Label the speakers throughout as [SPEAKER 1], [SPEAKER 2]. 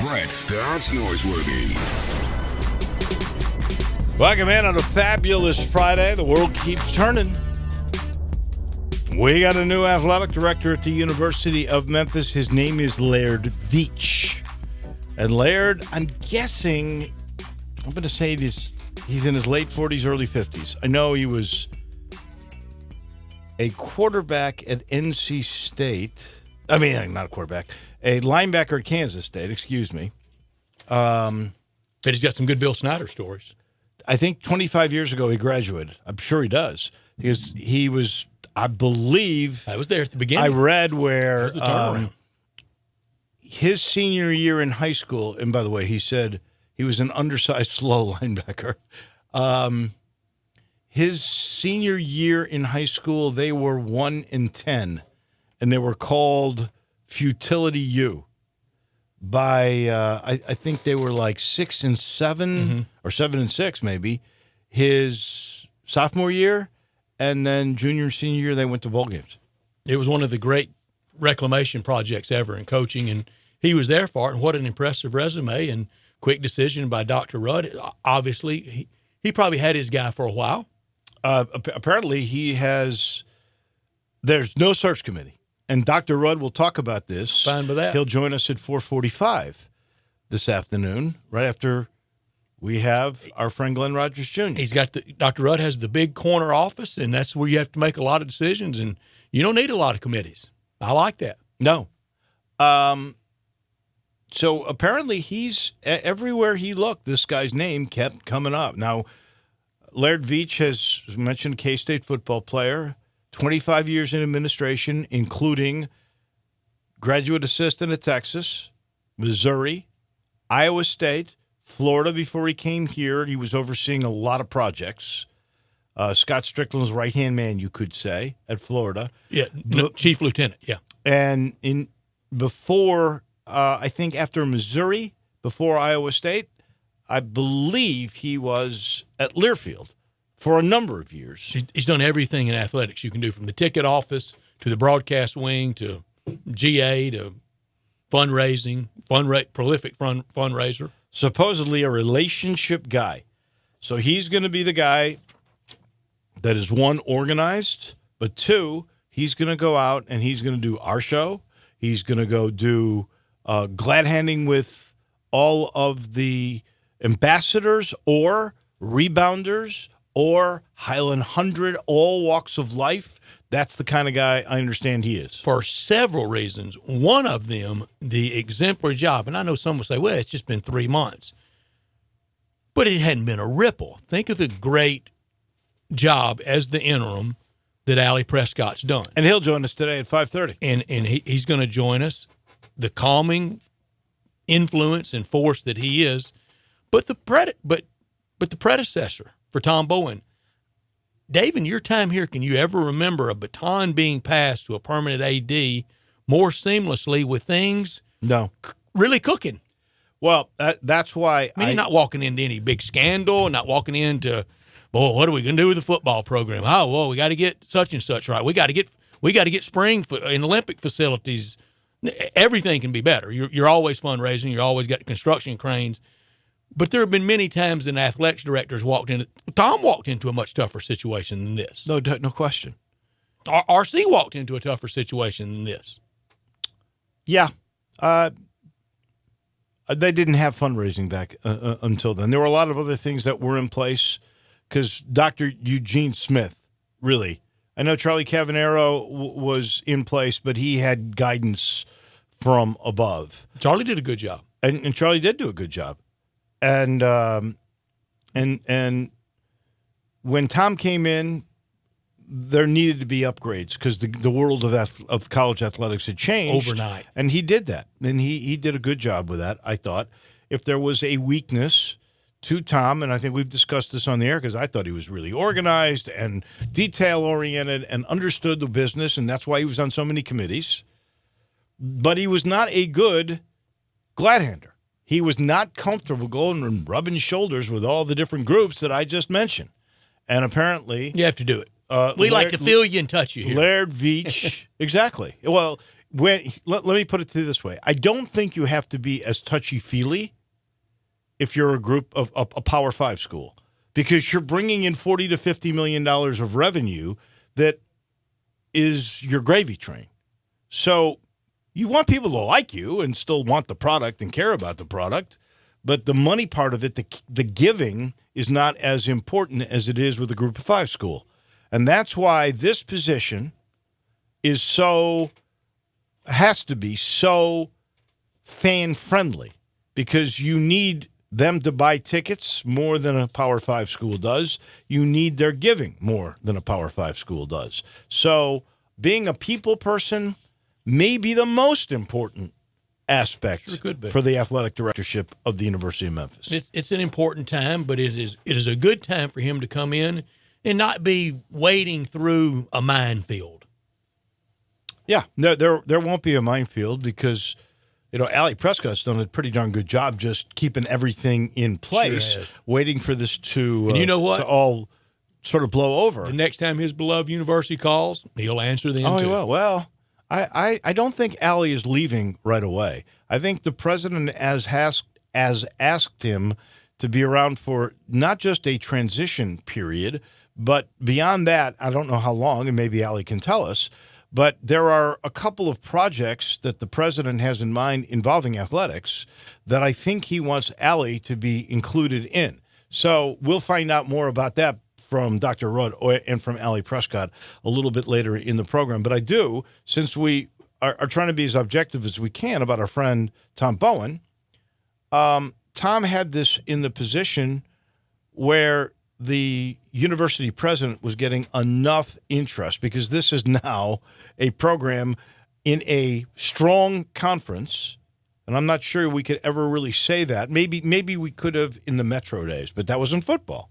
[SPEAKER 1] Brett Stats Noiseworthy.
[SPEAKER 2] Welcome in on a fabulous Friday. The world keeps turning. We got a new athletic director at the University of Memphis. His name is Laird Veach. And Laird, I'm guessing, I'm going to say he's in his late 40s, early 50s. I know he was a quarterback at NC State. I mean, not a quarterback. A linebacker at Kansas State, excuse me.
[SPEAKER 3] But he's got some good Bill Snyder stories.
[SPEAKER 2] I think 25 years ago he graduated. I'm sure he does. Because he was, I believe.
[SPEAKER 3] I was there at the beginning.
[SPEAKER 2] I read where
[SPEAKER 3] turnaround.
[SPEAKER 2] His senior year in high school, and by the way, he said he was an undersized, slow linebacker. His senior year in high school, they were 1-10, and they were called Futility U. By I think they were like 6-7 or 7-6 maybe his sophomore year, and then junior and senior year they went to bowl games.
[SPEAKER 3] It was one of the great reclamation projects ever in coaching, and he was there for it. And what an impressive resume and quick decision by Dr. Rudd. Obviously, he probably had his guy for a while.
[SPEAKER 2] Apparently, there's no search committee. And Dr. Rudd will talk about this.
[SPEAKER 3] Fine with that.
[SPEAKER 2] He'll join us at 4:45 this afternoon, right after we have our friend Glenn Rogers Jr.
[SPEAKER 3] Dr. Rudd has the big corner office, and that's where you have to make a lot of decisions, and you don't need a lot of committees. I like that.
[SPEAKER 2] No. So apparently he's everywhere he looked, this guy's name kept coming up. Now, Laird Veach has mentioned K-State football player. 25 years in administration, including graduate assistant at Texas, Missouri, Iowa State, Florida before he came here. He was overseeing a lot of projects. Scott Strickland's right-hand man, you could say, at Florida.
[SPEAKER 3] Yeah, chief lieutenant, yeah.
[SPEAKER 2] And I think after Missouri, before Iowa State, I believe he was at Learfield for a number of years.
[SPEAKER 3] He's done everything in athletics you can do, from the ticket office to the broadcast wing to GA to fundraising, prolific fundraiser.
[SPEAKER 2] Supposedly a relationship guy. So he's going to be the guy that is, one, organized, but two, he's going to go out and he's going to do our show. He's going to go do glad handing with all of the ambassadors or rebounders or Highland 100, all walks of life. That's the kind of guy I understand he is.
[SPEAKER 3] For several reasons. One of them, the exemplary job. And I know some will say, well, it's just been 3 months. But it hadn't been a ripple. Think of the great job as the interim that Allie Prescott's done.
[SPEAKER 2] And he'll join us today at 5:30.
[SPEAKER 3] And he's going to join us, the calming influence and force that he is. But the predecessor for Tom Bowen. Dave, in your time here, can you ever remember a baton being passed to a permanent AD more seamlessly with things really cooking?
[SPEAKER 2] Well, that's why
[SPEAKER 3] I mean, you're not walking into any big scandal, not walking into, boy, what are we going to do with the football program? Oh, well, we got to get such and such right. We got to get spring in Olympic facilities. Everything can be better. You're always fundraising. You're always got construction cranes. But there have been many times that athletics directors Tom walked into a much tougher situation than this.
[SPEAKER 2] No question.
[SPEAKER 3] RC walked into a tougher situation than this.
[SPEAKER 2] Yeah. They didn't have fundraising back until then. There were a lot of other things that were in place because Dr. Eugene Smith, really, I know Charlie Cavanero was in place, but he had guidance from above.
[SPEAKER 3] Charlie did a good job.
[SPEAKER 2] And Charlie did do a good job. And when Tom came in, there needed to be upgrades because the world of college athletics had changed
[SPEAKER 3] overnight,
[SPEAKER 2] and he did that. And he did a good job with that. I thought if there was a weakness to Tom, and I think we've discussed this on the air because I thought he was really organized and detail oriented and understood the business, and that's why he was on so many committees. But he was not a good glad-hander. He was not comfortable going and rubbing shoulders with all the different groups that I just mentioned. And apparently...
[SPEAKER 3] You have to do it. We like to feel you and touch you here.
[SPEAKER 2] Laird Veach, exactly. Well, let me put it to you this way. I don't think you have to be as touchy-feely if you're a group of a Power 5 school, because you're bringing in $40 to $50 million of revenue that is your gravy train. So you want people to like you and still want the product and care about the product, but the money part of it, the giving, is not as important as it is with a group of 5 school. And that's why this position has to be so fan-friendly, because you need them to buy tickets more than a Power 5 school does. You need their giving more than a Power 5 school does. So being a people person may be the most important aspect for the athletic directorship of the University of Memphis.
[SPEAKER 3] It's an important time, but it is a good time for him to come in and not be wading through a minefield.
[SPEAKER 2] Yeah, there won't be a minefield because, Allie Prescott's done a pretty darn good job just keeping everything in place, waiting for this to,
[SPEAKER 3] and you know what?
[SPEAKER 2] To all sort of blow over.
[SPEAKER 3] The next time his beloved university calls, he'll answer them too.
[SPEAKER 2] He will. Well, I don't think Allie is leaving right away. I think the president has asked him to be around for not just a transition period, but beyond that, I don't know how long, and maybe Allie can tell us, but there are a couple of projects that the president has in mind involving athletics that I think he wants Allie to be included in. So we'll find out more about that from Dr. Rudd and from Allie Prescott a little bit later in the program. But I do, since we are trying to be as objective as we can about our friend Tom Bowen, Tom had this in the position where the university president was getting enough interest, because this is now a program in a strong conference, and I'm not sure we could ever really say that. Maybe we could have in the Metro days, but that was in football.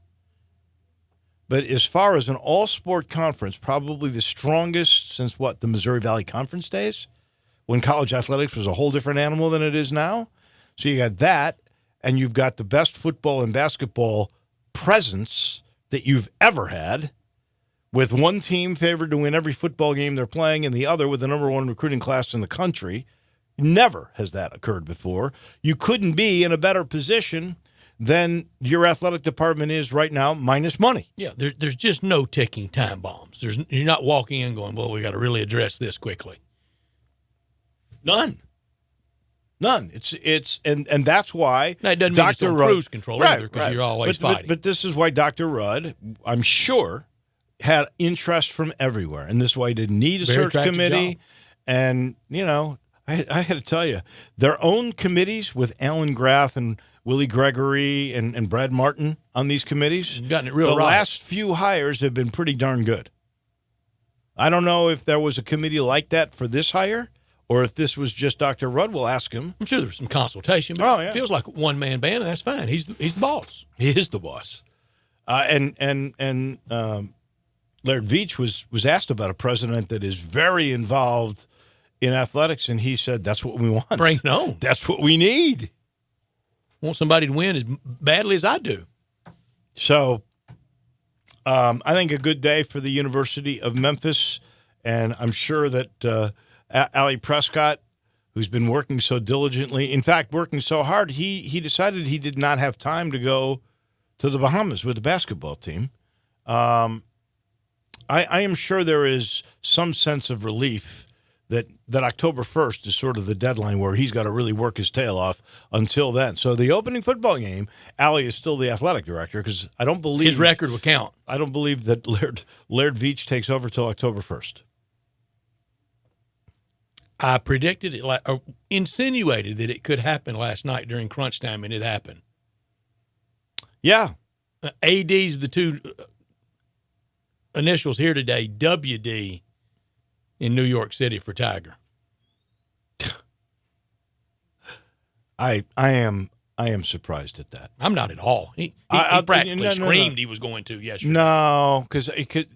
[SPEAKER 2] But as far as an all-sport conference, probably the strongest since, the Missouri Valley Conference days, when college athletics was a whole different animal than it is now. So you got that, and you've got the best football and basketball presence that you've ever had, with one team favored to win every football game they're playing and the other with the number one recruiting class in the country. Never has that occurred before. You couldn't be in a better position than your athletic department is right now, minus money.
[SPEAKER 3] Yeah, there's just no ticking time bombs. You're not walking in going, well, we got to really address this quickly.
[SPEAKER 2] None. It's and that's why
[SPEAKER 3] now, it doesn't mean it's on cruise control either, because you're always fighting.
[SPEAKER 2] But this is why Dr. Rudd, I'm sure, had interest from everywhere, and this is why he didn't need a search committee.
[SPEAKER 3] Job.
[SPEAKER 2] And I had to tell you, their own committees with Alan Graff and Willie Gregory and Brad Martin on these committees.
[SPEAKER 3] You've gotten it real
[SPEAKER 2] the
[SPEAKER 3] right.
[SPEAKER 2] last few hires have been pretty darn good. I don't know if there was a committee like that for this hire, or if this was just Dr. Rudd. We'll ask him.
[SPEAKER 3] I'm sure there was some consultation, but it feels like a one-man band, and that's fine. He's the boss.
[SPEAKER 2] He is the boss. And Laird Veach was asked about a president that is very involved in athletics, and he said, that's what we want.
[SPEAKER 3] Bring it on.
[SPEAKER 2] That's what we need.
[SPEAKER 3] Want somebody to win as badly as I do.
[SPEAKER 2] So I think a good day for the University of Memphis, and I'm sure that Allie Prescott, who's been working so diligently, in fact, working so hard, he decided he did not have time to go to the Bahamas with the basketball team. I am sure there is some sense of relief that October 1st is sort of the deadline where he's got to really work his tail off until then. So the opening football game, Allie is still the athletic director, because I don't believe
[SPEAKER 3] his record will count.
[SPEAKER 2] I don't believe that Laird Veach takes over till October 1st.
[SPEAKER 3] I predicted it, or insinuated that it could happen last night during crunch time, and it happened.
[SPEAKER 2] Yeah.
[SPEAKER 3] AD's the two initials here today, WD, in New York City for Tiger.
[SPEAKER 2] I am surprised at that.
[SPEAKER 3] I'm not at all. He practically screamed he was going to yesterday.
[SPEAKER 2] No, because it could.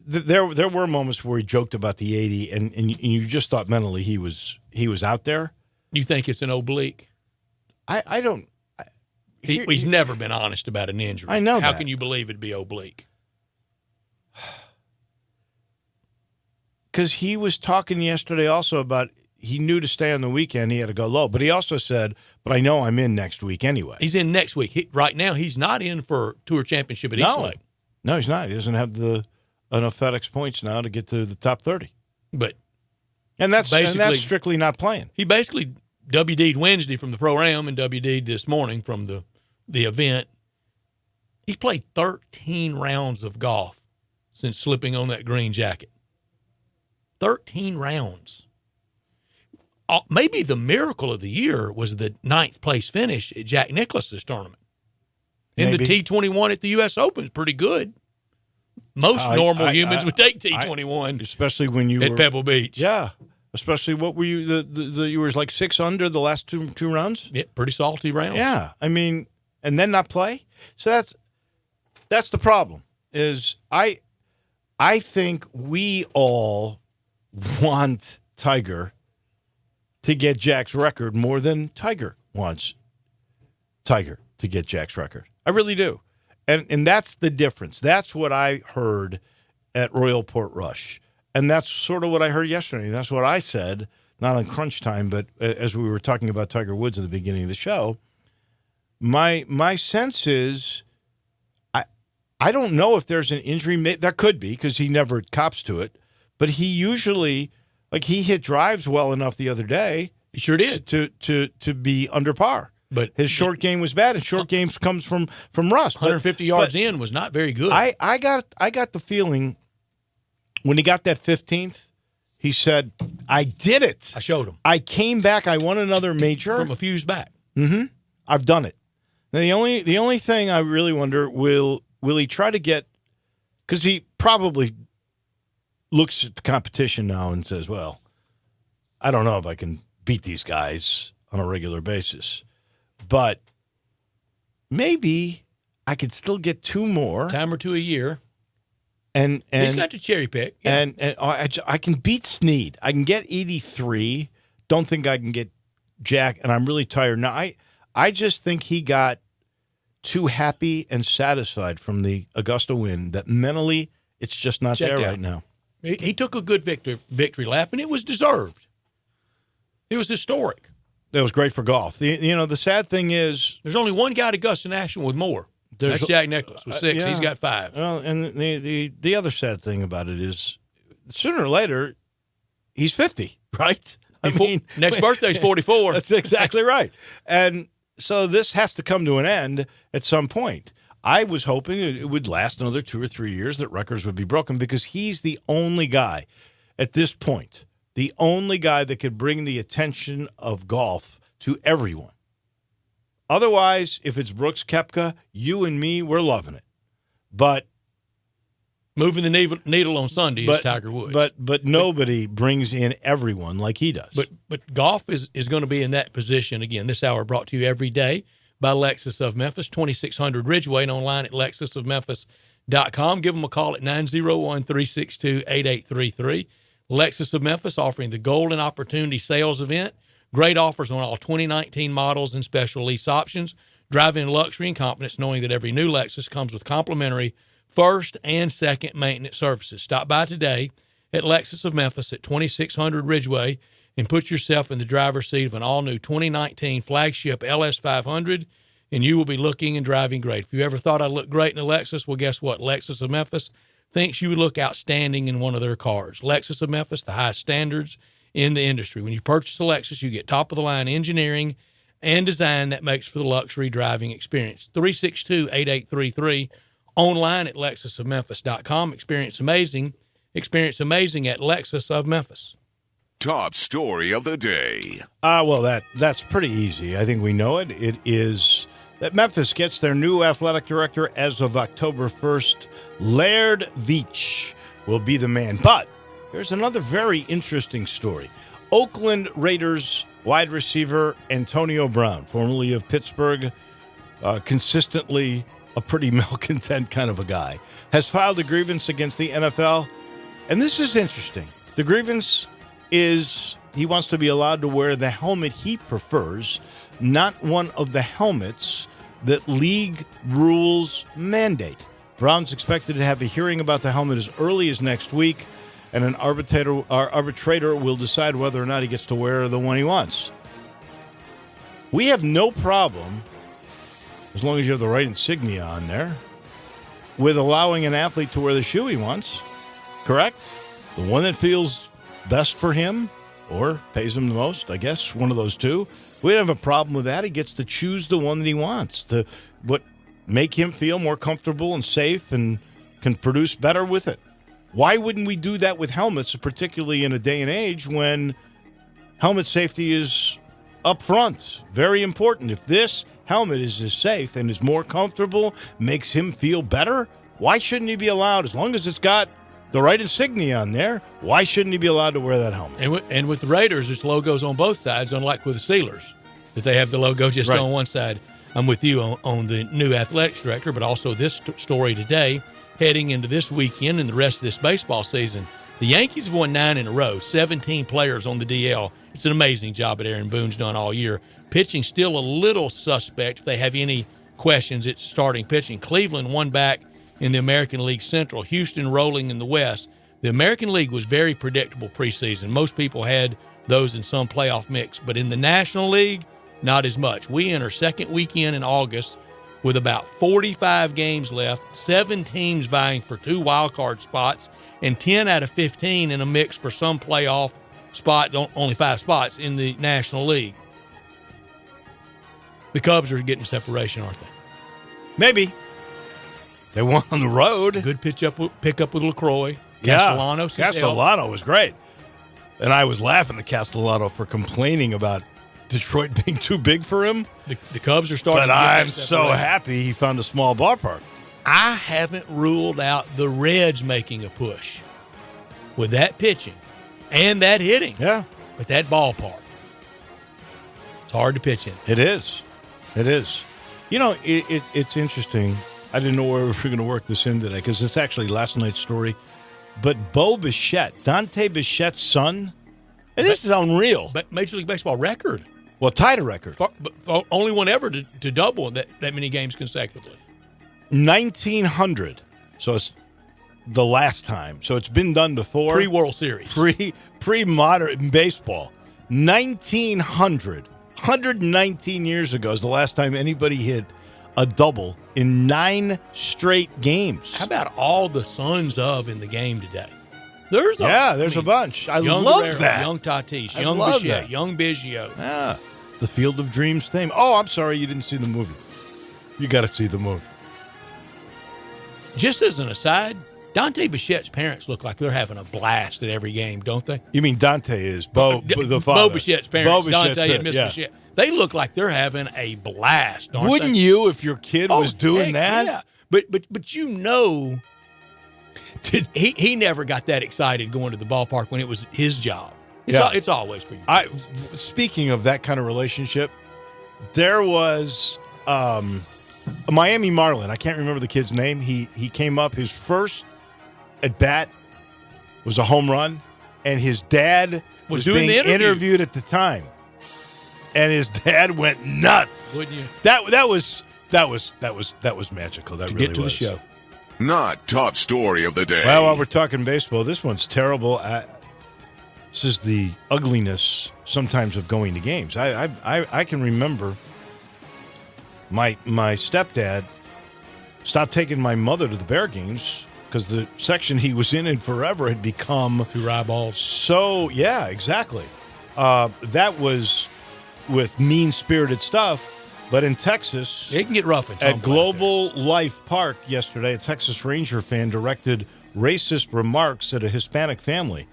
[SPEAKER 2] There were moments where he joked about the 80, and you just thought mentally he was out there.
[SPEAKER 3] You think it's an oblique?
[SPEAKER 2] I don't.
[SPEAKER 3] He's never been honest about an injury.
[SPEAKER 2] I know.
[SPEAKER 3] How can you believe it'd be oblique?
[SPEAKER 2] because he was talking yesterday also about he knew to stay on the weekend. He had to go low. But he also said, but I know I'm in next week anyway.
[SPEAKER 3] He's in next week. Right now, he's not in for Tour Championship at East Lake.
[SPEAKER 2] No, he's not. He doesn't have enough FedEx points now to get to the top 30. And that's strictly not playing.
[SPEAKER 3] He basically WD'd Wednesday from the program and WD'd this morning from the event. He's played 13 rounds of golf since slipping on that green jacket. 13 rounds. Maybe the miracle of the year was the 9th place finish at Jack Nicklaus's tournament. And the T21 at the U.S. Open is pretty good. Most normal humans would take T21,
[SPEAKER 2] especially when you
[SPEAKER 3] at
[SPEAKER 2] were,
[SPEAKER 3] Pebble Beach.
[SPEAKER 2] Yeah, especially what were you? You were like 6 under the last two rounds.
[SPEAKER 3] Yeah, pretty salty rounds.
[SPEAKER 2] Yeah, I mean, and then not play. So that's the problem. Is I think we all want Tiger to get Jack's record more than Tiger wants Tiger to get Jack's record. I really do. And that's the difference. That's what I heard at Royal Portrush. And that's sort of what I heard yesterday. That's what I said, not on Crunch Time, but as we were talking about Tiger Woods at the beginning of the show. My sense is I don't know if there's an injury. There could be because he never cops to it. But he usually, he hit drives well enough the other day.
[SPEAKER 3] He sure did.
[SPEAKER 2] To be under par. But his short game was bad, and short games comes from rust.
[SPEAKER 3] 150 yards in was not very good.
[SPEAKER 2] I got the feeling when he got that 15th, he said, "I did it.
[SPEAKER 3] I showed him.
[SPEAKER 2] I came back. I won another major
[SPEAKER 3] from a fuse back.
[SPEAKER 2] Mm-hmm. I've done it." Now, the only thing I really wonder will he try to get, because he probably looks at the competition now and says, "Well, I don't know if I can beat these guys on a regular basis." But maybe I could still get 2 more.
[SPEAKER 3] Time or 2 a year.
[SPEAKER 2] And
[SPEAKER 3] he's got to cherry pick. Yeah.
[SPEAKER 2] And I can beat Snead. I can get 83. Don't think I can get Jack, and I'm really tired. Now, I just think he got too happy and satisfied from the Augusta win that mentally it's just not there right now.
[SPEAKER 3] He took a good victory lap, and it was deserved. It was historic.
[SPEAKER 2] That was great for golf. The sad thing is
[SPEAKER 3] there's only one guy at Augusta National with more. That's Jack Nicklaus with 6.
[SPEAKER 2] Yeah.
[SPEAKER 3] He's got 5.
[SPEAKER 2] Well, and the other sad thing about it is sooner or later he's 50, right?
[SPEAKER 3] Next birthday's 44.
[SPEAKER 2] That's exactly right. And so this has to come to an end at some point. I was hoping it would last another 2 or 3 years, that records would be broken, because he's the only guy at this point. The only guy that could bring the attention of golf to everyone. Otherwise, if it's Brooks Koepka, you and me, we're loving it. But
[SPEAKER 3] moving the needle on Sunday is Tiger Woods.
[SPEAKER 2] But nobody brings in everyone like he does.
[SPEAKER 3] But golf is going to be in that position again. This hour brought to you every day by Lexus of Memphis, 2600 Ridgeway, and online at lexusofmemphis.com. Give them a call at 901-362-8833. Lexus of Memphis offering the Golden Opportunity Sales Event. Great offers on all 2019 models and special lease options. Drive in luxury and confidence knowing that every new Lexus comes with complimentary first and second maintenance services. Stop by today at Lexus of Memphis at 2600 Ridgeway and put yourself in the driver's seat of an all-new 2019 flagship LS500, and you will be looking and driving great. If you ever thought I'd look great in a Lexus, well, guess what? Lexus of Memphis thinks you would look outstanding in one of their cars. Lexus of Memphis, the highest standards in the industry. When you purchase a Lexus, you get top-of-the-line engineering and design that makes for the luxury driving experience. 362-8833, online at lexusofmemphis.com. Experience amazing at Lexus of Memphis.
[SPEAKER 1] Top story of the day.
[SPEAKER 2] Well, that's pretty easy. I think we know it. It is that Memphis gets their new athletic director as of October 1st. Laird Veach will be the man. But there's another very interesting story. Oakland Raiders wide receiver Antonio Brown, formerly of Pittsburgh, consistently a pretty malcontent kind of a guy, has filed a grievance against the NFL. And this is interesting. The grievance is he wants to be allowed to wear the helmet he prefers, not one of the helmets that league rules mandate. Brown's expected to have a hearing about the helmet as early as next week. and an arbitrator will decide whether or not he gets to wear the one he wants. We have no problem, as long as you have the right insignia on there, with allowing an athlete to wear the shoe he wants, correct? The one that feels best for him or pays him the most, I guess, one of those two. We don't have a problem with that. He gets to choose the one that he wants to make him feel more comfortable and safe and can produce better with it. Why wouldn't we do that with helmets, particularly in a day and age when helmet safety is up front? Very important. If this helmet is as safe and is more comfortable, makes him feel better, why shouldn't he be allowed, as long as it's got the right insignia on there, why shouldn't he be allowed to wear that helmet?
[SPEAKER 3] And with the Raiders, there's logos on both sides, unlike with the Steelers, that they have the logo just on one side. I'm with you on the new athletics director, but also this story today, heading into this weekend and the rest of this baseball season. The Yankees have won 9 in a row, 17 players on the DL. It's an amazing job that Aaron Boone's done all year. Pitching still a little suspect. If they have any questions, it's starting pitching. Cleveland won back in the American League Central. Houston rolling in the West. The American League was very predictable preseason. Most people had those in some playoff mix, but in the National League, not as much. We enter second weekend in August with about 45 games left, 7 teams vying for 2 wild card spots, and 10 out of 15 in a mix for some playoff spot, only 5 spots in the National League. The Cubs are getting separation, aren't they?
[SPEAKER 2] Maybe. They won on the road.
[SPEAKER 3] Good pickup with LaCroix.
[SPEAKER 2] Yeah.
[SPEAKER 3] Castellano
[SPEAKER 2] was great. And I was laughing at Castellano for complaining about Detroit being too big for him.
[SPEAKER 3] The Cubs are starting
[SPEAKER 2] but
[SPEAKER 3] to get
[SPEAKER 2] I'm so happy he found a small ballpark.
[SPEAKER 3] I haven't ruled out the Reds making a push with that pitching and that hitting.
[SPEAKER 2] Yeah.
[SPEAKER 3] But that ballpark, it's hard to pitch in.
[SPEAKER 2] It is. You know, it's interesting. I didn't know where we were going to work this in today because it's actually last night's story. But Bo Bichette, Dante Bichette's son, and this is unreal.
[SPEAKER 3] But Major League Baseball record.
[SPEAKER 2] Well, tied a record.
[SPEAKER 3] But only one ever to double that many games consecutively.
[SPEAKER 2] 1900. So it's the last time. So it's been done before.
[SPEAKER 3] Pre-World Series.
[SPEAKER 2] Pre-modern baseball. 1900. 119 years ago is the last time anybody hit a double in 9 straight games.
[SPEAKER 3] How about all the sons of in the game today? There's
[SPEAKER 2] a bunch. I love
[SPEAKER 3] Guerrero,
[SPEAKER 2] that.
[SPEAKER 3] Young Tatis, young Bichette, young Biggio.
[SPEAKER 2] Yeah. The Field of Dreams theme. Oh, I'm sorry you didn't see the movie. You got to see the movie.
[SPEAKER 3] Just as an aside, Dante Bichette's parents look like they're having a blast at every game, don't they?
[SPEAKER 2] You mean Dante is the father.
[SPEAKER 3] Bo Bichette's parents, Dante and Miss Bichette. They look like they're having a blast, aren't
[SPEAKER 2] Wouldn't
[SPEAKER 3] they?
[SPEAKER 2] you if your kid was doing that?
[SPEAKER 3] Yeah. But you know, he never got that excited going to the ballpark when it was his job. It's always for you.
[SPEAKER 2] Speaking of that kind of relationship, there was a Miami Marlin. I can't remember the kid's name. He came up. His first at bat was a home run, and his dad was
[SPEAKER 3] doing
[SPEAKER 2] being
[SPEAKER 3] the
[SPEAKER 2] interviewed at the time, and his dad went nuts.
[SPEAKER 3] Wouldn't you?
[SPEAKER 2] That was magical. That really
[SPEAKER 3] get to
[SPEAKER 2] was.
[SPEAKER 3] the show.
[SPEAKER 1] Not top story of the day.
[SPEAKER 2] Well, while we're talking baseball, this one's terrible. This is the ugliness sometimes of going to games. I can remember my stepdad stopped taking my mother to the Bear games because the section he was in forever had become
[SPEAKER 3] Too ribald.
[SPEAKER 2] So, yeah, exactly. That was with mean-spirited stuff. But in Texas,
[SPEAKER 3] it can get rough
[SPEAKER 2] at Global Life Park yesterday, a Texas Ranger fan directed racist remarks at a Hispanic family.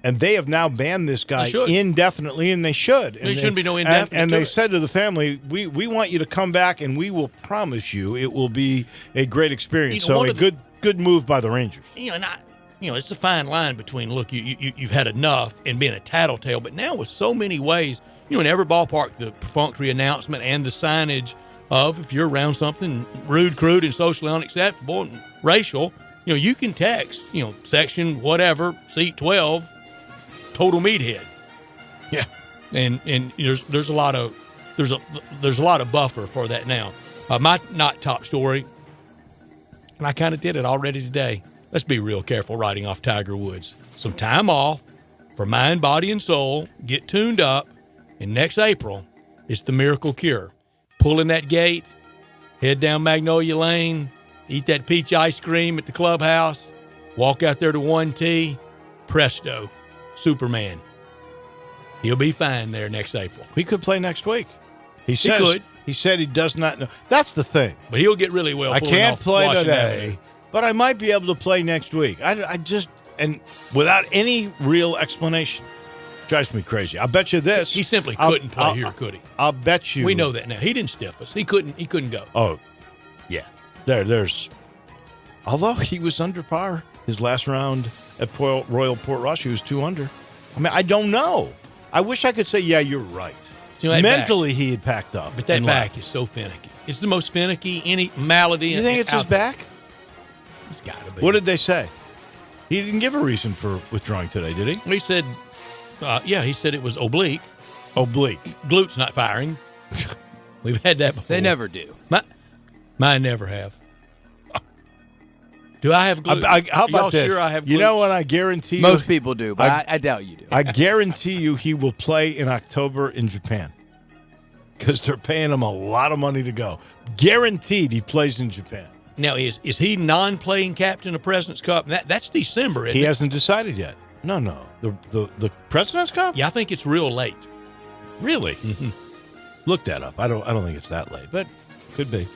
[SPEAKER 2] And they have now banned this guy indefinitely, and they should.
[SPEAKER 3] There shouldn't be no indefinite.
[SPEAKER 2] And they said to the family, we want you to come back, and we will promise you it will be a great experience. So a good move by the Rangers.
[SPEAKER 3] It's a fine line between, look, you've had enough and being a tattletale, but now with so many ways, in every ballpark, the perfunctory announcement and the signage of if you're around something rude, crude, and socially unacceptable and racial, you can text, section whatever, seat 12, total meathead.
[SPEAKER 2] Yeah,
[SPEAKER 3] and there's a lot of buffer for that now. My not top story, and I kind of did it already today. let's be real careful writing off Tiger Woods. Some time off for mind, body, and soul. Get tuned up. And next April, it's the miracle cure. Pull in that gate, head down Magnolia Lane, eat that peach ice cream at the clubhouse, walk out there to 1T, presto, Superman. He'll be fine there next April.
[SPEAKER 2] He could play next week. He
[SPEAKER 3] could.
[SPEAKER 2] He said he does not know. That's the thing.
[SPEAKER 3] But he'll get really well.
[SPEAKER 2] I can't play
[SPEAKER 3] Washington
[SPEAKER 2] today,
[SPEAKER 3] Avenue.
[SPEAKER 2] but I might be able to play next week. I just, and without any real explanation. Drives me crazy. I'll bet you this.
[SPEAKER 3] He simply couldn't play here, could he?
[SPEAKER 2] I'll bet you.
[SPEAKER 3] We know that now. He didn't stiff us. He couldn't go.
[SPEAKER 2] Oh, yeah. There's. Although he was under par his last round at Royal Port Rush, he was 2 under. I mean, I don't know. I wish I could say, yeah, you're right.
[SPEAKER 3] You know,
[SPEAKER 2] mentally, he had packed up.
[SPEAKER 3] But that back is so finicky. It's the most finicky any malady.
[SPEAKER 2] You think it's his back?
[SPEAKER 3] It's got to be.
[SPEAKER 2] What did they say? He didn't give a reason for withdrawing today, did he?
[SPEAKER 3] He said, he said it was oblique.
[SPEAKER 2] Oblique.
[SPEAKER 3] Glutes not firing. We've had that before.
[SPEAKER 4] They never do.
[SPEAKER 3] Mine never have. Do I have glutes?
[SPEAKER 2] How about this?
[SPEAKER 3] Sure I have glutes?
[SPEAKER 2] You know what? I guarantee you.
[SPEAKER 4] Most people do, but I doubt you do.
[SPEAKER 2] I guarantee you he will play in October in Japan because they're paying him a lot of money to go. Guaranteed he plays in Japan.
[SPEAKER 3] Now, is he non-playing captain of President's Cup? That's December, isn't
[SPEAKER 2] He
[SPEAKER 3] it?
[SPEAKER 2] hasn't decided yet. No. The President's Cup?
[SPEAKER 3] Yeah, I think it's real late.
[SPEAKER 2] Really?
[SPEAKER 3] Mm-hmm.
[SPEAKER 2] Look that up. I don't think it's that late, but could be.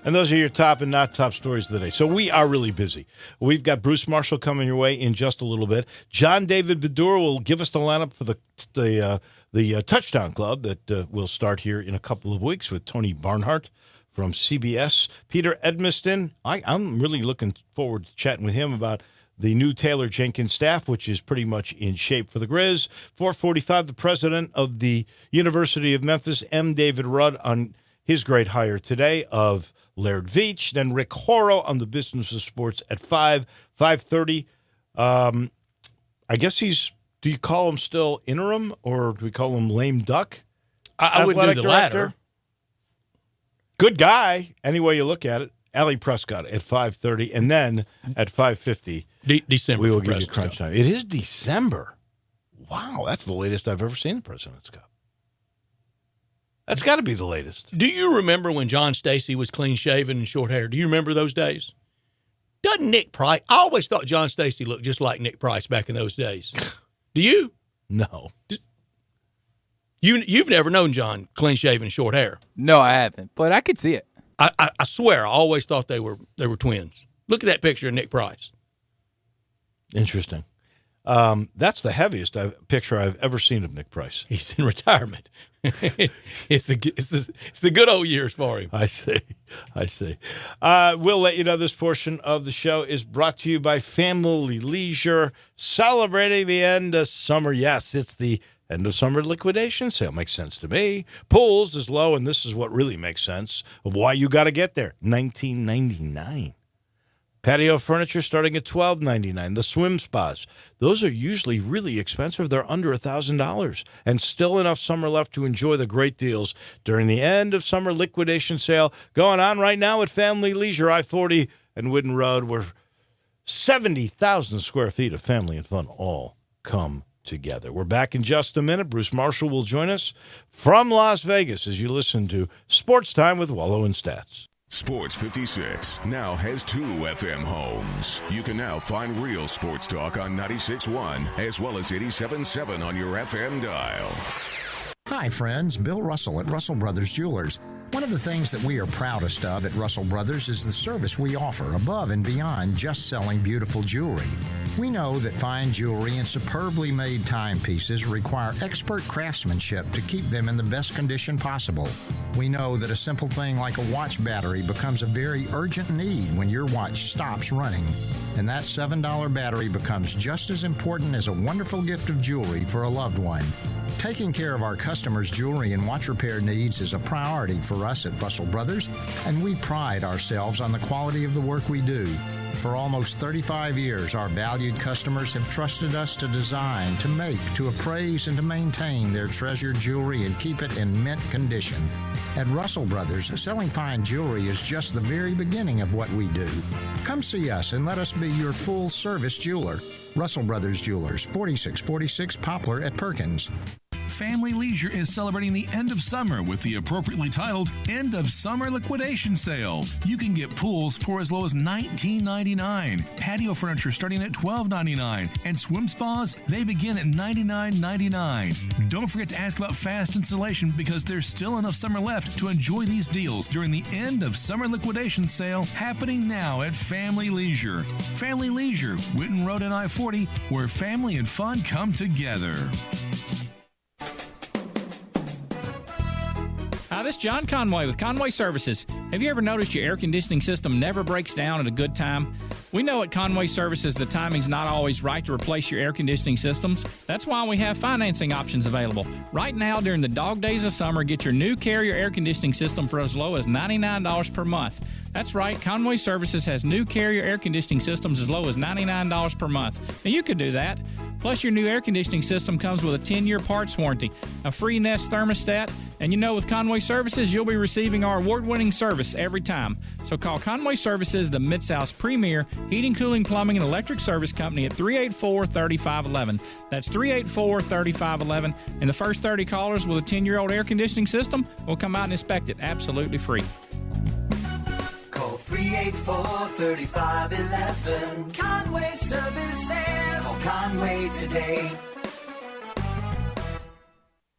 [SPEAKER 2] And those are your top and not top stories of the day. So we are really busy. We've got Bruce Marshall coming your way in just a little bit. John David Bedour will give us the lineup for the Touchdown Club that will start here in a couple of weeks with Tony Barnhart from CBS. Peter Edmiston, I'm really looking forward to chatting with him about the new Taylor Jenkins staff, which is pretty much in shape for the Grizz. 4:45, the president of the University of Memphis, M. David Rudd, on his great hire today of Laird Veach. Then Rick Horrow on the business of sports at 5:30. I guess do you call him still interim or do we call him lame duck?
[SPEAKER 3] I would do the latter.
[SPEAKER 2] Good guy, any way you look at it. Allie Prescott at 5:30, and then at 5:50,
[SPEAKER 3] December.
[SPEAKER 2] We will give you crunch time. It is December. Wow, that's the latest I've ever seen the President's Cup. That's got to be the latest.
[SPEAKER 3] Do you remember when John Stacey was clean-shaven and short hair? Do you remember those days? Doesn't Nick Price? I always thought John Stacey looked just like Nick Price back in those days. Do you?
[SPEAKER 2] No.
[SPEAKER 3] You've never known John clean-shaven and short hair.
[SPEAKER 4] No, I haven't, but I could see it.
[SPEAKER 3] I swear, I always thought they were twins. Look at that picture of Nick Price.
[SPEAKER 2] Interesting. That's the heaviest picture I've ever seen of Nick Price.
[SPEAKER 3] He's in retirement. It's the good old years for him.
[SPEAKER 2] I see. We'll let you know this portion of the show is brought to you by Family Leisure, celebrating the end of summer. Yes, it's the end of summer liquidation sale. Makes sense to me. Pools is low, and this is what really makes sense of why you got to get there. $19.99. Patio furniture starting at $12.99. The swim spas, those are usually really expensive. They're under $1,000, and still enough summer left to enjoy the great deals during the end of summer liquidation sale going on right now at Family Leisure, I-40 and Wooden Road, where 70,000 square feet of family and fun all come together. We're back in just a minute. Bruce Marshall will join us from Las Vegas as you listen to Sports Time with Wolo and Stats.
[SPEAKER 1] Sports 56 now has 2 FM homes. You can now find real sports talk on 96.1 as well as 87.7 on your FM dial.
[SPEAKER 5] Hi, friends. Bill Russell at Russell Brothers Jewelers. One of the things that we are proudest of at Russell Brothers is the service we offer above and beyond just selling beautiful jewelry. We know that fine jewelry and superbly made timepieces require expert craftsmanship to keep them in the best condition possible. We know that a simple thing like a watch battery becomes a very urgent need when your watch stops running. And that $7 battery becomes just as important as a wonderful gift of jewelry for a loved one. Taking care of our customers' jewelry and watch repair needs is a priority for us at Russell Brothers, and we pride ourselves on the quality of the work we do. For almost 35 years, our valued customers have trusted us to design, to make, to appraise, and to maintain their treasured jewelry and keep it in mint condition. At Russell Brothers, selling fine jewelry is just the very beginning of what we do. Come see us and let us be your full-service jeweler. Russell Brothers Jewelers, 4646 Poplar at Perkins.
[SPEAKER 6] Family Leisure is celebrating the end of summer with the appropriately titled End of Summer Liquidation Sale. You can get pools for as low as $19.99, patio furniture starting at $12.99, and swim spas, they begin at $99.99. Don't forget to ask about fast installation because there's still enough summer left to enjoy these deals during the End of Summer Liquidation Sale happening now at Family Leisure. Family Leisure, Whitten Road and I-40, where family and fun come together.
[SPEAKER 7] Hi, this is John Conway with Conway Services. Have you ever noticed your air conditioning system never breaks down at a good time? We know at Conway Services the timing's not always right to replace your air conditioning systems. That's why we have financing options available. Right now, during the dog days of summer, get your new Carrier air conditioning system for as low as $99 per month. That's right, Conway Services has new Carrier air conditioning systems as low as $99 per month. Now, you could do that. Plus, your new air conditioning system comes with a 10-year parts warranty, a free Nest thermostat, and with Conway Services, you'll be receiving our award-winning service every time. So call Conway Services, the Mid-South's premier heating, cooling, plumbing, and electric service company at 384-3511. That's 384-3511, and the first 30 callers with a 10-year-old air conditioning system will come out and inspect it absolutely free.
[SPEAKER 8] Call 384-3511. Conway Services. Call Conway today.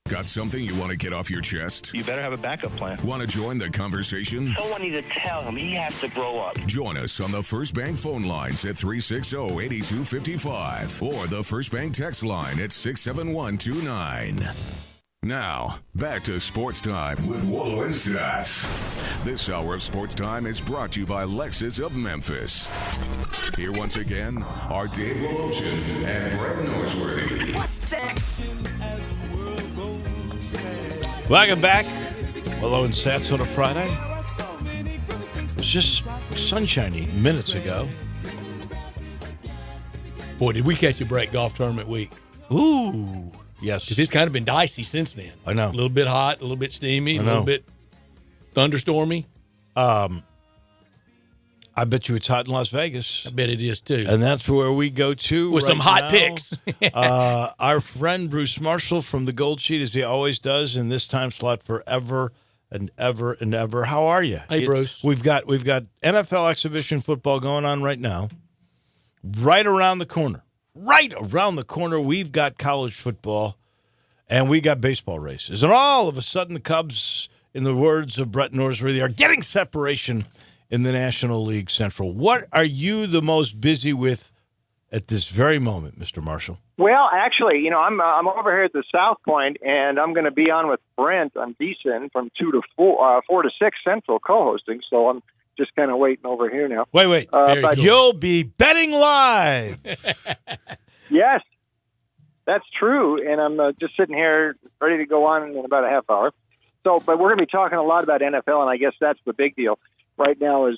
[SPEAKER 1] Got something you want to get off your chest?
[SPEAKER 9] You better have a backup plan.
[SPEAKER 1] Want to join the conversation?
[SPEAKER 9] Someone needs to tell him he has to grow up.
[SPEAKER 1] Join us on the First Bank phone lines at 360-8255 or the First Bank text line at 67129. Now, back to Sports Time with Wolo and Stats. This hour of Sports Time is brought to you by Lexus of Memphis. Here once again are Dave Wolochen and Brett Norsworthy.
[SPEAKER 2] Welcome back. Wolo and Stats on a Friday. It was just sunshiny minutes ago.
[SPEAKER 3] Boy, did we catch a break golf tournament week.
[SPEAKER 2] Ooh, yes.
[SPEAKER 3] Because it's kind of been dicey since then.
[SPEAKER 2] I know.
[SPEAKER 3] A little bit hot, a little bit steamy, a little bit thunderstormy.
[SPEAKER 2] I bet you it's hot in Las Vegas.
[SPEAKER 3] I bet it is, too.
[SPEAKER 2] And that's where we go to
[SPEAKER 3] with
[SPEAKER 2] right
[SPEAKER 3] some hot
[SPEAKER 2] now.
[SPEAKER 3] picks.
[SPEAKER 2] Our friend Bruce Marshall from the Gold Sheet, as he always does in this time slot forever and ever and ever. How are you?
[SPEAKER 3] Hey, Bruce.
[SPEAKER 2] We've got NFL exhibition football going on right now. Right around the corner, we've got college football, and we got baseball races. And all of a sudden, the Cubs, in the words of Brett Norsworthy, are getting separation in the National League Central. What are you the most busy with at this very moment, Mr. Marshall?
[SPEAKER 10] Well, actually, I'm over here at the South Point, and I'm going to be on with Brent on VSiN from 2 to 4 to 6 Central co-hosting. So I'm just kind of waiting over here now.
[SPEAKER 2] Wait.
[SPEAKER 10] But
[SPEAKER 2] you'll be betting live.
[SPEAKER 10] Yes, that's true. And I'm just sitting here ready to go on in about a half hour. But we're going to be talking a lot about NFL, and I guess that's the big deal. Right now is,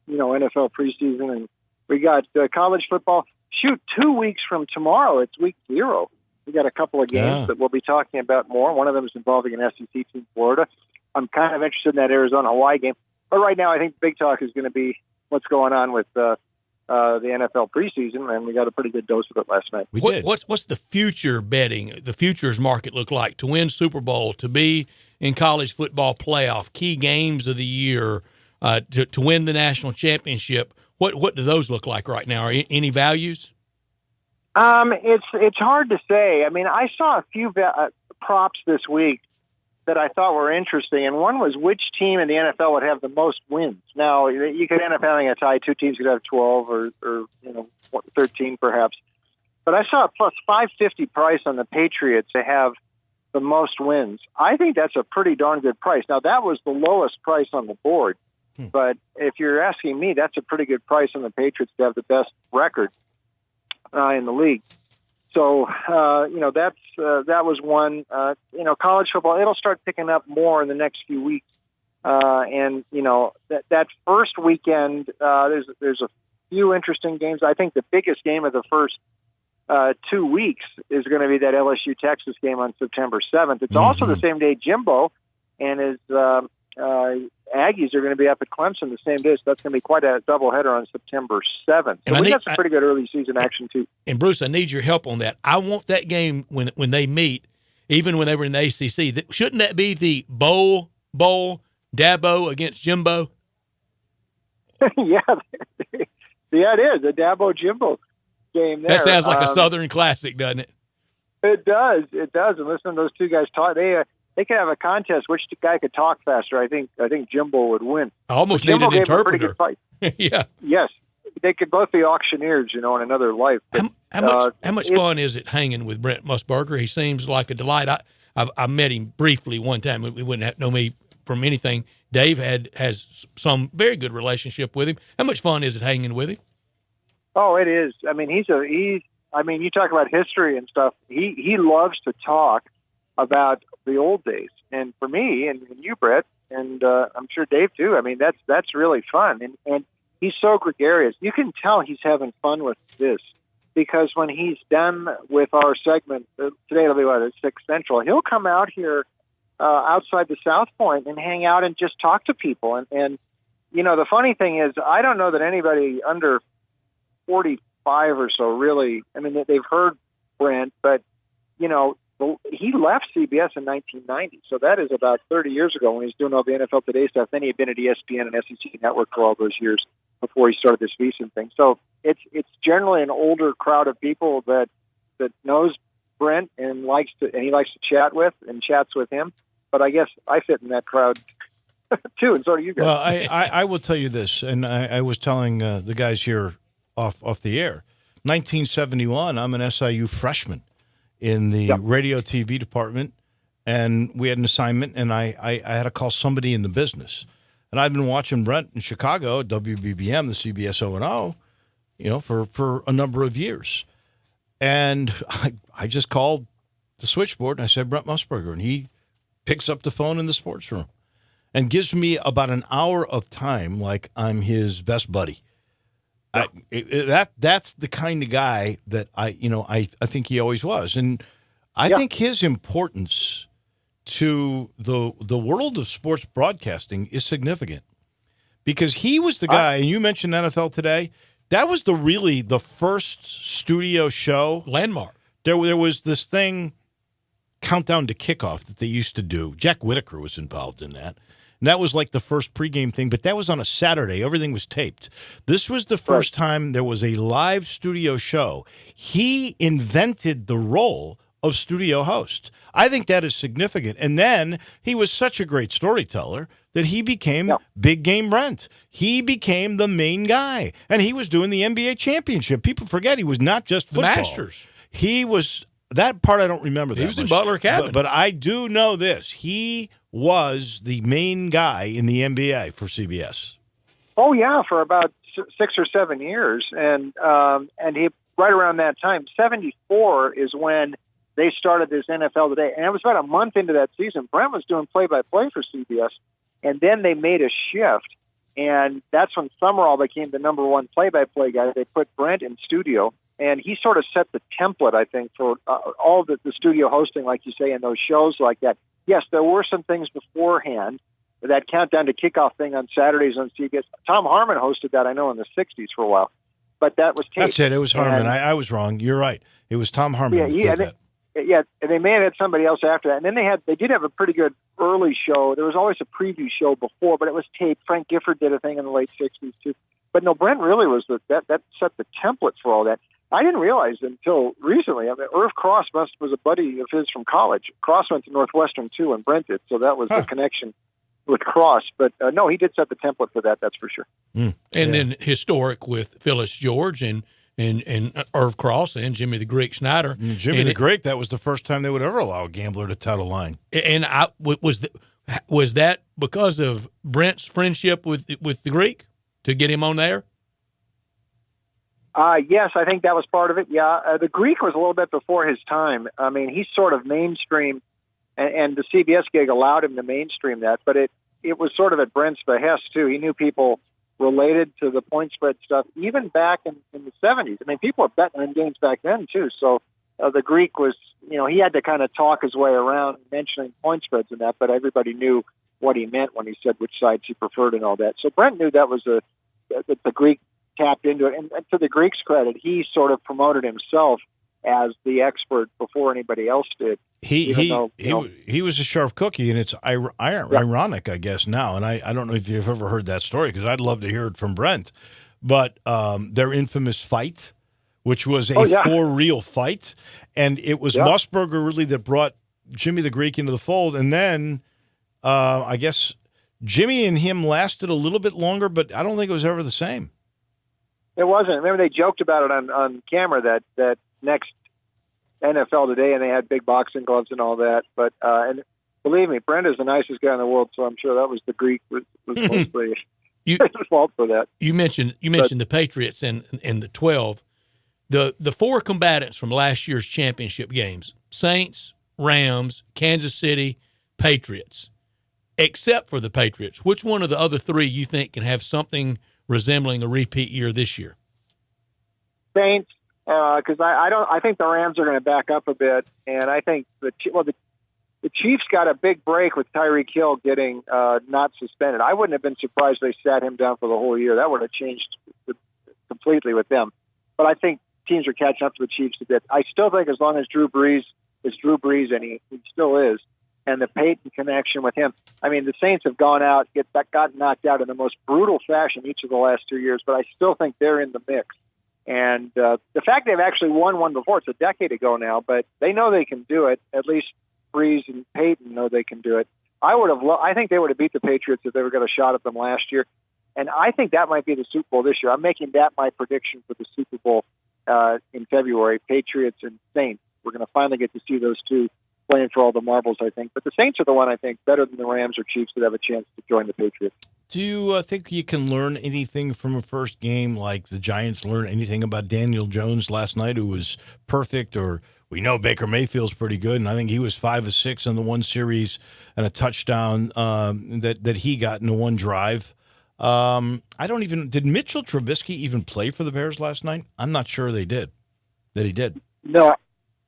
[SPEAKER 10] NFL preseason, and we got college football. 2 weeks from tomorrow, it's week 0. We got a couple of games that we'll be talking about more. One of them is involving an SEC team in Florida. I'm kind of interested in that Arizona-Hawaii game. But right now, I think big talk is going to be what's going on with the NFL preseason, and we got a pretty good dose of it last night.
[SPEAKER 3] What's the future betting, the futures market look like to win Super Bowl, to be in college football playoff, key games of the year, to win the national championship? What do those look like right now? Are any values?
[SPEAKER 10] It's hard to say. I mean, I saw a few props this week that I thought were interesting, and one was which team in the NFL would have the most wins. Now, you could end up having a tie. 2 teams could have 12 or 13 perhaps. But I saw a plus 550 price on the Patriots to have the most wins. I think that's a pretty darn good price. Now, that was the lowest price on the board. But if you're asking me, that's a pretty good price on the Patriots to have the best record in the league. So, that was one. College football, it'll start picking up more in the next few weeks. That first weekend, there's few interesting games. I think the biggest game of the first 2 weeks is going to be that LSU-Texas game on September 7th. It's also the same day Jimbo and his Aggies are going to be up at Clemson the same day, so that's going to be quite a doubleheader on September 7th. So we got some pretty good early season action, too.
[SPEAKER 3] And, Bruce, I need your help on that. I want that game when they meet, even when they were in the ACC. Shouldn't that be the Bowl, Dabo against Jimbo?
[SPEAKER 10] Yeah, it is, the Dabo-Jimbo game there.
[SPEAKER 3] That sounds like a Southern classic, doesn't it?
[SPEAKER 10] It does. And listen to those two guys talk. They could have a contest. Which guy could talk faster? I think Jimbo would win.
[SPEAKER 3] I almost need an interpreter.
[SPEAKER 10] Yeah. Yes. They could both be auctioneers, in another life. But,
[SPEAKER 3] how much fun is it hanging with Brent Musburger? He seems like a delight. I met him briefly one time. We wouldn't know me from anything. Dave has some very good relationship with him. How much fun is it hanging with him?
[SPEAKER 10] Oh, it is. I mean, you talk about history and stuff. He loves to talk about the old days. And for me, and you, Brett, and I'm sure Dave too, I mean, that's really fun. And he's so gregarious. You can tell he's having fun with this, because when he's done with our segment, today it'll be at 6 Central, he'll come out here outside the South Point and hang out and just talk to people. And the funny thing is, I don't know that anybody under 45 or so really, I mean, they've heard Brent, but, he left CBS in 1990, so that is about 30 years ago when he was doing all the NFL Today stuff. Then he had been at ESPN and SEC Network for all those years before he started this VSiN thing. So it's generally an older crowd of people that knows Brent and he likes to chat with and chats with him. But I guess I fit in that crowd too, and so do you guys.
[SPEAKER 2] Well, I will tell you this, and I was telling the guys here off the air. 1971, I'm an SIU freshman in the radio TV department, and we had an assignment, and I had to call somebody in the business. And I've been watching Brent in Chicago at WBBM, the CBS O&O, for a number of years. And I just called the switchboard, and I said, Brent Musburger, and he picks up the phone in the sports room and gives me about an hour of time like I'm his best buddy. That's the kind of guy that I think he always was, and I think his importance to the world of sports broadcasting is significant, because he was the guy. And you mentioned NFL Today. That was the first studio show
[SPEAKER 3] landmark.
[SPEAKER 2] There was this thing, Countdown to Kickoff, that they used to do. Jack Whitaker was involved in that. And that was like the first pregame thing, but that was on a Saturday. Everything was taped. This was the first time there was a live studio show. He invented the role of studio host. I think that is significant. And then he was such a great storyteller that he became Big Game Brent. He became the main guy, and he was doing the NBA championship. People forget he was not just football.
[SPEAKER 3] The Masters.
[SPEAKER 2] He was – that part I don't remember that much.
[SPEAKER 3] He was in Butler Academy.
[SPEAKER 2] But I do know this. He was the main guy in the NBA for CBS.
[SPEAKER 10] Oh yeah, for about 6 or 7 years, and he right around that time, 74 is when they started this NFL Today, and it was about a month into that season. Brent was doing play-by-play for CBS, and then they made a shift, and that's when Summerall became the number one play-by-play guy. They put Brent in studio, and he sort of set the template, I think, for all the studio hosting, like you say, in those shows like that. Yes, there were some things beforehand. That Countdown to Kickoff thing on Saturdays on CBS. Tom Harmon hosted that, I know, in the 60s for a while. But that was taped.
[SPEAKER 2] That's it. It was Harmon. I was wrong. You're right. It was Tom Harmon.
[SPEAKER 10] And they may have had somebody else after that. And then they did have a pretty good early show. There was always a preview show before, but it was taped. Frank Gifford did a thing in the late 60s, too. But no, Brent really was that set the template for all that. I didn't realize until recently. I mean, Irv Cross was a buddy of his from college. Cross went to Northwestern, too, and Brent did. So that was the connection with Cross. But, no, he did set the template for that, that's for sure.
[SPEAKER 3] And then historic with Phyllis George and Irv Cross and Jimmy the Greek Snyder.
[SPEAKER 2] Jimmy the Greek, that was the first time they would ever allow a gambler to tout a line.
[SPEAKER 3] And was that because of Brent's friendship with the Greek to get him on there?
[SPEAKER 10] Yes, I think that was part of it. Yeah, the Greek was a little bit before his time. I mean, he's sort of mainstream, and the CBS gig allowed him to mainstream that. But it was sort of at Brent's behest too. He knew people related to the point spread stuff, even back in the 70s. I mean, people were betting on games back then, too. So the Greek was, he had to kind of talk his way around mentioning point spreads and that, but everybody knew what he meant when he said which sides he preferred and all that. So Brent knew that was that the Greek tapped into it. And to the Greek's credit, he sort of promoted himself as the expert before anybody else did.
[SPEAKER 2] He was a sharp cookie, and it's ironic, I guess, now. And I don't know if you've ever heard that story, because I'd love to hear it from Brent. But their infamous fight, which was a for-real fight, and it was Musburger really that brought Jimmy the Greek into the fold. And then I guess Jimmy and him lasted a little bit longer, but I don't think it was ever the same.
[SPEAKER 10] It wasn't. Remember, they joked about it on camera that next NFL Today, and they had big boxing gloves and all that. But and believe me, Brent is the nicest guy in the world, so I'm sure that was the Greek was mostly his fault for that.
[SPEAKER 3] You mentioned the Patriots and the 12. The four combatants from last year's championship games: Saints, Rams, Kansas City, Patriots. Except for the Patriots, which one of the other three you think can have something resembling a repeat year this year?
[SPEAKER 10] Saints, because I think the Rams are going to back up a bit, and I think the Chiefs got a big break with Tyreek Hill getting not suspended. I wouldn't have been surprised if they sat him down for the whole year. That would have changed completely with them. But I think teams are catching up to the Chiefs a bit. I still think as long as Drew Brees is Drew Brees, and he still is, and the Peyton connection with him. I mean, the Saints have gone out, got knocked out in the most brutal fashion each of the last 2 years, but I still think they're in the mix. And the fact they've actually won one before, it's a decade ago now, but they know they can do it. At least Breeze and Peyton know they can do it. I think they would have beat the Patriots if they were going to shot at them last year. And I think that might be the Super Bowl this year. I'm making that my prediction for the Super Bowl in February, Patriots and Saints. We're going to finally get to see those two playing for all the marbles, I think. But the Saints are the one, I think, better than the Rams or Chiefs that have a chance to join the Patriots.
[SPEAKER 2] Do you think you can learn anything from a first game, like the Giants learned anything about Daniel Jones last night, who was perfect? Or we know Baker Mayfield's pretty good, and I think he was 5 of 6 in the one series and a touchdown that he got in the one drive. Did Mitchell Trubisky even play for the Bears last night? I'm not sure he did.
[SPEAKER 10] No,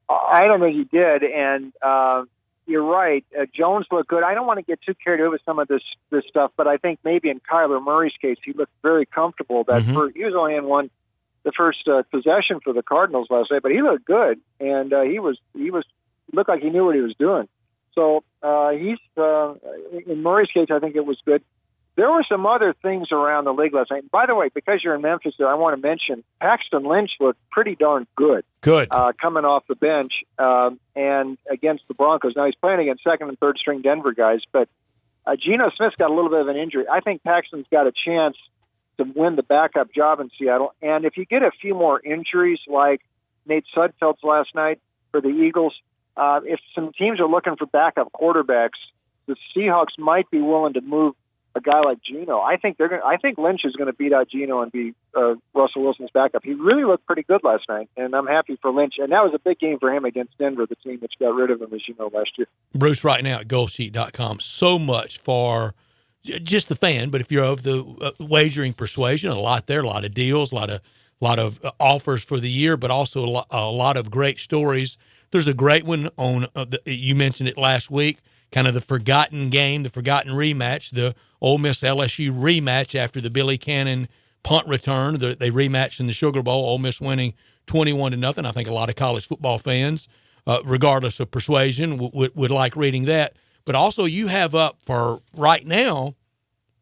[SPEAKER 10] I don't think he did, and you're right. Jones looked good. I don't want to get too carried away with some of this stuff, but I think maybe in Kyler Murray's case, he looked very comfortable. He was only in the first possession for the Cardinals last night, but he looked good, and he looked like he knew what he was doing. So he's in Murray's case, I think it was good. There were some other things around the league last night. And by the way, because you're in Memphis there, I want to mention Paxton Lynch looked pretty darn good. Coming off the bench and against the Broncos. Now he's playing against second and third string Denver guys, but Geno Smith's got a little bit of an injury. I think Paxton's got a chance to win the backup job in Seattle. And if you get a few more injuries like Nate Sudfeld's last night for the Eagles, if some teams are looking for backup quarterbacks, the Seahawks might be willing to move a guy like Geno. I think Lynch is going to beat out Geno and be Russell Wilson's backup. He really looked pretty good last night, and I'm happy for Lynch. And that was a big game for him against Denver, the team that got rid of him, as you know, last year.
[SPEAKER 3] Bruce, right now at GoalSheet.com, so much for just the fan, but if you're of the wagering persuasion, a lot there, a lot of deals, a lot of offers for the year, but also a lot of great stories. There's a great one on you mentioned it last week, kind of the forgotten game, the forgotten rematch, the Ole Miss LSU rematch after the Billy Cannon punt return. They rematched in the Sugar Bowl, Ole Miss winning 21-0. I think a lot of college football fans, regardless of persuasion, would like reading that. But also you have up for right now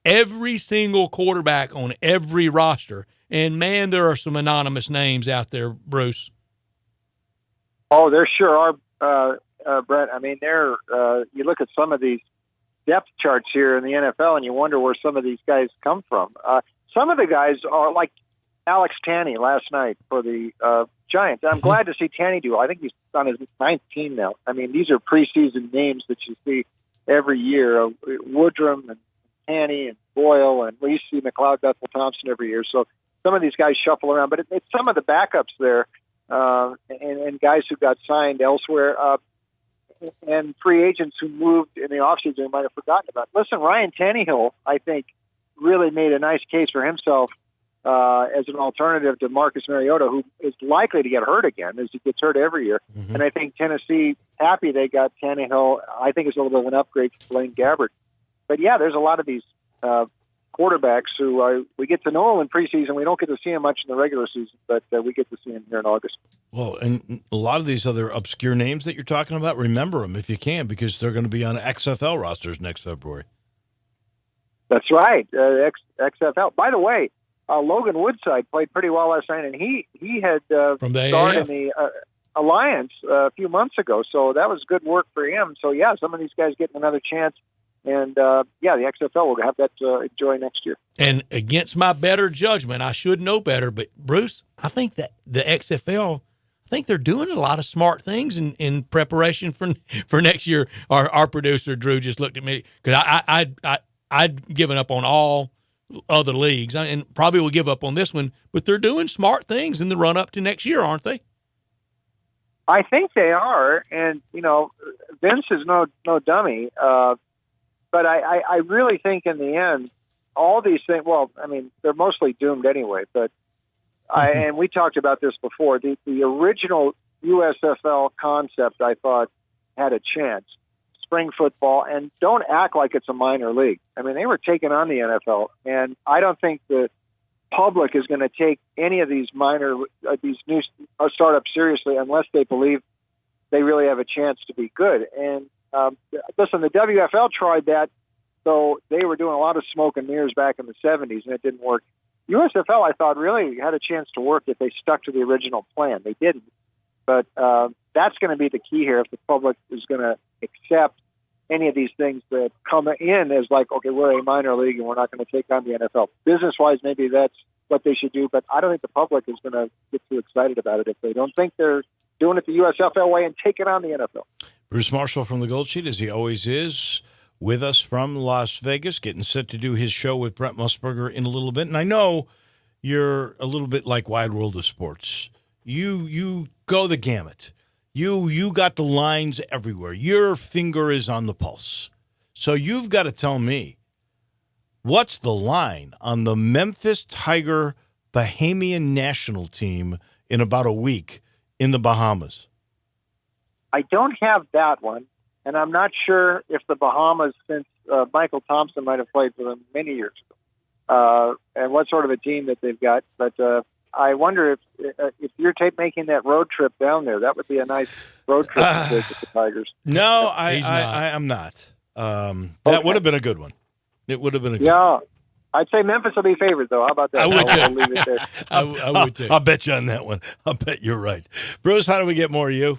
[SPEAKER 3] every single quarterback on every roster. And, man, there are some anonymous names out there, Bruce.
[SPEAKER 10] Oh, there sure are, Brett. I mean, you look at some of these depth charts here in the NFL, and you wonder where some of these guys come from. Some of the guys are like Alex Tanney last night for the Giants. I'm glad to see Tanney do. I think he's on his 9th team now. I mean, these are preseason names that you see every year. Woodrum and Tanney and Boyle, and we see McLeod Bethel Thompson every year. So some of these guys shuffle around, but it's some of the backups there and guys who got signed elsewhere. And free agents who moved in the offseason might have forgotten about. Listen, Ryan Tannehill, I think, really made a nice case for himself as an alternative to Marcus Mariota, who is likely to get hurt again, as he gets hurt every year.
[SPEAKER 2] Mm-hmm.
[SPEAKER 10] And I think Tennessee, happy they got Tannehill, I think it's a little bit of an upgrade for Blaine Gabbert. But, yeah, there's a lot of these quarterbacks who we get to know in preseason. We don't get to see them much in the regular season, but we get to see them here in August.
[SPEAKER 2] Well, and a lot of these other obscure names that you're talking about, remember them if you can, because they're going to be on XFL rosters next February.
[SPEAKER 10] That's right, XFL. By the way, Logan Woodside played pretty well last night, and he had
[SPEAKER 3] From the
[SPEAKER 10] started
[SPEAKER 3] AAF.
[SPEAKER 10] in the Alliance a few months ago, so that was good work for him. So, yeah, some of these guys getting another chance. And, the XFL will have that to enjoy next year.
[SPEAKER 3] And against my better judgment, I should know better, but, Bruce, I think that the XFL, I think they're doing a lot of smart things in preparation for next year. Our producer, Drew, just looked at me because I'd given up on all other leagues and probably will give up on this one, but they're doing smart things in the run-up to next year, aren't they?
[SPEAKER 10] I think they are, and, Vince is no dummy, but I really think in the end, all these things, well, I mean, they're mostly doomed anyway, but and we talked about this before, the original USFL concept, I thought, had a chance. Spring football, and don't act like it's a minor league. I mean, they were taking on the NFL, and I don't think the public is going to take any of these these new startups seriously unless they believe they really have a chance to be good. And listen, the WFL tried that, so they were doing a lot of smoke and mirrors back in the 70s, and it didn't work. USFL, I thought, really had a chance to work if they stuck to the original plan. They didn't. But that's going to be the key here if the public is going to accept any of these things that come in as like, okay, we're a minor league and we're not going to take on the NFL. Business-wise, maybe that's what they should do, but I don't think the public is going to get too excited about it if they don't think they're doing it the USFL way and taking on the NFL.
[SPEAKER 2] Bruce Marshall from the Gold Sheet, as he always is, with us from Las Vegas, getting set to do his show with Brent Musburger in a little bit. And I know you're a little bit like Wide World of Sports. You go the gamut. You got the lines everywhere. Your finger is on the pulse. So you've got to tell me, what's the line on the Memphis Tiger Bahamian national team in about a week in the Bahamas?
[SPEAKER 10] I don't have that one, and I'm not sure if the Bahamas, since Michael Thompson might have played for them many years ago, and what sort of a team that they've got. But I wonder if you're making that road trip down there, that would be a nice road trip to visit the Tigers.
[SPEAKER 2] No, I'm not. That would have been a good one. It would have been a good one.
[SPEAKER 10] I'd say Memphis will be favored, though. How about that?
[SPEAKER 3] I would
[SPEAKER 10] I'll leave it there.
[SPEAKER 3] I would too.
[SPEAKER 2] I'll bet you on that one. I'll bet you're right. Bruce, how do we get more of you?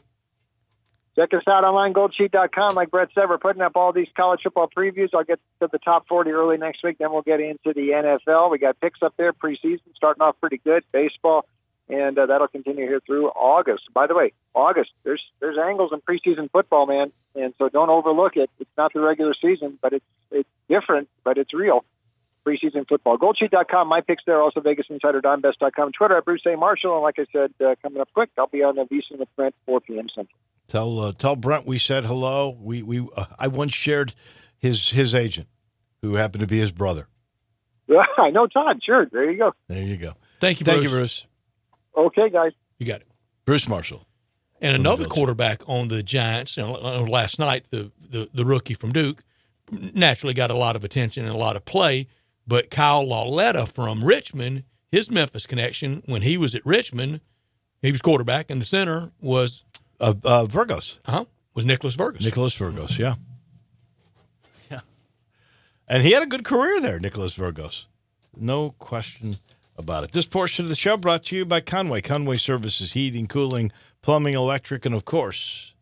[SPEAKER 10] Check us out online, goldsheet.com. Like Brett said, we're putting up all these college football previews. I'll get to the top 40 early next week. Then we'll get into the NFL. We got picks up there preseason, starting off pretty good. Baseball, and that'll continue here through August. By the way, August, there's angles in preseason football, man, and so don't overlook it. It's not the regular season, but it's different, but it's real. Preseason football. Goldsheet.com, my picks there. Also, VegasInsider.com, Twitter at Bruce A. Marshall. And like I said, coming up quick, I'll be on the VSiN with Brent, 4 p.m. Central.
[SPEAKER 2] Tell Brent we said hello. I once shared his agent, who happened to be his brother.
[SPEAKER 10] I know Todd. Sure. There you go.
[SPEAKER 2] There you go.
[SPEAKER 3] Thank you, Bruce.
[SPEAKER 2] Thank you, Bruce.
[SPEAKER 10] Okay, guys.
[SPEAKER 3] You got it.
[SPEAKER 2] Bruce Marshall.
[SPEAKER 3] And another quarterback on the Giants, last night, the rookie from Duke, naturally got a lot of attention and a lot of play. But Kyle Lauletta from Richmond, his Memphis connection, when he was at Richmond, he was quarterback, and the center was
[SPEAKER 2] Virgos.
[SPEAKER 3] Was Nicholas Virgos.
[SPEAKER 2] Nicholas Virgos, yeah. Yeah. And he had a good career there, Nicholas Virgos. No question about it. This portion of the show brought to you by Conway. Conway Services, heating, cooling, plumbing, electric, and, of course,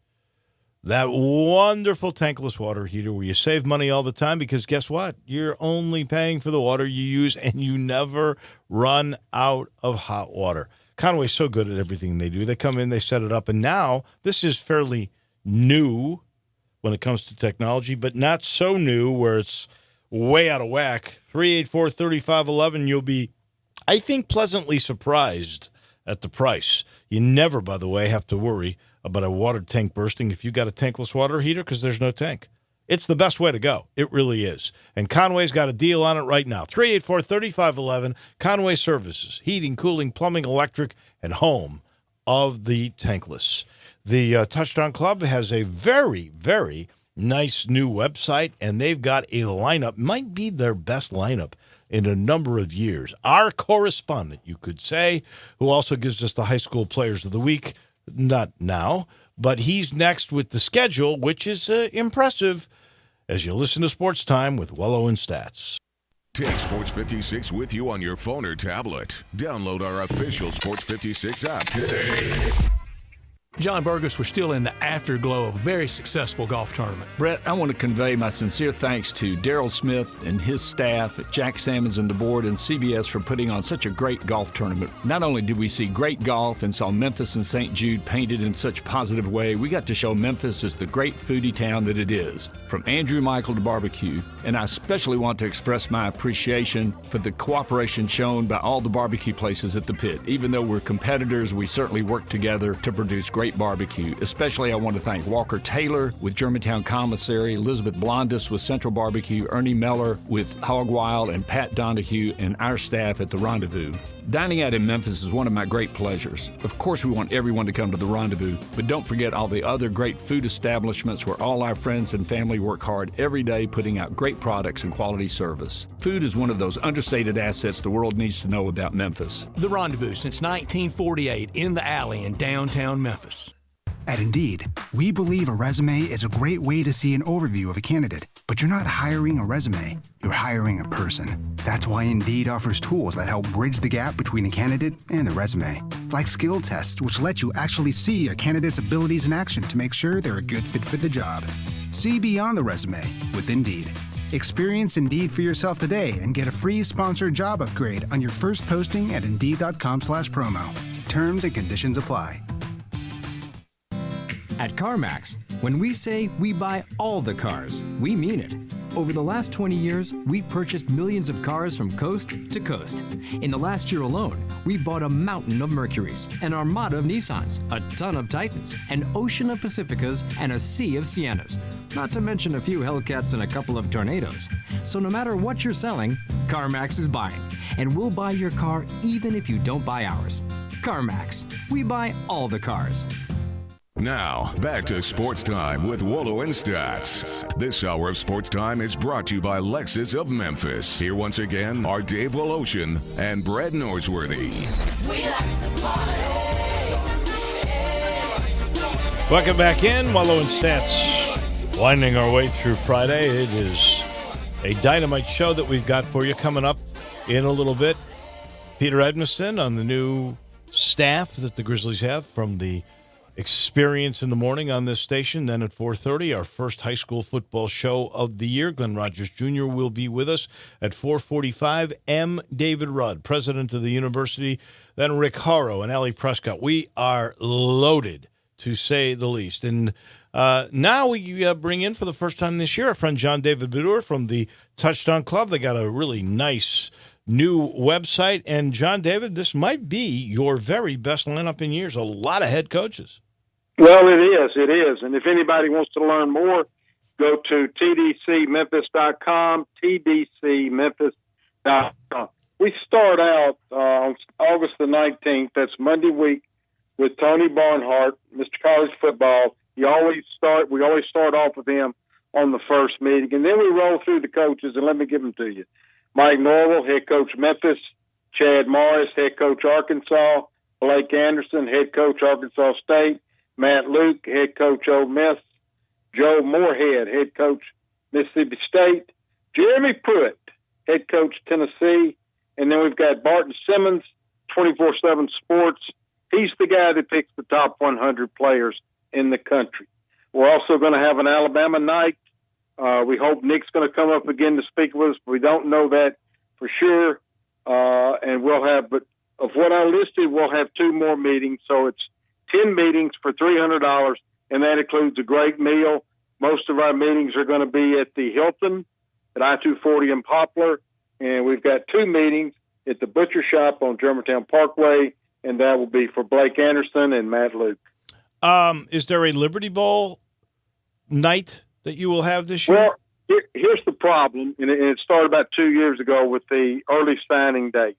[SPEAKER 2] that wonderful tankless water heater where you save money all the time because guess what? You're only paying for the water you use, and you never run out of hot water. Conway's so good at everything they do. They come in, they set it up, and now this is fairly new when it comes to technology, but not so new where it's way out of whack. 384-3511, you'll be, I think, pleasantly surprised at the price. You never, by the way, have to worry about a water tank bursting if you got a tankless water heater because there's no tank. It's the best way to go. It really is. And Conway's got a deal on it right now. 384-3511, Conway Services, heating, cooling, plumbing, electric, and home of the tankless. The Touchdown Club has a very, very nice new website, and they've got a lineup, might be their best lineup in a number of years. Our correspondent, you could say, who also gives us the high school players of the week, not now, but he's next with the schedule, which is impressive, as you listen to Sports Time with Wolo and Stats.
[SPEAKER 1] Take Sports 56 with you on your phone or tablet. Download our official Sports 56 app today.
[SPEAKER 3] John Burgess was still in the afterglow of a very successful golf tournament.
[SPEAKER 11] Brett, I want to convey my sincere thanks to Daryl Smith and his staff at Jack Salmons and the board and CBS for putting on such a great golf tournament. Not only did we see great golf and saw Memphis and St. Jude painted in such a positive way, we got to show Memphis as the great foodie town that it is, from Andrew Michael to barbecue. And I especially want to express my appreciation for the cooperation shown by all the barbecue places at the pit. Even though we're competitors, we certainly work together to produce great barbecue. Especially I want to thank Walker Taylor with Germantown Commissary, Elizabeth Blondus with Central Barbecue, Ernie Meller with Hog Wild, and Pat Donahue and our staff at the Rendezvous. Dining out in Memphis is one of my great pleasures. Of course, we want everyone to come to the Rendezvous, but don't forget all the other great food establishments where all our friends and family work hard every day putting out great products and quality service. Food is one of those understated assets the world needs to know about Memphis.
[SPEAKER 3] The Rendezvous since 1948 in the alley in downtown Memphis.
[SPEAKER 12] At Indeed, we believe a resume is a great way to see an overview of a candidate, but you're not hiring a resume, you're hiring a person. That's why Indeed offers tools that help bridge the gap between a candidate and the resume, like skill tests, which let you actually see a candidate's abilities in action to make sure they're a good fit for the job. See beyond the resume with Indeed. Experience Indeed for yourself today and get a free sponsored job upgrade on your first posting at Indeed.com/promo. Terms and conditions apply.
[SPEAKER 13] At CarMax, when we say we buy all the cars, we mean it. Over the last 20 years, we've purchased millions of cars from coast to coast. In the last year alone, we bought a mountain of Mercurys, an armada of Nissans, a ton of Titans, an ocean of Pacificas, and a sea of Siennas. Not to mention a few Hellcats and a couple of Tornadoes. So no matter what you're selling, CarMax is buying. And we'll buy your car even if you don't buy ours. CarMax, we buy all the cars.
[SPEAKER 1] Now, back to Sports Time with Wolo and Stats. This hour of Sports Time is brought to you by Lexus of Memphis. Here once again are Dave Woloshin and Brad Norsworthy.
[SPEAKER 2] Welcome back in, Wolo and Stats. Winding our way through Friday. It is a dynamite show that we've got for you coming up in a little bit. Peter Edmiston on the new staff that the Grizzlies have from the Experience in the morning on this station. Then at 4:30, our first high school football show of the year. Glenn Rogers Jr. will be with us at 4:45. M. David Rudd, president of the university. Then Rick Haro and Allie Prescott. We are loaded, to say the least. And now we bring in for the first time this year our friend John David Bedore from the Touchdown Club. They got a really nice new website. And John David, this might be your very best lineup in years. A lot of head coaches.
[SPEAKER 14] Well, it is. And if anybody wants to learn more, go to tdcmemphis.com, tdcmemphis.com. We start out on August the 19th, that's Monday week, with Tony Barnhart, Mr. College Football. We always start off with him on the first meeting, and then we roll through the coaches, and let me give them to you. Mike Norwell, head coach Memphis. Chad Morris, head coach Arkansas. Blake Anderson, head coach Arkansas State. Matt Luke, head coach Ole Miss. Joe Moorhead, head coach Mississippi State. Jeremy Pruitt, head coach Tennessee. And then we've got Barton Simmons, 24/7 Sports. He's the guy that picks the top 100 players in the country. We're also going to have an Alabama night. We hope Nick's going to come up again to speak with us. We don't know that for sure. And but of what I listed, we'll have 2 more meetings. So it's 10 meetings for $300, and that includes a great meal. Most of our meetings are going to be at the Hilton at I-240 in Poplar, and we've got 2 meetings at the Butcher Shop on Germantown Parkway, and that will be for Blake Anderson and Matt Luke.
[SPEAKER 2] Is there a Liberty Bowl night that you will have this year?
[SPEAKER 14] Well, here's the problem, and it started about 2 years ago with the early signing date.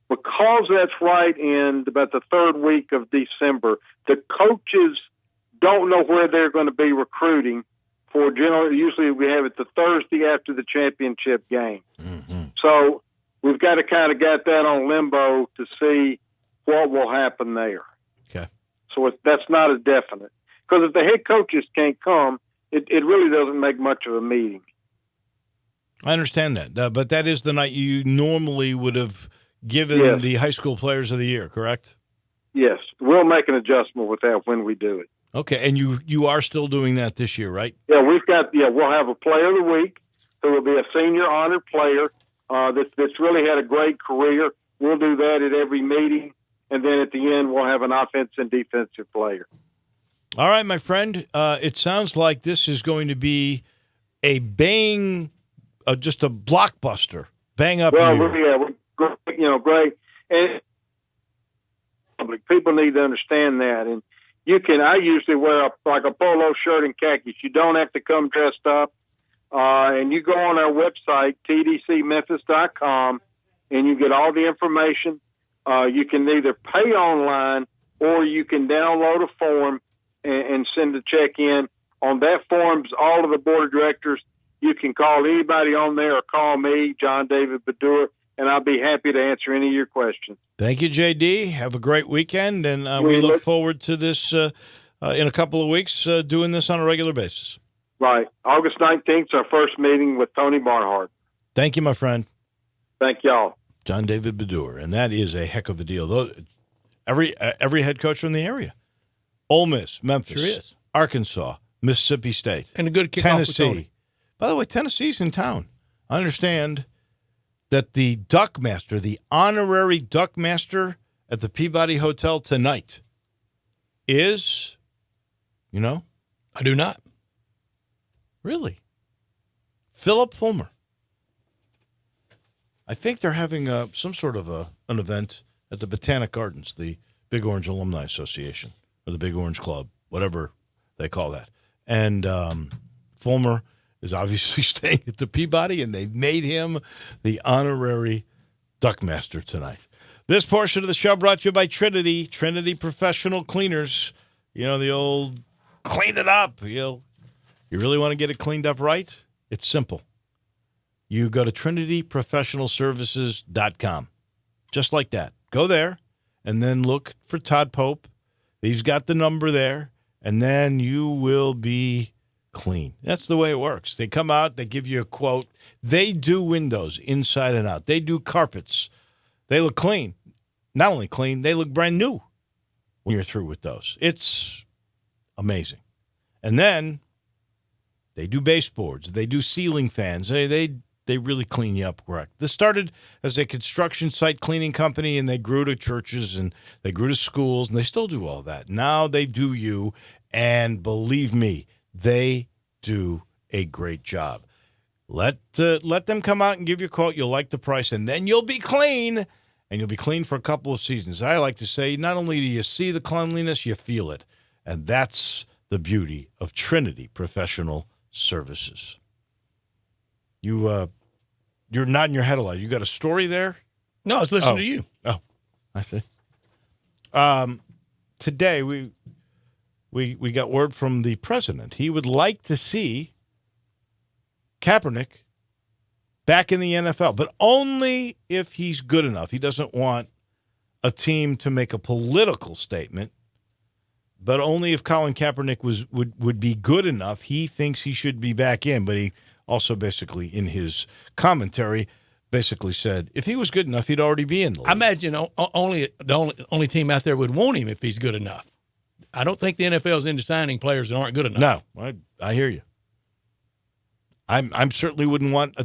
[SPEAKER 14] Because that's right in about the third week of December, the coaches don't know where they're going to be recruiting for usually we have it the Thursday after the championship game.
[SPEAKER 2] Mm-hmm.
[SPEAKER 14] So we've got to kind of get that on limbo to see what will happen there.
[SPEAKER 2] Okay.
[SPEAKER 14] So that's not a definite. Because if the head coaches can't come, it really doesn't make much of a meeting.
[SPEAKER 2] I understand that. But that is the night you normally would have given the high school players of the year, correct?
[SPEAKER 14] Yes. We'll make an adjustment with that when we do it.
[SPEAKER 2] Okay. And you are still doing that this year, right?
[SPEAKER 14] Yeah, we'll have a player of the week who will be a senior honored player that's really had a great career. We'll do that at every meeting. And then at the end, we'll have an offense and defensive player.
[SPEAKER 2] All right, my friend. It sounds like this is going to be a just a blockbuster. Bang up
[SPEAKER 14] Well,
[SPEAKER 2] year.
[SPEAKER 14] great. And public people need to understand that. And I usually wear a polo shirt and khakis. You don't have to come dressed up. And you go on our website, tdcmemphis.com, and you get all the information. You can either pay online or you can download a form and send a check in. On that forms, all of the board of directors, you can call anybody on there or call me, John David Bedour, and I'll be happy to answer any of your questions.
[SPEAKER 2] Thank you, JD. Have a great weekend, and we look forward to this in a couple of weeks, doing this on a regular basis.
[SPEAKER 14] Right. August 19th is our first meeting with Tony Barnhart.
[SPEAKER 2] Thank you, my friend.
[SPEAKER 14] Thank y'all.
[SPEAKER 2] John David Bedour, and that is a heck of a deal. Every head coach from the area. Ole Miss, Memphis,
[SPEAKER 3] Sure is.
[SPEAKER 2] Arkansas, Mississippi State.
[SPEAKER 3] And a good kickoff
[SPEAKER 2] Tennessee.
[SPEAKER 3] with Tony.
[SPEAKER 2] By the way, Tennessee's in town. I understand that the Duckmaster, the honorary Duckmaster at the Peabody Hotel tonight is,
[SPEAKER 3] I do not.
[SPEAKER 2] Really? Philip Fulmer. I think they're having some sort of an event at the Botanic Gardens, the Big Orange Alumni Association, or the Big Orange Club, whatever they call that. And Fulmer is obviously staying at the Peabody, and they've made him the honorary Duckmaster tonight. This portion of the show brought to you by Trinity Professional Cleaners. The old clean it up. You really want to get it cleaned up right? It's simple. You go to trinityprofessionalservices.com. Just like that. Go there, and then look for Todd Pope. He's got the number there, and then you will be clean. That's the way it works. They come out, they give you a quote. They do windows inside and out. They do carpets. They look clean. Not only clean, they look brand new when you're through with those. It's amazing. And then they do baseboards. They do ceiling fans. They really clean you up correct. This started as a construction site cleaning company, and they grew to churches, and they grew to schools, and they still do all that. Now they do you, and believe me, they do a great job. Let them come out and give you a quote. You'll like the price, and then you'll be clean, and you'll be clean for a couple of seasons. I like to say, not only do you see the cleanliness, you feel it, and that's the beauty of Trinity Professional Services. You're nodding your head a lot. You got a story there?
[SPEAKER 3] No, I was listening to you.
[SPEAKER 2] Oh, I see. Today we got word from the president. He would like to see Kaepernick back in the NFL, but only if he's good enough. He doesn't want a team to make a political statement, but only if Colin Kaepernick would be good enough. He thinks he should be back in, but he also basically in his commentary basically said if he was good enough, he'd already be in the league.
[SPEAKER 3] I imagine the only team out there would want him if he's good enough. I don't think the NFL's into signing players that aren't good enough.
[SPEAKER 2] No, I hear you. I'm certainly wouldn't want a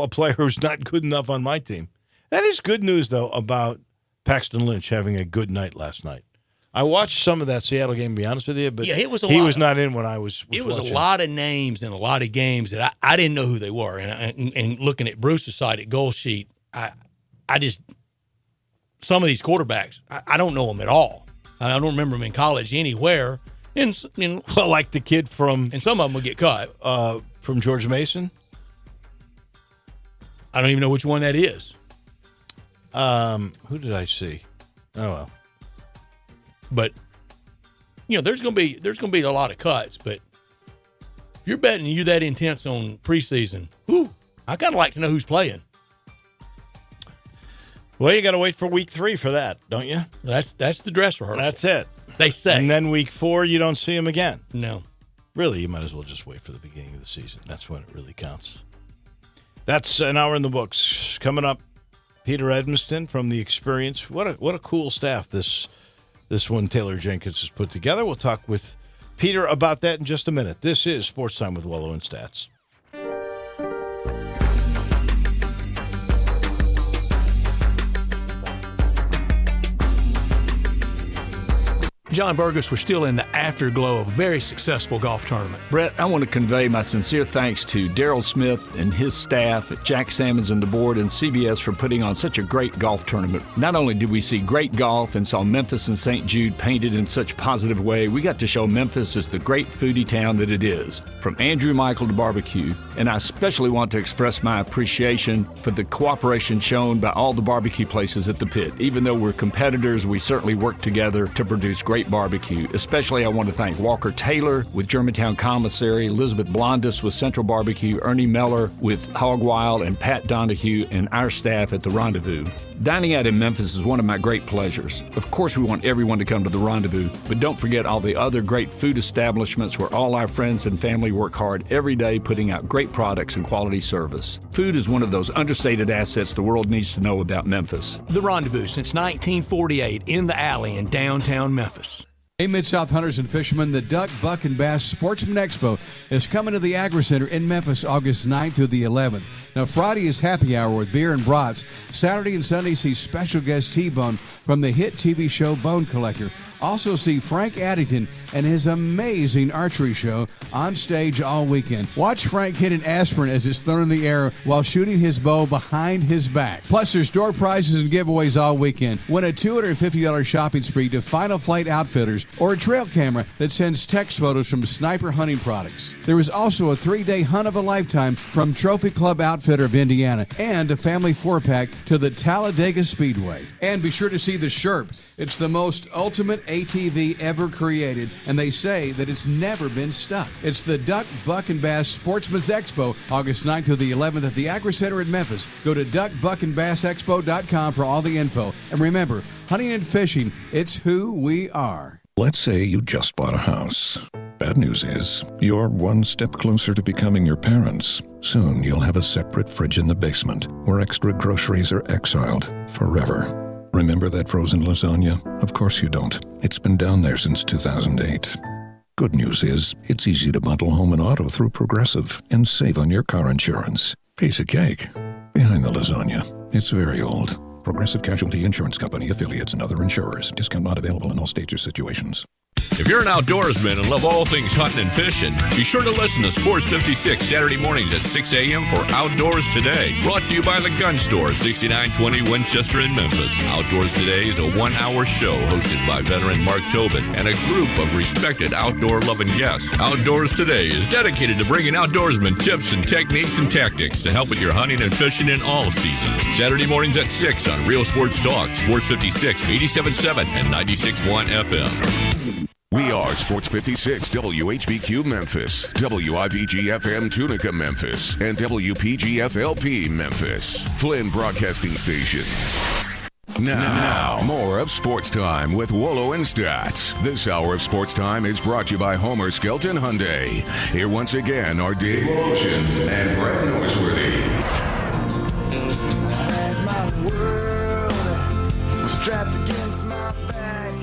[SPEAKER 2] player who's not good enough on my team. That is good news, though, about Paxton Lynch having a good night last night. I watched some of that Seattle game, to be honest with you, but he was not in when I was
[SPEAKER 3] It was
[SPEAKER 2] watching.
[SPEAKER 3] a lot of names and a lot of games that I didn't know who they were. And looking at Bruce's side at Goal Sheet, I just – some of these quarterbacks, I don't know them at all. I don't remember them in college anywhere.
[SPEAKER 2] Well, like the kid from...
[SPEAKER 3] And some of them will get cut.
[SPEAKER 2] From George Mason?
[SPEAKER 3] I don't even know which one that is.
[SPEAKER 2] Who did I see? Oh, well.
[SPEAKER 3] But, there's going to be a lot of cuts, but if you're betting you're that intense on preseason, I kind of like to know who's playing.
[SPEAKER 2] Well, you got to wait for week 3 for that, don't you?
[SPEAKER 3] That's the dress rehearsal.
[SPEAKER 2] That's it.
[SPEAKER 3] They say.
[SPEAKER 2] And then week 4, you don't see him again.
[SPEAKER 3] No.
[SPEAKER 2] Really, you might as well just wait for the beginning of the season. That's when it really counts. That's an hour in the books. Coming up, Peter Edmiston from The Experience. What a cool staff this one Taylor Jenkins has put together. We'll talk with Peter about that in just a minute. This is Sports Time with Wolo and Stats.
[SPEAKER 3] John Burgess was still in the afterglow of a very successful golf tournament.
[SPEAKER 11] Brett, I want to convey my sincere thanks to Daryl Smith and his staff at Jack Salmons and the board and CBS for putting on such a great golf tournament. Not only did we see great golf and saw Memphis and St. Jude painted in such a positive way, we got to show Memphis as the great foodie town that it is. From Andrew Michael to barbecue, and I especially want to express my appreciation for the cooperation shown by all the barbecue places at the pit. Even though we're competitors, we certainly work together to produce great barbecue. Especially I want to thank Walker Taylor with Germantown Commissary, Elizabeth Blondus with Central Barbecue, Ernie Meller with Hog Wild, and Pat Donahue and our staff at the Rendezvous. Dining out in Memphis is one of my great pleasures. Of course, we want everyone to come to the Rendezvous, but don't forget all the other great food establishments where all our friends and family work hard every day putting out great products and quality service. Food is one of those understated assets the world needs to know about Memphis.
[SPEAKER 3] The Rendezvous since 1948 in the alley in downtown Memphis.
[SPEAKER 15] Hey, Mid-South hunters and fishermen, the Duck, Buck, and Bass Sportsman Expo is coming to the Agri Center in Memphis August 9th through the 11th. Now, Friday is happy hour with beer and brats. Saturday and Sunday see special guest T-Bone from the hit TV show Bone Collector. Also see Frank Addington and his amazing archery show on stage all weekend. Watch Frank hit an aspirin as it's thrown in the air while shooting his bow behind his back. Plus, there's door prizes and giveaways all weekend. Win a $250 shopping spree to Final Flight Outfitters or a trail camera that sends text photos from Sniper Hunting Products. There is also a 3-day hunt of a lifetime from Trophy Club Outfitter of Indiana and a family 4-pack to the Talladega Speedway. And be sure to see the Sherp. It's the most ultimate ATV ever created, and they say that it's never been stuck. It's the Duck, Buck, and Bass Sportsman's Expo, August 9th through the 11th at the Agri Center in Memphis. Go to duckbuckandbassexpo.com for all the info. And remember, hunting and fishing, it's who we are.
[SPEAKER 16] Let's say you just bought a house. Bad news is, you're one step closer to becoming your parents. Soon you'll have a separate fridge in the basement where extra groceries are exiled forever. Remember that frozen lasagna? Of course you don't. It's been down there since 2008. Good news is, it's easy to bundle home and auto through Progressive and save on your car insurance. Piece of cake. Behind the lasagna, it's very old. Progressive Casualty Insurance Company, affiliates, and other insurers. Discount not available in all states or situations.
[SPEAKER 17] If you're an outdoorsman and love all things hunting and fishing, be sure to listen to Sports 56 Saturday mornings at 6 a.m. for Outdoors Today. Brought to you by The Gun Store, 6920 Winchester in Memphis. Outdoors Today is a 1-hour show hosted by veteran Mark Tobin and a group of respected outdoor-loving guests. Outdoors Today is dedicated to bringing outdoorsmen tips and techniques and tactics to help with your hunting and fishing in all seasons. Saturday mornings at 6 on Real Sports Talk, Sports 56, 87.7 and 96.1 FM.
[SPEAKER 1] We are Sports 56 WHBQ Memphis, WIVG-FM Tunica Memphis, and WPG-FLP Memphis, Flynn Broadcasting Stations. Now, more of Sports Time with Wolo and Stats. This hour of Sports Time is brought to you by Homer Skelton Hyundai. Here once again are Dave Woloshin and Brett Norsworthy.
[SPEAKER 8] My world was strapped against my back.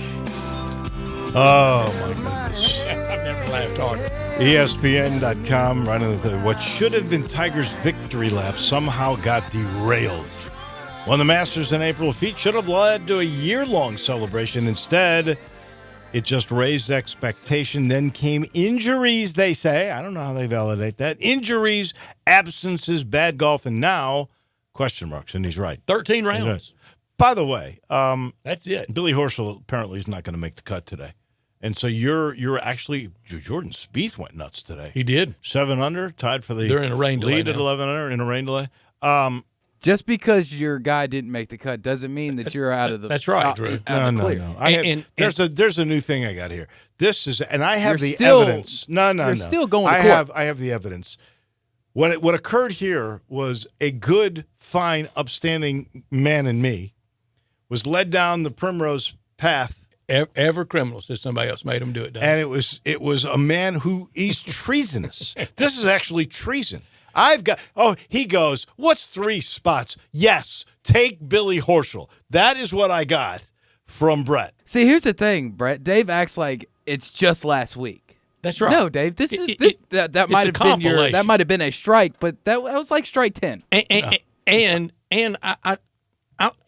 [SPEAKER 2] Oh, my goodness.
[SPEAKER 3] I've never laughed harder.
[SPEAKER 2] ESPN.com, right into what should have been Tiger's victory lap, somehow got derailed. Won the Masters in April feat should have led to a year-long celebration. Instead, it just raised expectation. Then came injuries, they say. I don't know how they validate that. Injuries, absences, bad golf, and now question marks, and he's right.
[SPEAKER 3] 13 rounds.
[SPEAKER 2] By the way,
[SPEAKER 3] that's it.
[SPEAKER 2] Billy Horschel apparently is not going to make the cut today. And so you're actually Jordan Spieth went nuts today.
[SPEAKER 3] He did
[SPEAKER 2] 7 under, tied for the
[SPEAKER 3] They're in a rain delay
[SPEAKER 2] lead at
[SPEAKER 3] now.
[SPEAKER 2] 11 under in a rain delay.
[SPEAKER 4] Just because your guy didn't make the cut doesn't mean that you're out of the.
[SPEAKER 3] That's right, Drew.
[SPEAKER 2] No. There's a new thing I got here. This is, and I have
[SPEAKER 4] You're
[SPEAKER 2] the
[SPEAKER 4] still-
[SPEAKER 2] evidence. No.
[SPEAKER 4] you're still going to court.
[SPEAKER 2] I have the evidence. What occurred here was a good, fine, upstanding man in me was led down the primrose path.
[SPEAKER 3] Ever criminal says somebody else made him do it.
[SPEAKER 2] And it was a man who he's treasonous. This is actually treason. He goes, what's 3 spots? Yes, take Billy Horschel. That is what I got from Brett.
[SPEAKER 4] See, here's the thing, Brett. Dave acts like it's just last week.
[SPEAKER 3] That's right.
[SPEAKER 4] No, Dave, that might have been that might have been a strike, but that was like strike 10.
[SPEAKER 3] And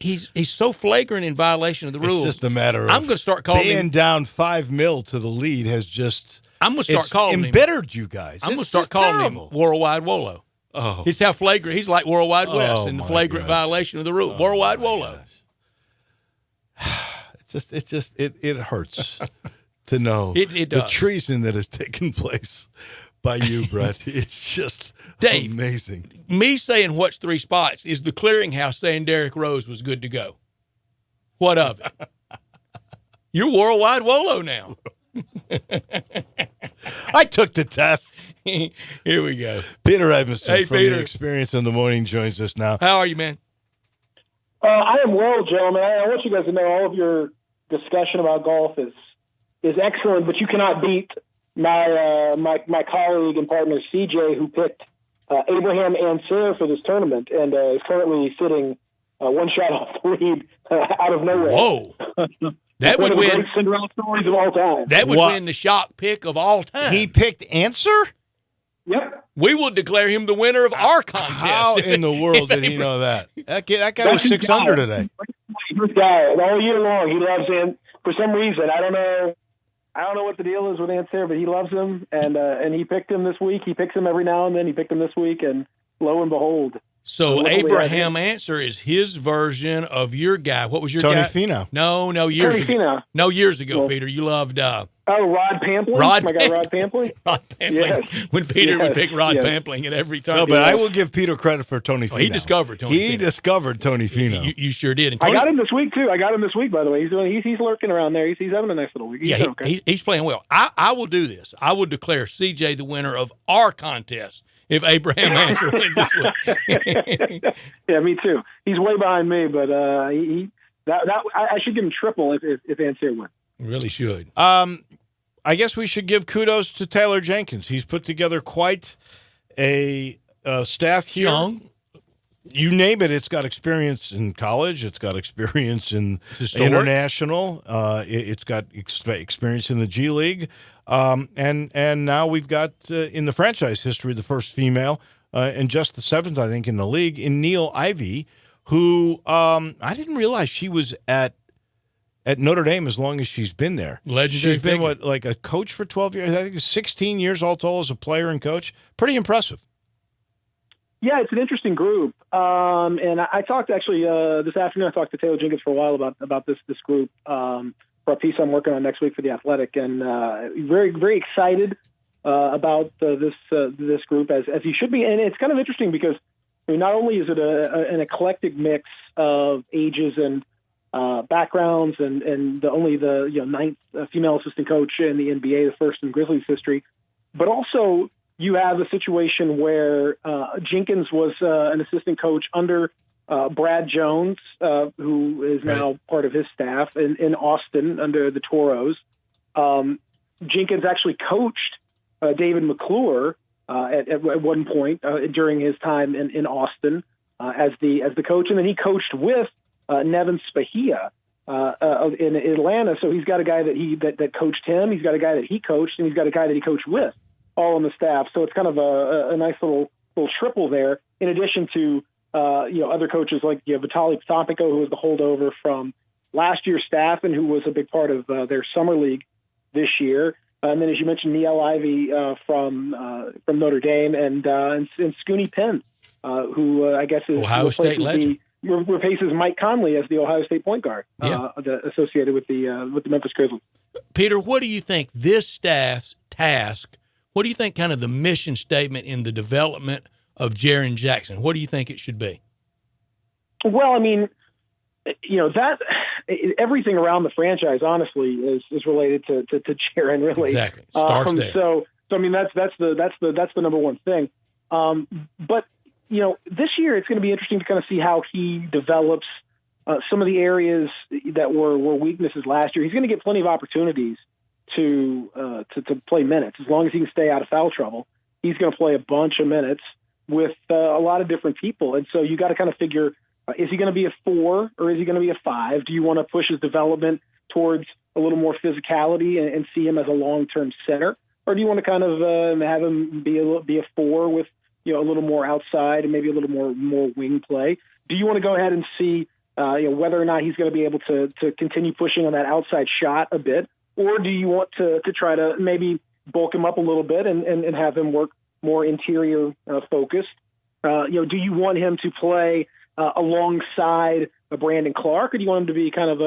[SPEAKER 3] he's so flagrant in violation of the rules.
[SPEAKER 2] It's just a matter of
[SPEAKER 3] I'm going to start calling
[SPEAKER 2] being
[SPEAKER 3] him
[SPEAKER 2] down $5 million to the lead has just.
[SPEAKER 3] I'm going to start calling him.
[SPEAKER 2] Embittered you guys.
[SPEAKER 3] I'm going to start calling
[SPEAKER 2] terrible.
[SPEAKER 3] him Worldwide Wolo.
[SPEAKER 2] Oh,
[SPEAKER 3] He's how flagrant. He's like Worldwide West in the
[SPEAKER 2] my
[SPEAKER 3] flagrant
[SPEAKER 2] gosh.
[SPEAKER 3] violation of the rule. Worldwide Wolo.
[SPEAKER 2] It hurts to know
[SPEAKER 3] It
[SPEAKER 2] the
[SPEAKER 3] does.
[SPEAKER 2] treason that has taken place by you, Brett. It's just
[SPEAKER 3] Dave,
[SPEAKER 2] amazing.
[SPEAKER 3] Me saying what's 3 spots is the clearinghouse saying Derrick Rose was good to go. What of it? You're Worldwide Wolo now.
[SPEAKER 2] I took the test.
[SPEAKER 3] Here we go.
[SPEAKER 2] Peter Edmiston
[SPEAKER 3] Hey,
[SPEAKER 2] from
[SPEAKER 3] Peter.
[SPEAKER 2] The Experience in the Morning joins us now.
[SPEAKER 3] How are you, man?
[SPEAKER 18] I am well, gentlemen. I want you guys to know all of your discussion about golf is excellent, but you cannot beat my colleague and partner CJ, who picked Abraham Answer for this tournament and is currently sitting 1 shot off the lead out of nowhere.
[SPEAKER 3] Whoa. That would
[SPEAKER 18] One of the
[SPEAKER 3] win.
[SPEAKER 18] great Cinderella stories of all time.
[SPEAKER 3] That would win the shock pick of all time.
[SPEAKER 2] He picked Answer?
[SPEAKER 18] Yep.
[SPEAKER 3] We will declare him the winner of our contest.
[SPEAKER 2] How in the world did he know that? That guy was 6 under today.
[SPEAKER 18] This guy, all year long, he loves him. For some reason, I don't know what the deal is with Answer, but he loves him, and he picked him this week. He picks him every now and then. He picked him this week, and lo and behold.
[SPEAKER 3] So Abraham Answer is his version of your guy. What was your
[SPEAKER 2] Tony
[SPEAKER 3] guy?
[SPEAKER 2] Finau.
[SPEAKER 3] No, years
[SPEAKER 18] Tony
[SPEAKER 3] ago.
[SPEAKER 18] Finau.
[SPEAKER 3] No, years ago,
[SPEAKER 18] Well,
[SPEAKER 3] Peter. You loved
[SPEAKER 18] Rod Pampling? My guy Rod Pampling?
[SPEAKER 3] Rod Pampling.
[SPEAKER 18] Yes.
[SPEAKER 3] When Peter would
[SPEAKER 18] Yes.
[SPEAKER 3] pick Rod
[SPEAKER 18] Yes.
[SPEAKER 3] Pampling at every time.
[SPEAKER 2] No, but I will give Peter credit for Tony Finau.
[SPEAKER 3] He discovered Tony
[SPEAKER 2] He
[SPEAKER 3] Finau.
[SPEAKER 2] discovered Tony Finau.
[SPEAKER 3] You sure did. And
[SPEAKER 18] I
[SPEAKER 3] Tony,
[SPEAKER 18] got him this week, too. By the way. He's lurking around there. He's having a nice little week.
[SPEAKER 3] yeah,
[SPEAKER 18] He's okay.
[SPEAKER 3] he's playing well. I will do this. I will declare CJ the winner of our contest if Abraham Answer wins this one.
[SPEAKER 18] Yeah, me too. He's way behind me, but I should give him triple if Answer wins.
[SPEAKER 3] Really should.
[SPEAKER 2] I guess we should give kudos to Taylor Jenkins. He's put together quite a staff here.
[SPEAKER 3] Young.
[SPEAKER 2] You name it. It's got experience in college. It's got experience in
[SPEAKER 3] historic.
[SPEAKER 2] international. It's got experience in the G League. And now we've got, in the franchise history, the first female and just the 7th, I think, in the league, in Neil Ivey, who I didn't realize she was at Notre Dame as long as she's been there.
[SPEAKER 3] Legendary
[SPEAKER 2] She's been,
[SPEAKER 3] figure.
[SPEAKER 2] like a coach for 12 years? I think it's 16 years all told as a player and coach. Pretty impressive.
[SPEAKER 18] Yeah, it's an interesting group. And I talked actually this afternoon. I talked to Taylor Jenkins for a while about this group for a piece I'm working on next week for The Athletic, and very very excited about this group as you should be. And it's kind of interesting because not only is it an eclectic mix of ages and backgrounds, and only the ninth female assistant coach in the NBA, the first in Grizzlies history, but also you have a situation where Jenkins was an assistant coach under Brad Jones, who is now part of his staff in Austin under the Toros. Jenkins actually coached David McClure at one point during his time in Austin as the coach, and then he coached with Nevin Spahia in Atlanta. So he's got a guy that coached him. He's got a guy that he coached, and he's got a guy that he coached with, all on the staff. So it's kind of a nice little triple there. In addition to other coaches like Vitaly Potapenko, who was the holdover from last year's staff and who was a big part of their summer league this year. And then, as you mentioned, Neil Ivey from Notre Dame, and Scooney Penn, who I guess is
[SPEAKER 3] Ohio State legend.
[SPEAKER 18] replaces Mike Conley as the Ohio State point guard associated with the Memphis Grizzlies.
[SPEAKER 3] Peter, what do you think this staff's task? What do you think kind of the mission statement in the development of Jaren Jackson? What do you think it should be?
[SPEAKER 18] Well, I mean, that everything around the franchise, honestly, is related to Jaren. Really,
[SPEAKER 3] exactly. Starts there.
[SPEAKER 18] So I mean, that's the number one thing. But this year it's going to be interesting to kind of see how he develops some of the areas that were weaknesses last year. He's going to get plenty of opportunities to play minutes as long as he can stay out of foul trouble. He's going to play a bunch of minutes with a lot of different people, and so you got to kind of figure. Is he going to be a 4 or is he going to be a 5? Do you want to push his development towards a little more physicality and see him as a long-term center? Or do you want to kind of have him be a 4 with a little more outside and maybe a little more wing play? Do you want to go ahead and see whether or not he's going to be able to continue pushing on that outside shot a bit? Or do you want to try to maybe bulk him up a little bit and have him work more interior focused? Do you want him to play alongside Brandon Clark, or do you want him to be kind of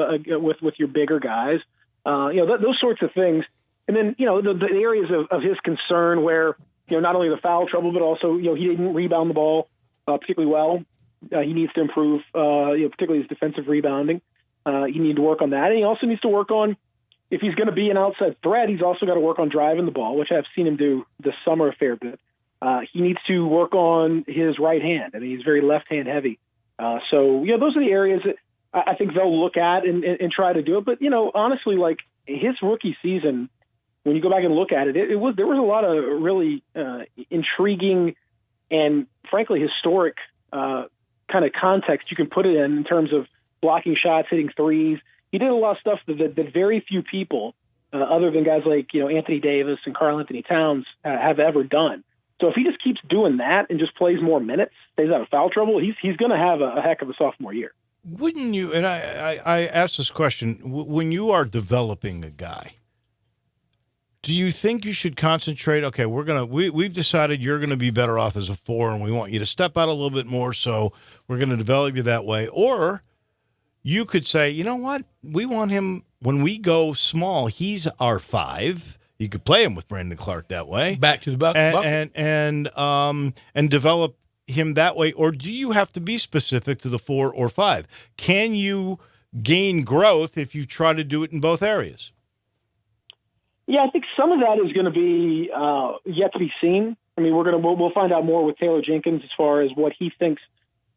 [SPEAKER 18] with your bigger guys? Those sorts of things. And then, the areas of his concern where, not only the foul trouble, but also, he didn't rebound the ball particularly well. He needs to improve, particularly his defensive rebounding. He needs to work on that. And he also needs to work on, if he's going to be an outside threat, he's also got to work on driving the ball, which I've seen him do this summer a fair bit. He needs to work on his right hand. I mean, he's very left-hand heavy. Those are the areas that I think they'll look at and try to do it. But, honestly, like his rookie season, when you go back and look at it, there was a lot of really intriguing and, frankly, historic kind of context you can put it in terms of blocking shots, hitting threes. He did a lot of stuff that very few people, other than guys like, Anthony Davis and Karl Anthony Towns, have ever done. So if he just keeps doing that and just plays more minutes, stays out of foul trouble, he's going to have a heck of a sophomore year.
[SPEAKER 2] Wouldn't you? And I asked this question: when you are developing a guy, do you think you should concentrate? Okay, we've decided you're going to be better off as a 4, and we want you to step out a little bit more. So we're going to develop you that way. Or you could say, you know what? We want him when we go small. He's our 5. You could play him with Brandon Clark that way.
[SPEAKER 3] Back to the bucket.
[SPEAKER 2] And develop him that way. Or do you have to be specific to the 4 or 5? Can you gain growth if you try to do it in both areas?
[SPEAKER 18] Yeah, I think some of that is going to be yet to be seen. I mean, we'll find out more with Taylor Jenkins as far as what he thinks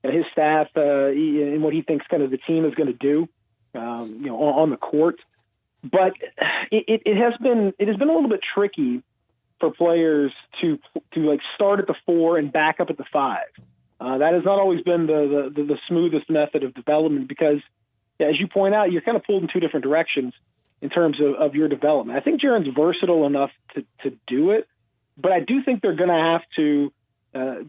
[SPEAKER 18] his staff and what he thinks kind of the team is going to do, on the court. But it has been a little bit tricky for players to like start at the 4 and back up at the 5. That has not always been the smoothest method of development because, as you point out, you're kind of pulled in two different directions in terms of your development. I think Jaren's versatile enough to do it, but I do think they're going to have to,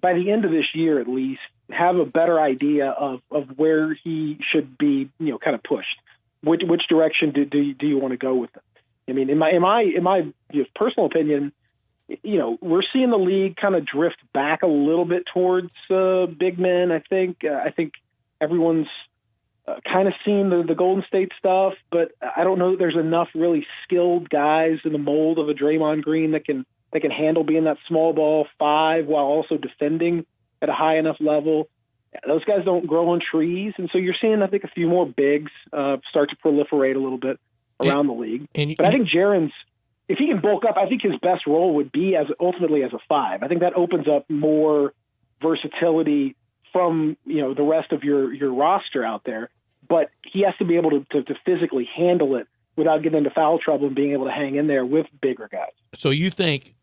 [SPEAKER 18] by the end of this year at least, have a better idea of where he should be, kind of pushed. Which direction do you want to go with them? I mean, in my personal opinion, we're seeing the league kind of drift back a little bit towards big men. I think everyone's kind of seen the Golden State stuff, but I don't know that there's enough really skilled guys in the mold of a Draymond Green that can handle being that small ball 5 while also defending at a high enough level. Those guys don't grow on trees, and so you're seeing, I think, a few more bigs start to proliferate a little bit around the league. But I think Jaren's, if he can bulk up, I think his best role would be ultimately as a 5. I think that opens up more versatility from the rest of your roster out there. But he has to be able to physically handle it without getting into foul trouble and being able to hang in there with bigger guys.
[SPEAKER 3] So you think,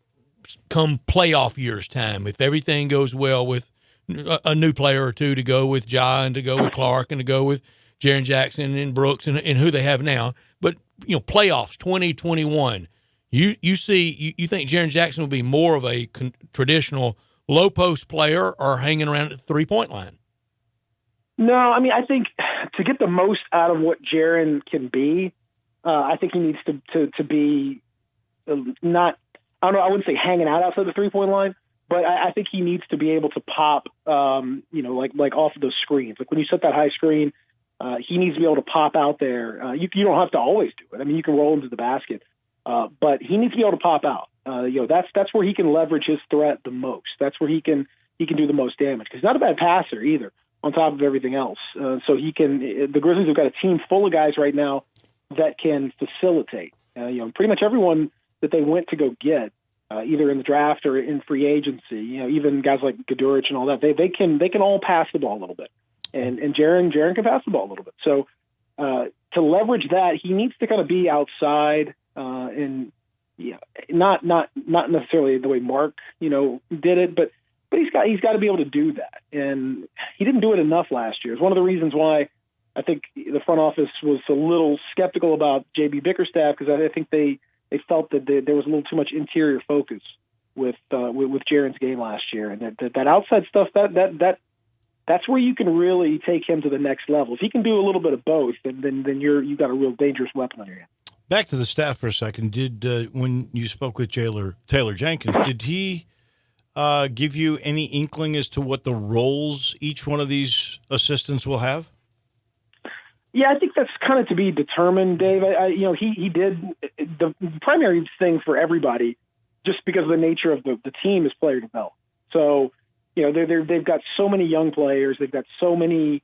[SPEAKER 3] come playoff year's time, if everything goes well with a new player or two to go with Ja and to go with Clark and to go with Jaren Jackson and Brooks and who they have now. But, playoffs 2021, you think Jaren Jackson will be more of a traditional low post player or hanging around at the 3-point line?
[SPEAKER 18] No, I mean, I think to get the most out of what Jaren can be, I think he needs to be not, I don't know, I wouldn't say hanging out outside the 3-point line, But I think he needs to be able to pop, like off of those screens. Like when you set that high screen, he needs to be able to pop out there. You don't have to always do it. I mean, you can roll into the basket, but he needs to be able to pop out. That's where he can leverage his threat the most. That's where he can do the most damage, because he's not a bad passer either, on top of everything else. So he can. The Grizzlies have got a team full of guys right now that can facilitate. Pretty much everyone that they went to go get, either in the draft or in free agency. Even guys like Gaduric and all that, they can all pass the ball a little bit, and Jaren can pass the ball a little bit. So to leverage that, he needs to kind of be outside and not necessarily the way Mark did it, but he's got to be able to do that, and he didn't do it enough last year. It's one of the reasons why I think the front office was a little skeptical about JB Bickerstaff, because I think they felt that there was a little too much interior focus with Jaren's game last year, and that outside stuff that's where you can really take him to the next level. If he can do a little bit of both, then you've got a real dangerous weapon on your hand.
[SPEAKER 2] Back to the staff for a second. When you spoke with Taylor Jenkins, did he give you any inkling as to what the roles each one of these assistants will have?
[SPEAKER 18] Yeah, I think that's kind of to be determined, Dave. He did the primary thing for everybody, just because of the nature of the team is player development. So, they've got so many young players. They've got so many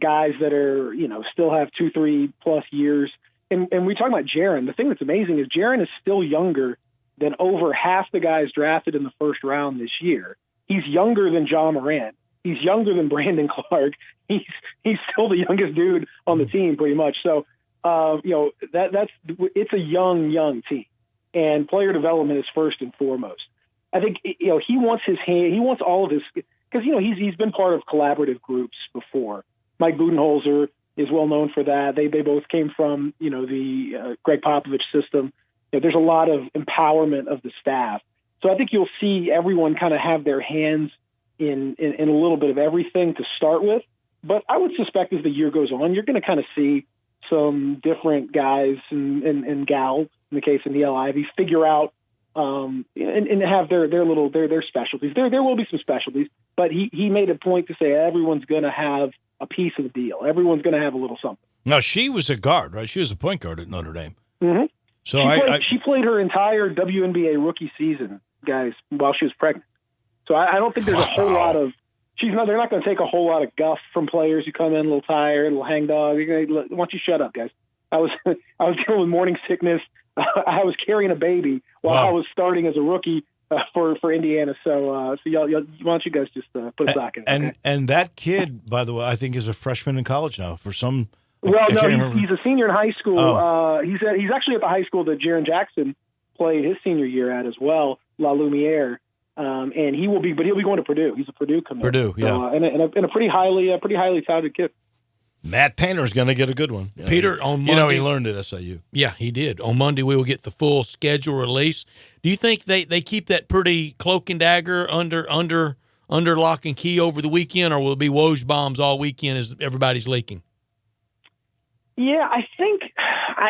[SPEAKER 18] guys that are, still have 2-3 plus years. And we talk about Jaren. The thing that's amazing is Jaren is still younger than over half the guys drafted in the first round this year. He's younger than John Morant. He's younger than Brandon Clark. He's still the youngest dude on the team, pretty much. So, it's a young team, and player development is first and foremost. I think he wants he wants all of his, because he's been part of collaborative groups before. Mike Budenholzer is well known for that. They both came from the Greg Popovich system. There's a lot of empowerment of the staff. So I think you'll see everyone kind of have their hands in a little bit of everything to start with. But I would suspect as the year goes on, you're going to kind of see some different guys and gals, in the case of Neil Ivey, figure out and have their specialties. There will be some specialties, but he made a point to say everyone's going to have a piece of the deal. Everyone's going to have a little something.
[SPEAKER 2] Now, she was a guard, right? She was a point guard at Notre Dame.
[SPEAKER 18] Mm-hmm.
[SPEAKER 2] So
[SPEAKER 18] she played her entire WNBA rookie season, guys, while she was pregnant. So I don't think there's a whole lot of they're not going to take a whole lot of guff from players who come in a little tired, a little hangdog. Why don't you shut up, guys? I was dealing with morning sickness. I was carrying a baby while I was starting as a rookie for Indiana. So y'all, why don't you guys just put a sock in? Okay?
[SPEAKER 2] And that kid, by the way, I think is a freshman in college now. For some,
[SPEAKER 18] well, no, he's a senior in high school. Oh. He's actually at the high school that Jaren Jackson played his senior year at as well, La Lumiere. And he'll be going to Purdue. He's a Purdue commit.
[SPEAKER 2] Purdue, yeah,
[SPEAKER 18] and a pretty highly touted kid.
[SPEAKER 2] Matt Painter's going to get a good one.
[SPEAKER 3] Peter, on Monday,
[SPEAKER 2] he learned at SIU.
[SPEAKER 3] Yeah, he did. On Monday, we will get the full schedule release. Do you think they keep that pretty cloak and dagger under lock and key over the weekend, or will it be Woj bombs all weekend as everybody's leaking?
[SPEAKER 18] Yeah, I think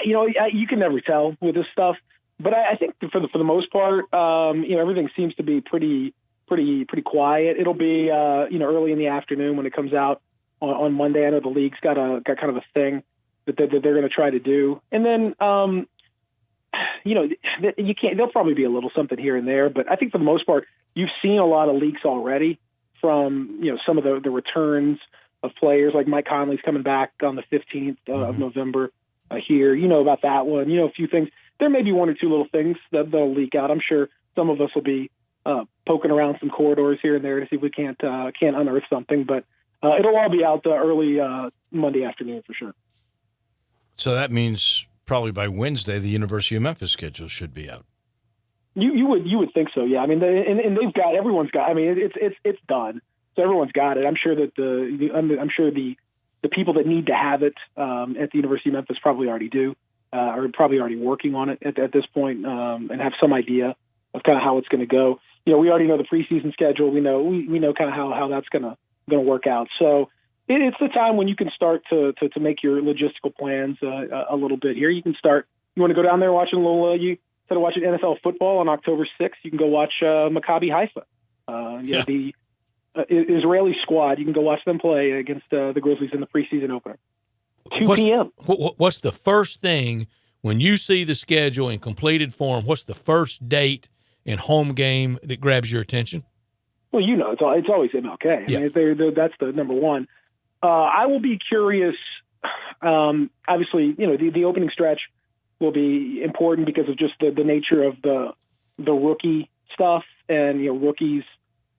[SPEAKER 18] you can never tell with this stuff. But I think for the most part, everything seems to be pretty quiet. It'll be early in the afternoon when it comes out on Monday. I know the league's got kind of a thing that they're going to try to do, and then you can't. There'll probably be a little something here and there, but I think for the most part, you've seen a lot of leaks already from some of the returns of players. Like Mike Conley's coming back on the 15th of November here. About that one. A few things. There may be one or two little things that'll leak out. I'm sure some of us will be poking around some corridors here and there to see if we can't unearth something. But it'll all be out early Monday afternoon for sure.
[SPEAKER 2] So that means probably by Wednesday, the University of Memphis schedule should be out.
[SPEAKER 18] You would think so, yeah. I mean, they've got everyone's got. I mean, it's done, so everyone's got it. I'm sure that the people that need to have it at the University of Memphis probably already do. Are probably already working on it at this point and have some idea of kind of how it's going to go. We already know the preseason schedule. We know kind of how that's going to work out. So it's the time when you can start to make your logistical plans a little bit here. You can start. You want to go down there watching a little. You instead of watching NFL football on October 6th, you can go watch Maccabi Haifa The Israeli squad. You can go watch them play against the Grizzlies in the preseason opener. 2 p.m.
[SPEAKER 3] What's the first thing when you see the schedule in completed form? What's the first date and home game that grabs your attention?
[SPEAKER 18] Well, it's always MLK.
[SPEAKER 3] Yeah.
[SPEAKER 18] I mean, that's the number one. I will be curious. Obviously, the opening stretch will be important because of just the nature of the rookie stuff and rookies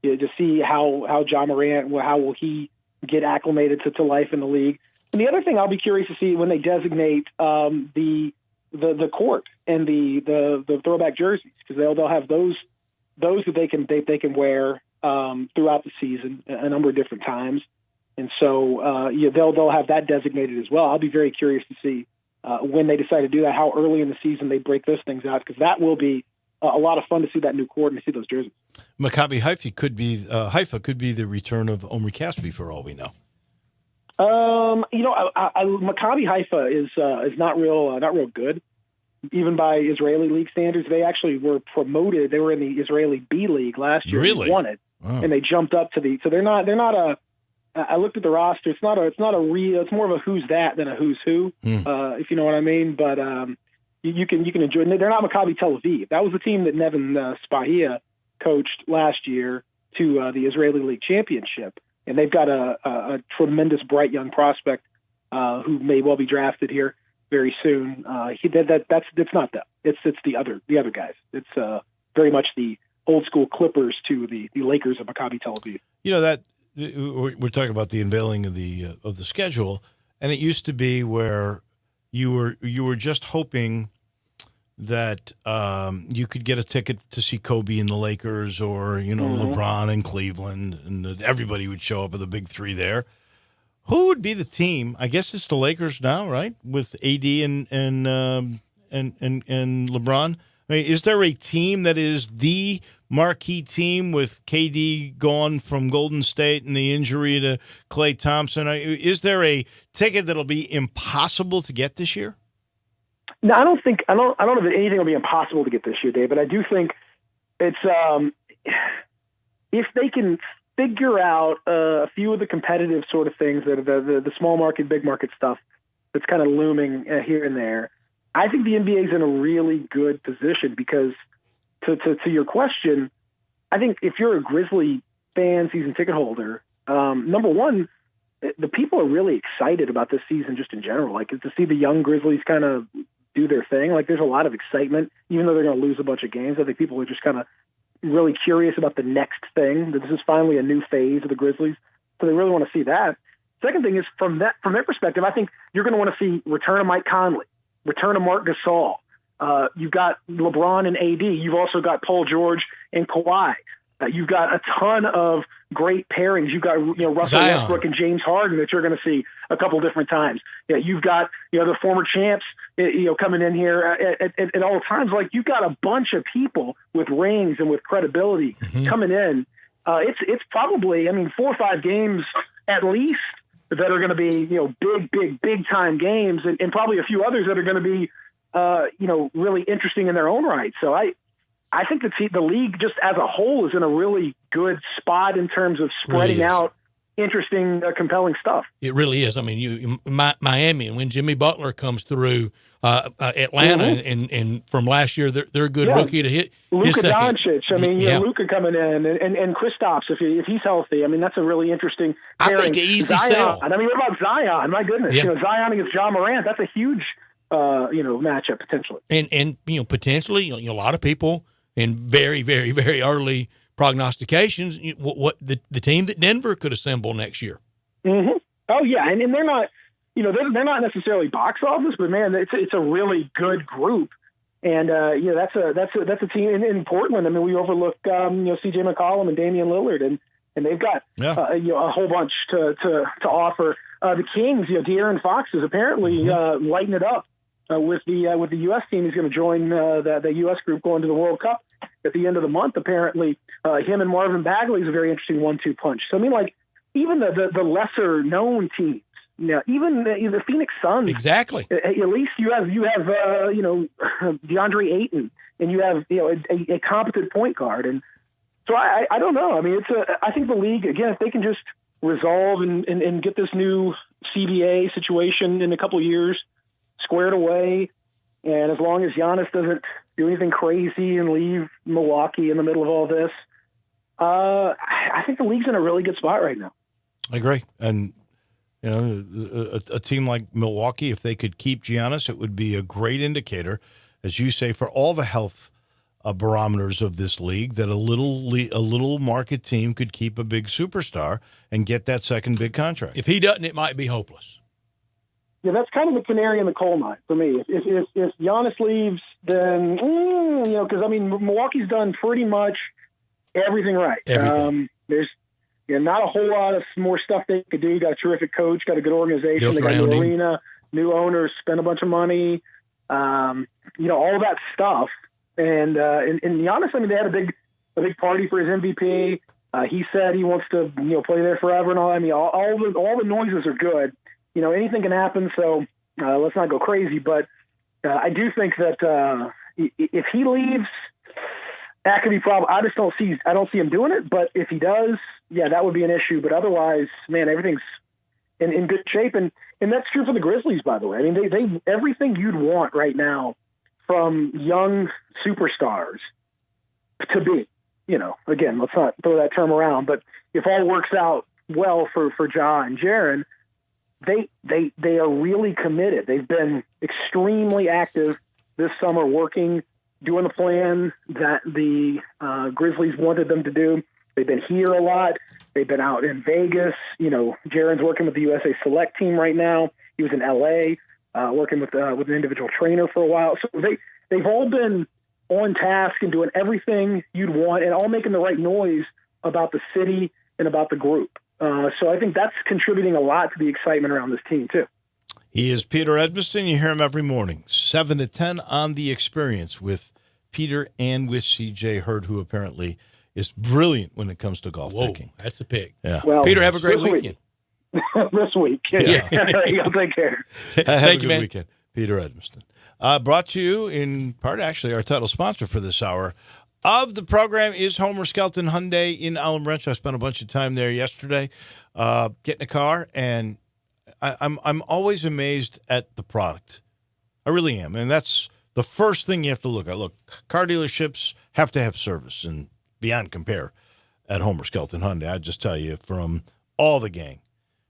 [SPEAKER 18] to see how John Morant, how will he get acclimated to life in the league. And the other thing I'll be curious to see when they designate the court and the throwback jerseys, because they'll have those that they can wear throughout the season a number of different times, and so they'll have that designated as well. I'll be very curious to see when they decide to do that, how early in the season they break those things out, because that will be a lot of fun to see that new court and to see those jerseys.
[SPEAKER 2] Maccabi Haifa could be the return of Omri Caspi for all we know.
[SPEAKER 18] Maccabi Haifa is not real good, even by Israeli league standards. They actually were promoted. They were in the Israeli B League last year.
[SPEAKER 2] Really?
[SPEAKER 18] They won it, and they jumped up to so they're not a. I looked at the roster. It's not a real. It's more of a who's that than a who's who, if you know what I mean. But you can enjoy. They're not Maccabi Tel Aviv. That was the team that Nevin Spahia coached last year to the Israeli League Championship. And they've got a tremendous, bright young prospect who may well be drafted here very soon. It's not them. It's the other guys. It's very much the old school Clippers to the Lakers of Maccabi Tel Aviv.
[SPEAKER 2] That we're talking about the unveiling of the schedule, and it used to be where you were just hoping that you could get a ticket to see Kobe and the Lakers, or LeBron in Cleveland, and that everybody would show up at the big three there. Who would be the team? I guess it's the Lakers now, right? With AD and LeBron. I mean, is there a team that is the marquee team with KD gone from Golden State and the injury to Klay Thompson? Is there a ticket that'll be impossible to get this year?
[SPEAKER 18] No, I don't know that anything will be impossible to get this year, Dave, but I do think it's if they can figure out a few of the competitive sort of things, that the small market, big market stuff that's kind of looming here and there, I think the NBA is in a really good position because to your question, I think if you're a Grizzly fan, season ticket holder, number one, the people are really excited about this season just in general. Like, to see the young Grizzlies kind of do their thing. Like, there's a lot of excitement, even though they're going to lose a bunch of games. I think people are just kind of really curious about the next thing, that this is finally a new phase of the Grizzlies. So they really want to see that. Second thing is, from their perspective, I think you're going to want to see return of Mike Conley, return of Marc Gasol. You've got LeBron and AD. You've also got Paul George and Kawhi. You've got a ton of great pairings. You've got Russell Westbrook and James Harden that you're going to see a couple different times. Yeah, you've got the former champs coming in here at all times. Like, you've got a bunch of people with rings and with credibility coming in. It's probably 4 or 5 games at least that are going to be big time games, and probably a few others that are going to be really interesting in their own right. So I think the league just as a whole is in a really good spot in terms of spreading out interesting, compelling stuff.
[SPEAKER 3] It really is. I mean, Miami, and when Jimmy Butler comes through, Atlanta, and from last year, they're a good rookie to hit.
[SPEAKER 18] Luka Doncic. I mean, Luka coming in, and Kristaps if he's healthy. I mean, that's a really interesting pairing.
[SPEAKER 3] I think an easy
[SPEAKER 18] Zion.
[SPEAKER 3] sell.
[SPEAKER 18] I mean, what about Zion? My goodness,
[SPEAKER 3] Yeah.
[SPEAKER 18] Zion against John Morant. That's a huge, matchup potentially.
[SPEAKER 3] And potentially, a lot of people in very, very, very early prognostications, what the team that Denver could assemble next year.
[SPEAKER 18] Mm-hmm. Oh yeah, and they're not, they're not necessarily box office, but man, it's a really good group, and that's a team in Portland. I mean, we overlook C.J. McCollum and Damian Lillard, and they've got a whole bunch to offer. The Kings, De'Aaron Fox is apparently lighting it up. With the U.S. team. He's going to join the U.S. group going to the World Cup at the end of the month. Apparently, him and Marvin Bagley is a very interesting 1-2 punch. So, I mean, like, even the lesser-known teams, even the Phoenix Suns.
[SPEAKER 3] Exactly.
[SPEAKER 18] At least you have DeAndre Ayton, and you have a competent point guard. And So I don't know. I mean, I think the league, again, if they can just resolve and get this new CBA situation in a couple of years squared away, and as long as Giannis doesn't do anything crazy and leave Milwaukee in the middle of all this, I think the league's in a really good spot right now.
[SPEAKER 2] I agree. And, you know, a team like Milwaukee, if they could keep Giannis, it would be a great indicator, as you say, for all the health barometers of this league, that a little market team could keep a big superstar and get that second big contract.
[SPEAKER 3] If he doesn't, it might be hopeless.
[SPEAKER 18] Yeah, that's kind of the canary in the coal mine for me. If Giannis leaves, then, because, I mean, Milwaukee's done pretty much everything right.
[SPEAKER 3] Everything.
[SPEAKER 18] There's not a whole lot of more stuff they could do. You got a terrific coach, got a good organization, they got a new arena, new owners, spent a bunch of money, all that stuff. And Giannis, I mean, they had a big party for his MVP. He said he wants to, play there forever and all. I mean, all the noises are good. Anything can happen, so let's not go crazy. But I do think that if he leaves, that could be a problem. I don't see him doing it. But if he does, yeah, that would be an issue. But otherwise, man, everything's in good shape, and that's true for the Grizzlies, by the way. I mean, they everything you'd want right now from young superstars to be. Again, let's not throw that term around, but if all works out well for Ja and Jaren, they are really committed. They've been extremely active this summer, doing the plan that the Grizzlies wanted them to do. They've been here a lot. They've been out in Vegas. Jaren's working with the USA Select team right now. He was in LA working with an individual trainer for a while. So they've all been on task and doing everything you'd want, and all making the right noise about the city and about the group. So I think that's contributing a lot to the excitement around this team, too.
[SPEAKER 2] He is Peter Edmiston. You hear him every morning, 7 to 10 on The Experience with Peter and with C.J. Hurd, who apparently is brilliant when it comes to golf picking.
[SPEAKER 3] That's a pick.
[SPEAKER 2] Yeah.
[SPEAKER 18] Well,
[SPEAKER 3] Peter, have a great weekend.
[SPEAKER 18] This week. Yeah. Y'all take care.
[SPEAKER 2] Have a good weekend. Peter Edmiston. Brought to you in part, actually, our title sponsor for this hour of the program is Homer Skelton Hyundai in Allen Branch. I spent a bunch of time there yesterday getting a car, and I'm always amazed at the product. I really am. And that's the first thing you have to look at. Look, car dealerships have to have service, and beyond compare at Homer Skelton Hyundai. I just tell you, from all the gang.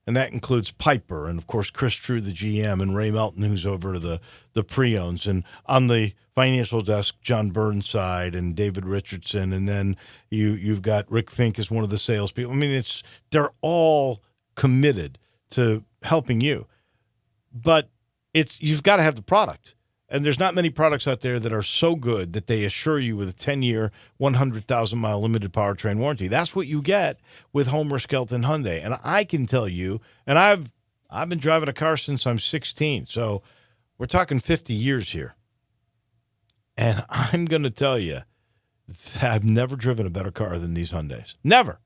[SPEAKER 2] And that includes Piper and, of course, Chris True, the GM, and Ray Melton, who's over to the pre-owns. And on the financial desk, John Burnside and David Richardson. And then you've got Rick Fink as one of the salespeople. I mean, they're all committed to helping you. But you've got to have the product. And there's not many products out there that are so good that they assure you with a 10-year, 100,000-mile limited powertrain warranty. That's what you get with Homer Skelton Hyundai. And I can tell you, and I've been driving a car since I'm 16, so we're talking 50 years here. And I'm going to tell you that I've never driven a better car than these Hyundais. Never.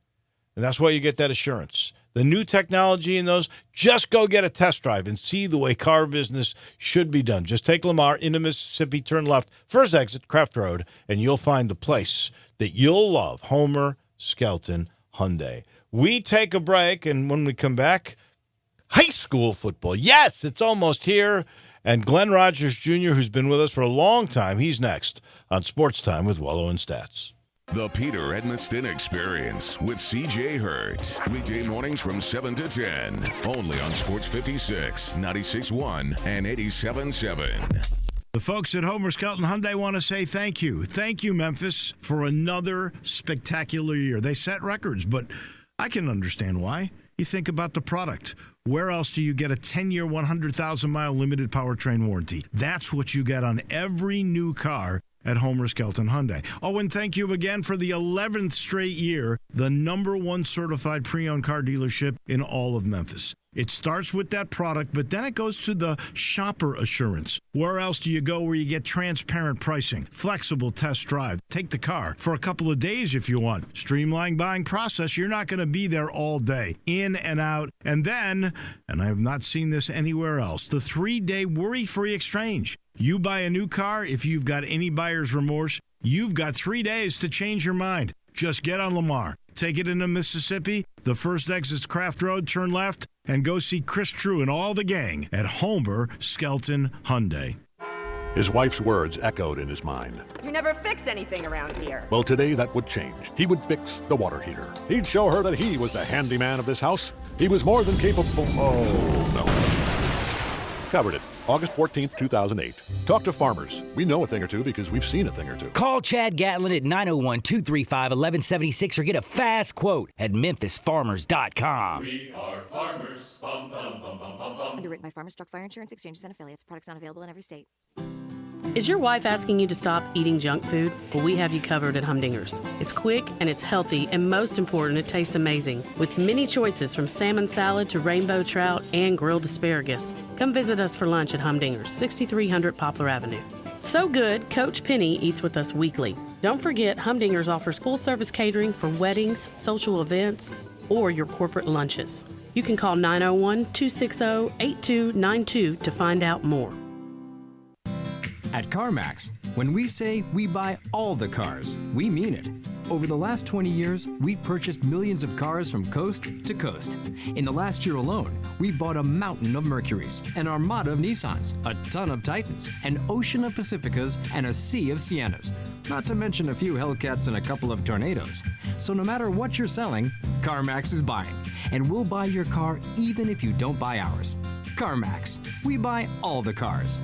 [SPEAKER 2] And that's why you get that assurance. The new technology in those, just go get a test drive and see the way car business should be done. Just take Lamar into Mississippi, turn left, first exit, Craft Road, and you'll find the place that you'll love, Homer Skelton Hyundai. We take a break, and when we come back, high school football. Yes, it's almost here. And Glenn Rogers Jr., who's been with us for a long time, he's next on Sports Time with Wolo and Stats.
[SPEAKER 1] The Peter Edmiston Experience with C.J. Hurd. Weekday mornings from 7 to 10. Only on Sports 56, 96.1, and 87.7.
[SPEAKER 2] The folks at Homer Skelton Hyundai want to say thank you. Thank you, Memphis, for another spectacular year. They set records, but I can understand why. You think about the product. Where else do you get a 10-year, 100,000-mile limited powertrain warranty? That's what you get on every new car at Homer Skelton Hyundai. Oh, and thank you again for the 11th straight year, the #1 certified pre-owned car dealership in all of Memphis. It starts with that product, but then it goes to the shopper assurance. Where else do you go where you get transparent pricing, flexible test drive, take the car for a couple of days if you want, streamlined buying process? You're not going to be there all day, in and out. And then, and I have not seen this anywhere else, the 3-day worry-free exchange. You buy a new car, if you've got any buyer's remorse, you've got 3 days to change your mind.
[SPEAKER 19] Just get on Lamar. Take it into Mississippi. The first exit's Craft Road, turn left, and go see Chris True and all the gang at Homer Skelton Hyundai.
[SPEAKER 20] His wife's words echoed in his mind.
[SPEAKER 21] You never fix anything around here.
[SPEAKER 20] Well, today that would change. He would fix the water heater. He'd show her that he was the handyman of this house. He was more than capable. Oh, no. Covered it. August 14th, 2008. Talk to farmers. We know a thing or two because we've seen a thing or two.
[SPEAKER 22] Call Chad Gatlin at 901-235-1176 or get a fast quote at memphisfarmers.com.
[SPEAKER 23] We are farmers. Bum, bum, bum, bum, bum, bum.
[SPEAKER 24] Underwritten by Farmers Truck Fire Insurance Exchanges and Affiliates. Products not available in every state.
[SPEAKER 25] Is your wife asking you to stop eating junk food? Well, we have you covered at Humdinger's. It's quick and it's healthy, and most important, it tastes amazing. With many choices from salmon salad to rainbow trout and grilled asparagus. Come visit us for lunch at Humdinger's, 6300 Poplar Avenue. So good, Coach Penny eats with us weekly. Don't forget, Humdinger's offers full-service catering for weddings, social events, or your corporate lunches. You can call 901-260-8292 to find out more.
[SPEAKER 13] At CarMax, when we say we buy all the cars, we mean it. Over the last 20 years, we've purchased millions of cars from coast to coast. In the last year alone, we bought a mountain of Mercurys, an armada of Nissans, a ton of Titans, an ocean of Pacificas, and a sea of Siennas. Not to mention a few Hellcats and a couple of Tornadoes. So no matter what you're selling, CarMax is buying. And we'll buy your car even if you don't buy ours. CarMax, we buy all the cars.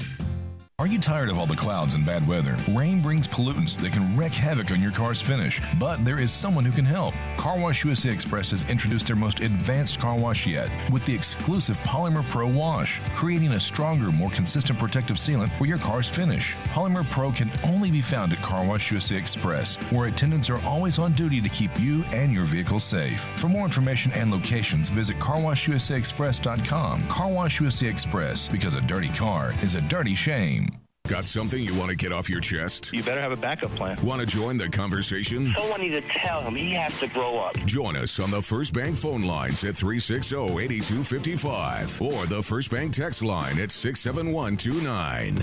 [SPEAKER 6] Are you tired of all the clouds and bad weather? Rain brings pollutants that can wreak havoc on your car's finish, but there is someone who can help. Car Wash USA Express has introduced their most advanced car wash yet with the exclusive Polymer Pro Wash, creating a stronger, more consistent protective sealant for your car's finish. Polymer Pro can only be found at Car Wash USA Express, where attendants are always on duty to keep you and your vehicle safe. For more information and locations, visit carwashusaexpress.com. Car Wash USA Express, because a dirty car is a dirty shame.
[SPEAKER 1] Got something you want to get off your chest?
[SPEAKER 9] You better have a backup plan.
[SPEAKER 1] Want to join the conversation?
[SPEAKER 9] Someone needs to tell him he has to grow up.
[SPEAKER 1] Join us on the First Bank phone lines at 360-8255 or the First Bank text line at 67129.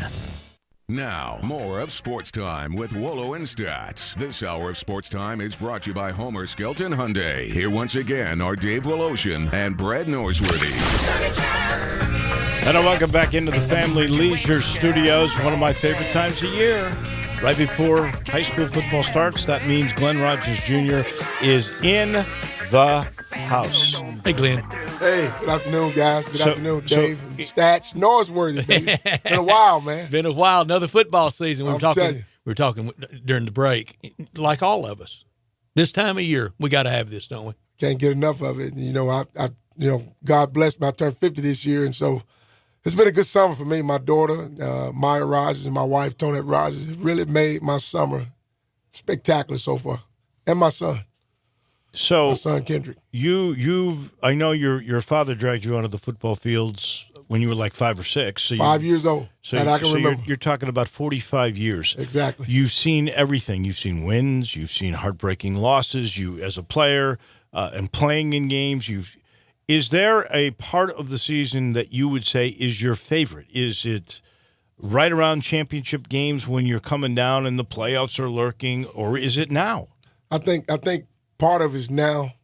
[SPEAKER 1] Now, more of Sports Time with Wolo and Stats. This hour of Sports Time is brought to you by Homer Skelton Hyundai. Here once again are Dave Woloshin and Brad Norsworthy.
[SPEAKER 2] And welcome back into the Family Leisure Studios, one of my favorite times of year. Right before high school football starts, that means Glenn Rogers Jr. is in the house. Hey, Glenn.
[SPEAKER 26] Hey, good afternoon, guys. Good afternoon, Dave. Stats, Norsworthy, baby. Been a while, man.
[SPEAKER 3] Been a while. Another football season. We were talking during the break, like all of us. This time of year, we got to have this, don't we?
[SPEAKER 26] Can't get enough of it. You know, God blessed me. I turned 50 this year, and so it's been a good summer for me. My daughter, Maya Rogers, and my wife, Tonette Rogers, have really made my summer spectacular so far. And my son.
[SPEAKER 2] So
[SPEAKER 26] my son Kendrick.
[SPEAKER 2] I know your father dragged you onto the football fields when you were like 5 or 6. So
[SPEAKER 26] 5 years old, and I can remember.
[SPEAKER 2] You're talking about 45 years.
[SPEAKER 26] Exactly.
[SPEAKER 2] You've seen everything. You've seen wins. You've seen heartbreaking losses. You as a player and playing in games. Is there a part of the season that you would say is your favorite? Is it right around championship games when you're coming down and the playoffs are lurking, or is it now?
[SPEAKER 26] I think part of it is now,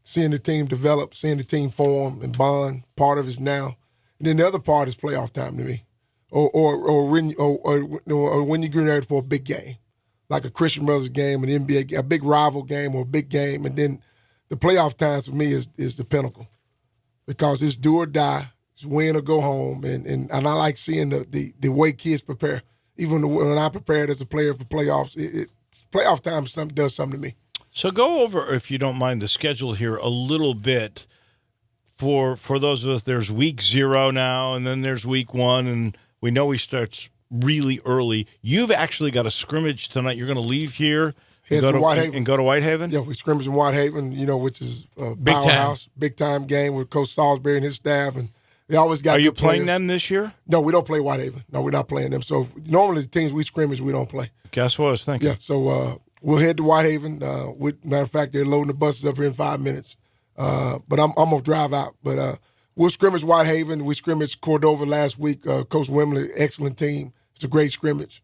[SPEAKER 26] seeing the team develop, seeing the team form and bond. Part of it is now, and then the other part is playoff time to me, or when you're getting ready for a big game, like a Christian Brothers game, an NBA, a big rival game, or a big game, and then the playoff times for me is the pinnacle, because it's do or die, it's win or go home, and I like seeing the way kids prepare. Even when I prepared as a player for playoffs, playoff time does something to me.
[SPEAKER 2] So go over, if you don't mind, the schedule here a little bit. For those of us, there's week 0 now, and then there's week 1, and we know he starts really early. You've actually got a scrimmage tonight. You're going to leave here and go to Whitehaven?
[SPEAKER 26] Yeah, we scrimmage in Whitehaven, which is a powerhouse, big-time game with Coach Salisbury and his staff, and they always got.
[SPEAKER 2] Are you playing
[SPEAKER 26] players.
[SPEAKER 2] them this year?
[SPEAKER 26] No, we don't play Whitehaven. No, we're not playing them. So normally the teams we scrimmage, we don't play.
[SPEAKER 2] Guess what I was thinking?
[SPEAKER 26] Yeah, so we'll head to Whitehaven. Matter of fact, they're loading the buses up here in 5 minutes. But I'm going to drive out. But we'll scrimmage Whitehaven. We scrimmaged Cordova last week. Coach Wimley, excellent team. It's a great scrimmage.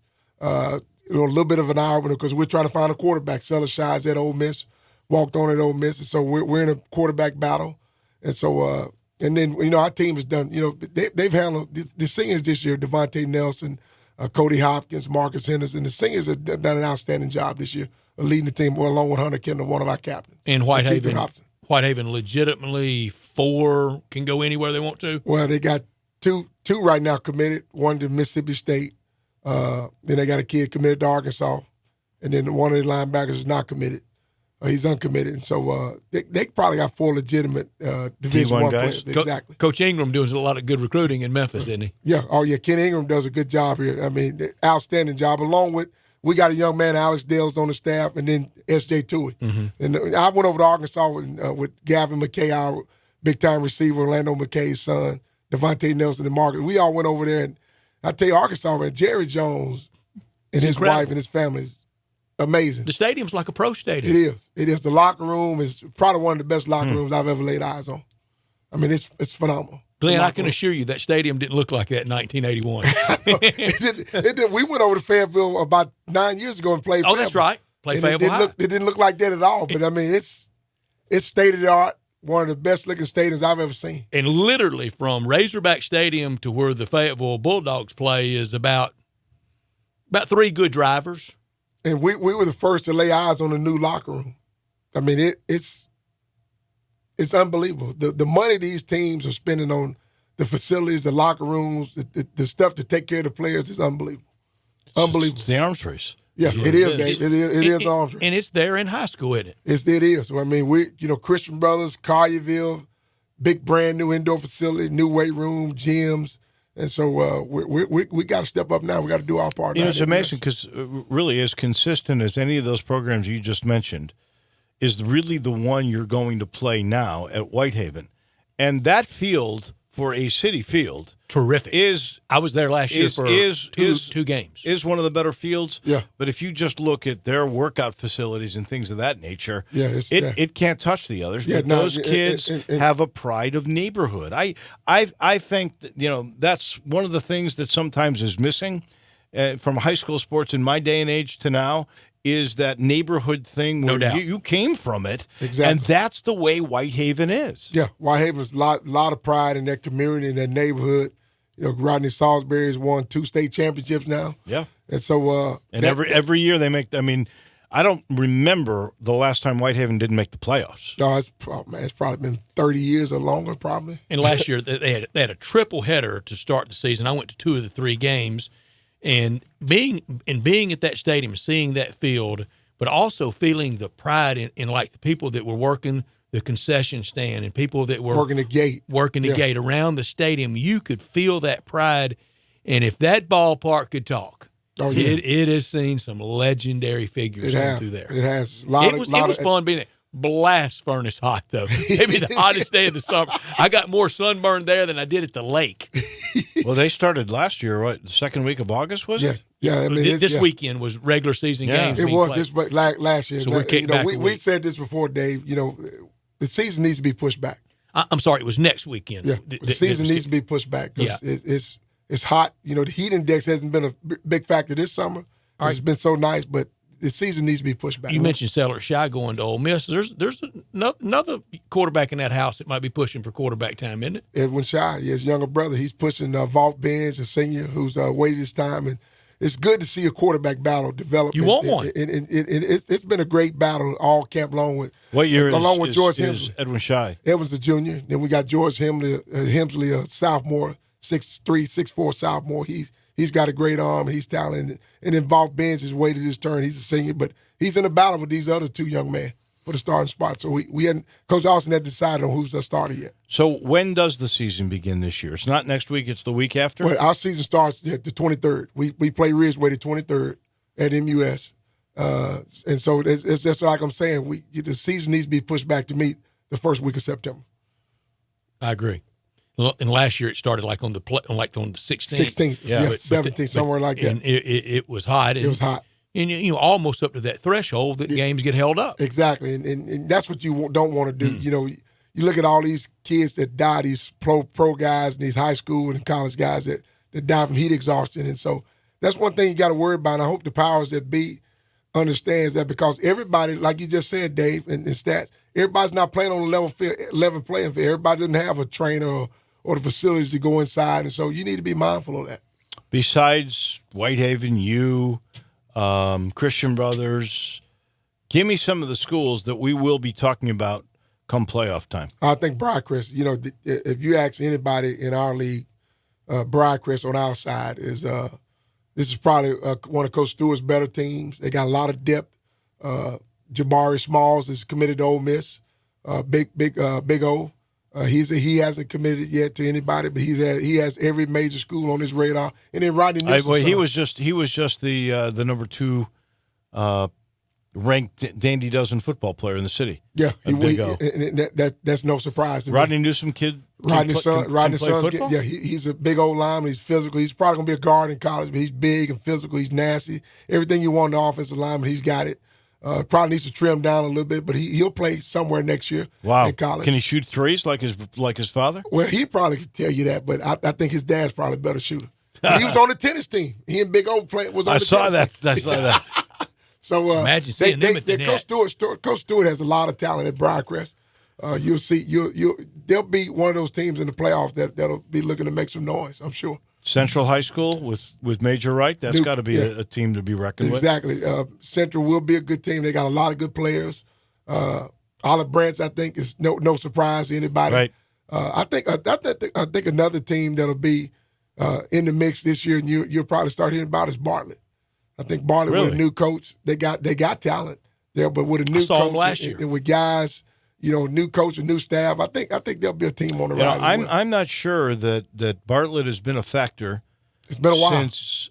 [SPEAKER 26] a little bit of an eye opener because we're trying to find a quarterback. Sellers Shies at Ole Miss, walked on at Ole Miss, and so we're in a quarterback battle. And so, and then, our team has done, they've handled the singers this year, Devontae Nelson, Cody Hopkins, Marcus Henderson. The singers have done an outstanding job this year of leading the team, along with Hunter Kendall, one of our captains.
[SPEAKER 3] And Whitehaven legitimately 4 can go anywhere they want to?
[SPEAKER 26] Well, they got two right now committed, one to Mississippi State. Then they got a kid committed to Arkansas. And then one of the linebackers is not committed. He's uncommitted. And so they probably got 4 legitimate Division I players. Exactly.
[SPEAKER 3] Coach Ingram does a lot of good recruiting in Memphis, isn't he?
[SPEAKER 26] Yeah. Oh, yeah. Ken Ingram does a good job here. I mean, outstanding job. Along with, we got a young man, Alex Dale's on the staff, and then S.J. Tui. Mm-hmm. And I went over to Arkansas with Gavin McKay, our big-time receiver, Orlando McKay's son, Devontae Nelson, and Marcus. We all went over there, and I tell you, Arkansas, man, Jerry Jones and his wife and his family is amazing.
[SPEAKER 3] The stadium's like a pro stadium.
[SPEAKER 26] It is. It is. The locker room is probably one of the best locker rooms I've ever laid eyes on. I mean, it's phenomenal.
[SPEAKER 3] Glenn, I can assure you that stadium didn't look like that in 1981.
[SPEAKER 26] It did. We went over to Fayetteville about 9 years ago and played Fayetteville.
[SPEAKER 3] That's right. Played Fayetteville High.
[SPEAKER 26] It didn't look like that at all. But, I mean, it's state-of-the-art, one of the best-looking stadiums I've ever seen.
[SPEAKER 3] And literally from Razorback Stadium to where the Fayetteville Bulldogs play is about 3 good drivers.
[SPEAKER 26] And we were the first to lay eyes on the new locker room. I mean, it's unbelievable. The money these teams are spending on the facilities, the locker rooms, the stuff to take care of the players is unbelievable. Unbelievable.
[SPEAKER 2] It's the arms race.
[SPEAKER 26] Yeah, it is, Dave. It is arms race.
[SPEAKER 3] And it's there in high school, isn't it?
[SPEAKER 26] It is. I mean, Christian Brothers, Collierville, big brand new indoor facility, new weight room, gyms. And so we got to step up now. We got to do our part.
[SPEAKER 2] It's amazing because really as consistent as any of those programs you just mentioned is really the one you're going to play now at Whitehaven. And that field, for a city field,
[SPEAKER 3] terrific. I was there last year for two games.
[SPEAKER 2] Is one of the better fields.
[SPEAKER 26] Yeah.
[SPEAKER 2] But if you just look at their workout facilities and things of that nature,
[SPEAKER 26] it
[SPEAKER 2] can't touch the others.
[SPEAKER 26] Yeah,
[SPEAKER 2] but those kids have a pride of neighborhood. I think that, that's one of the things that sometimes is missing from high school sports in my day and age to now. Is that neighborhood thing where you came from it.
[SPEAKER 26] Exactly.
[SPEAKER 2] And that's the way Whitehaven is.
[SPEAKER 26] Yeah, Whitehaven's a lot of pride in that community, in that neighborhood. Rodney Salisbury has won 2 state championships now.
[SPEAKER 2] Yeah.
[SPEAKER 26] And so
[SPEAKER 2] every year they make, I don't remember the last time Whitehaven didn't make the playoffs.
[SPEAKER 26] No, it's probably been 30 years or longer, probably.
[SPEAKER 3] And last year they had a triple header to start the season. I went to 2 of the 3 games. And being at that stadium, seeing that field, but also feeling the pride in like the people that were working the concession stand and people that were
[SPEAKER 26] working the gate
[SPEAKER 3] around the stadium, you could feel that pride. And if that ballpark could talk, it has seen some legendary figures through there.
[SPEAKER 26] It has.
[SPEAKER 3] It was fun being there. Blast furnace hot, though. Maybe the hottest day of the summer. I got more sunburn there than I did at the lake.
[SPEAKER 2] Well, they started last year, the second week of August, was it?
[SPEAKER 26] Yeah. I mean,
[SPEAKER 3] this weekend was regular season games.
[SPEAKER 26] It was this last year.
[SPEAKER 3] So we're kicked back.
[SPEAKER 26] We said this before, Dave. The season needs to be pushed back.
[SPEAKER 3] I'm sorry, it was next weekend.
[SPEAKER 26] Yeah, the season needs to be pushed back. Yeah. It's hot. The heat index hasn't been a big factor this summer. It's been so nice, but the season needs to be pushed back.
[SPEAKER 3] You mentioned Sellers Shy going to Ole Miss. There's another quarterback in that house that might be pushing for quarterback time, isn't it?
[SPEAKER 26] Edwin Shy, his younger brother. He's pushing Vault Benz, a senior who's waited his time. And it's good to see a quarterback battle develop.
[SPEAKER 3] You want one.
[SPEAKER 26] It's been a great battle all camp along with
[SPEAKER 2] George
[SPEAKER 26] Hemsley.
[SPEAKER 2] Edwin Shy.
[SPEAKER 26] Edwin's a junior. Then we got George Hemsley, a sophomore, 6'3", 6'4" sophomore. He's got a great arm. He's talented. And then Vault Benz has waited his turn. He's a senior, but he's in a battle with these other 2 young men for the starting spot. So we hadn't. Coach Austin hadn't decided on who's the starter yet.
[SPEAKER 2] So when does the season begin this year? It's not next week. It's the week after.
[SPEAKER 26] Well, our season starts the 23rd. We play Ridgeway the 23rd at MUS, and so it's just like I'm saying. The season needs to be pushed back to meet the first week of September.
[SPEAKER 3] I agree. And last year it started like on the 16th.
[SPEAKER 26] 16th, 17th, somewhere like that.
[SPEAKER 3] And it was hot.
[SPEAKER 26] It was hot.
[SPEAKER 3] And almost up to that threshold that games get held up.
[SPEAKER 26] Exactly, and that's what you don't want to do. You look at all these kids that die, these pro guys and these high school and college guys that die from heat exhaustion, and so that's one thing you got to worry about. And I hope the powers that be understands that, because everybody, like you just said, Dave, and stats, everybody's not playing on a level playing field. Everybody doesn't have a trainer or the facilities to go inside, and so you need to be mindful of that.
[SPEAKER 2] Besides Whitehaven, Christian Brothers, give me some of the schools that we will be talking about come playoff time.
[SPEAKER 26] I think Briarcrest, if you ask anybody in our league, Briarcrest on our side is this is probably one of Coach Stewart's better teams. They got a lot of depth. Jabari Smalls is committed to Ole Miss. Big O. He hasn't committed yet to anybody, but he has every major school on his radar. And then Rodney Newsom.
[SPEAKER 2] He was just the number 2 ranked Dandy Dozen football player in the city.
[SPEAKER 26] Yeah, that's no surprise to me.
[SPEAKER 2] Rodney Newsom kid.
[SPEAKER 26] Rodney's son. Yeah, he's a big old lineman. He's physical. He's probably gonna be a guard in college, but he's big and physical. He's nasty. Everything you want in the offensive lineman, he's got it. Probably needs to trim down a little bit, but he'll play somewhere next year in college.
[SPEAKER 2] Can he shoot threes like his father?
[SPEAKER 26] Well, he probably could tell you that, but I think his dad's probably a better shooter. He was on the tennis team. He and Big O was on the tennis team. I saw that. So
[SPEAKER 3] imagine seeing them at the net.
[SPEAKER 26] Coach Stewart has a lot of talent at Briarcrest. You'll see. They'll be one of those teams in the playoffs that'll be looking to make some noise, I'm sure.
[SPEAKER 2] Central High School with Major Wright, that's got to be a team to be reckoned with.
[SPEAKER 26] Exactly. Central will be a good team. They got a lot of good players. Olive Branch, I think, is no surprise to anybody.
[SPEAKER 2] Right.
[SPEAKER 26] I think another team that'll be in the mix this year, and you'll probably start hearing about, is Bartlett. I think Bartlett with a new coach, they got talent there, but with a new coach
[SPEAKER 3] last year.
[SPEAKER 26] And with guys, new coach and new staff, I think there'll be a team on the rise.
[SPEAKER 2] I'm not sure that Bartlett has been a factor.
[SPEAKER 26] It's been a while
[SPEAKER 2] since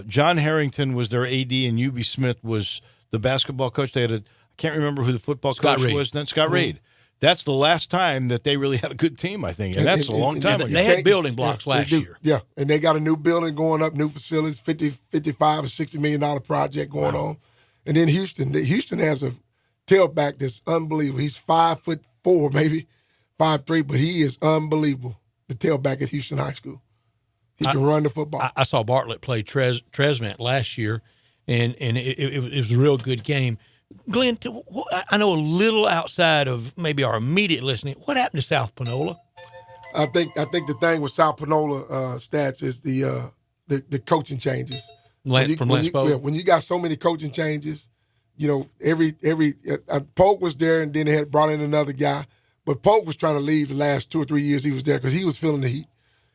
[SPEAKER 2] John Harrington was their AD and UB Smith was the basketball coach. They had I can't remember who the football coach was then. Scott Reed. That's the last time that they really had a good team, I think, and that's a long time ago.
[SPEAKER 3] They had building blocks last year.
[SPEAKER 26] Yeah, and they got a new building going up, new facilities, $55 or $60 million project going on. And then Houston has a tailback that's unbelievable. He's 5'4", maybe 5'3", but he is unbelievable. The tailback at Houston High School, he can run the football.
[SPEAKER 3] I saw Bartlett play Tresvant last year, and it was a real good game. Glenn, I know a little outside of maybe our immediate listening. What happened to South Panola?
[SPEAKER 26] I think the thing with South Panola stats is the coaching changes. When you got so many coaching changes, every Polk was there, and then they had brought in another guy. But Polk was trying to leave the last 2 or 3 years he was there because he was feeling the heat.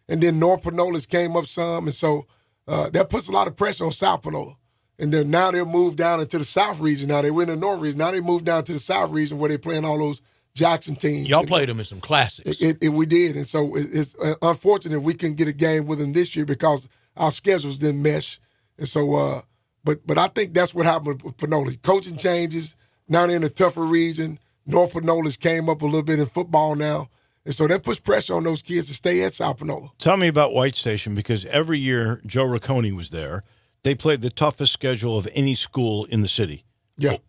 [SPEAKER 26] And then North Panolas came up some, and so that puts a lot of pressure on South Panola. And then now they'll move down into the South region. Now they were in the North region. Now they moved down to the South region where they're playing all those Jackson teams.
[SPEAKER 3] Y'all played them in some classics.
[SPEAKER 26] We did. And so it's unfortunate we couldn't get a game with them this year because our schedules didn't mesh. And so, but I think that's what happened with Panola. Coaching changes. Now they're in a tougher region. North Panolas came up a little bit in football now. And so that puts pressure on those kids to stay at South Panola.
[SPEAKER 2] Tell me about White Station, because every year Joe Riccone was there. They played the toughest schedule of any school in the city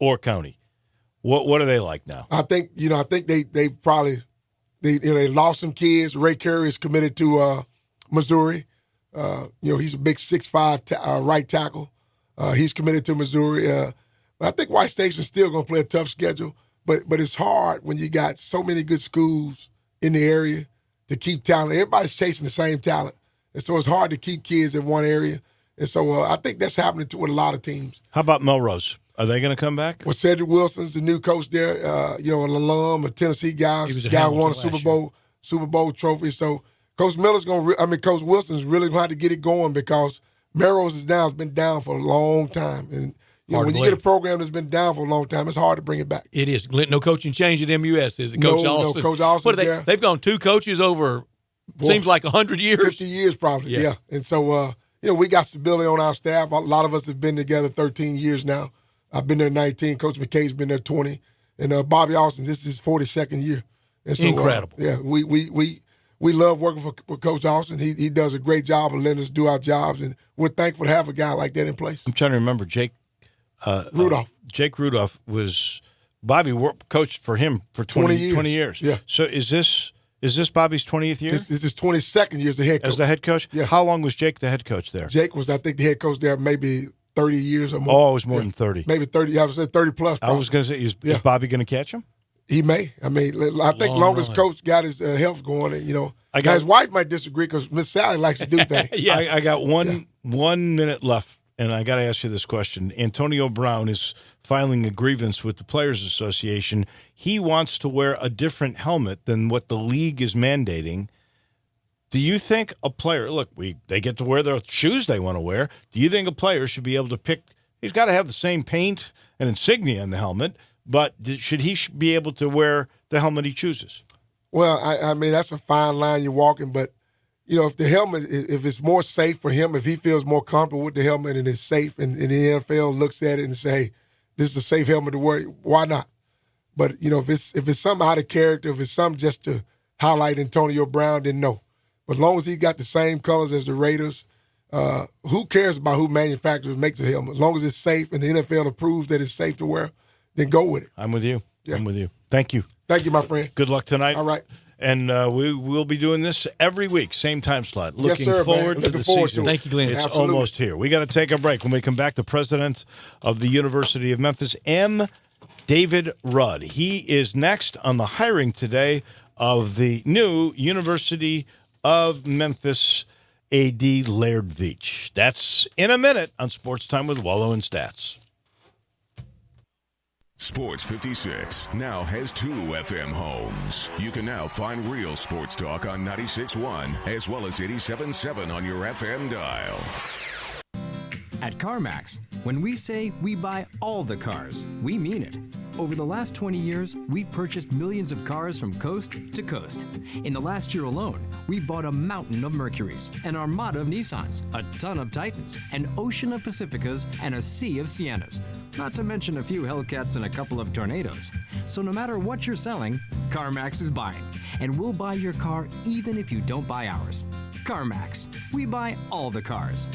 [SPEAKER 2] or county. What are they like now?
[SPEAKER 26] I think they probably they lost some kids. Ray Curry is committed to Missouri. He's a big 6'5" right tackle. He's committed to Missouri. I think White Station's still going to play a tough schedule, but it's hard when you got so many good schools in the area to keep talent. Everybody's chasing the same talent, and so it's hard to keep kids in one area. And so I think that's happening with a lot of teams.
[SPEAKER 2] How about Melrose? Are they going to come back?
[SPEAKER 26] Well, Cedric Wilson's the new coach there. An alum, a Tennessee guy. Guy won a Super Bowl trophy. So Coach Coach Wilson's really going to have to get it going because Melrose has been down for a long time. And when you get a program that's been down for a long time, it's hard to bring it back.
[SPEAKER 3] It is. No coaching change at MUS, is it, Coach Austin?
[SPEAKER 26] No, Coach Austin.
[SPEAKER 3] They've gone 2 coaches over, seems like 100 years.
[SPEAKER 26] 50 years probably, yeah. And so, we got stability on our staff. A lot of us have been together 13 years now. I've been there 19. Coach McKay's been there 20. And Bobby Austin, this is his 42nd year. And so,
[SPEAKER 3] incredible.
[SPEAKER 26] We love working with Coach Austin. He does a great job of letting us do our jobs, and we're thankful to have a guy like that in place.
[SPEAKER 2] I'm trying to remember Jake
[SPEAKER 26] Rudolph.
[SPEAKER 2] Jake Rudolph was – Bobby coached for him for 20 years.
[SPEAKER 26] Yeah.
[SPEAKER 2] So is this Is this Bobby's 20th year?
[SPEAKER 26] This is his 22nd year as the head coach.
[SPEAKER 2] As the head coach?
[SPEAKER 26] Yeah.
[SPEAKER 2] How long was Jake the head coach there?
[SPEAKER 26] Jake was, I think, the head coach there maybe 30 years or more.
[SPEAKER 2] Oh, it was more than 30.
[SPEAKER 26] Maybe 30. I would say 30 plus. Probably.
[SPEAKER 2] I was going to say, is Bobby going to catch him?
[SPEAKER 26] He may. I mean, I think longest coach got his health going, and now his wife might disagree because Miss Sally likes to do things.
[SPEAKER 2] I got 1 minute left, and I got to ask you this question. Antonio Brown is filing a grievance with the Players Association. He wants to wear a different helmet than what the league is mandating. Do you think a player, they get to wear their shoes they want to wear. Do you think a player should be able to pick? He's got to have the same paint and insignia on the helmet, but should he be able to wear the helmet he chooses?
[SPEAKER 26] Well, I mean, that's a fine line you're walking, but, if the helmet, if it's more safe for him, if he feels more comfortable with the helmet and it's safe, and the NFL looks at it and say, hey, this is a safe helmet to wear, why not? But, if it's something out of character, if it's something just to highlight Antonio Brown, then no. But as long as he got the same colors as the Raiders, who cares about who manufactures makes the helmet? As long as it's safe and the NFL approves that it's safe to wear, then go with it.
[SPEAKER 2] I'm with you. Yeah. I'm with you. Thank you.
[SPEAKER 26] Thank you, my friend.
[SPEAKER 2] Good luck tonight.
[SPEAKER 26] All right.
[SPEAKER 2] And we will be doing this every week, same time slot. Looking
[SPEAKER 26] yes, sir,
[SPEAKER 2] forward
[SPEAKER 26] man.
[SPEAKER 2] to the season.
[SPEAKER 3] Thank you, Glenn.
[SPEAKER 2] It's
[SPEAKER 26] Absolutely.
[SPEAKER 2] almost here. We got to take a break. When we come back, the president of the University of Memphis, M. David Rudd. He is next on the hiring today of the new University of Memphis AD Laird Veach. That's in a minute on Sports Time with Wolo and Stats.
[SPEAKER 1] Sports 56 now has 2 FM homes. You can now find real sports talk on 96.1 as well as 87.7 on your FM dial.
[SPEAKER 13] At CarMax, when we say we buy all the cars, we mean it. Over the last 20 years, we've purchased millions of cars from coast to coast. In the last year alone, we bought a mountain of Mercurys, an armada of Nissans, a ton of Titans, an ocean of Pacificas, and a sea of Siennas. Not to mention a few Hellcats and a couple of Tornadoes. So no matter what you're selling, CarMax is buying. And we'll buy your car even if you don't buy ours. CarMax, we buy all the cars.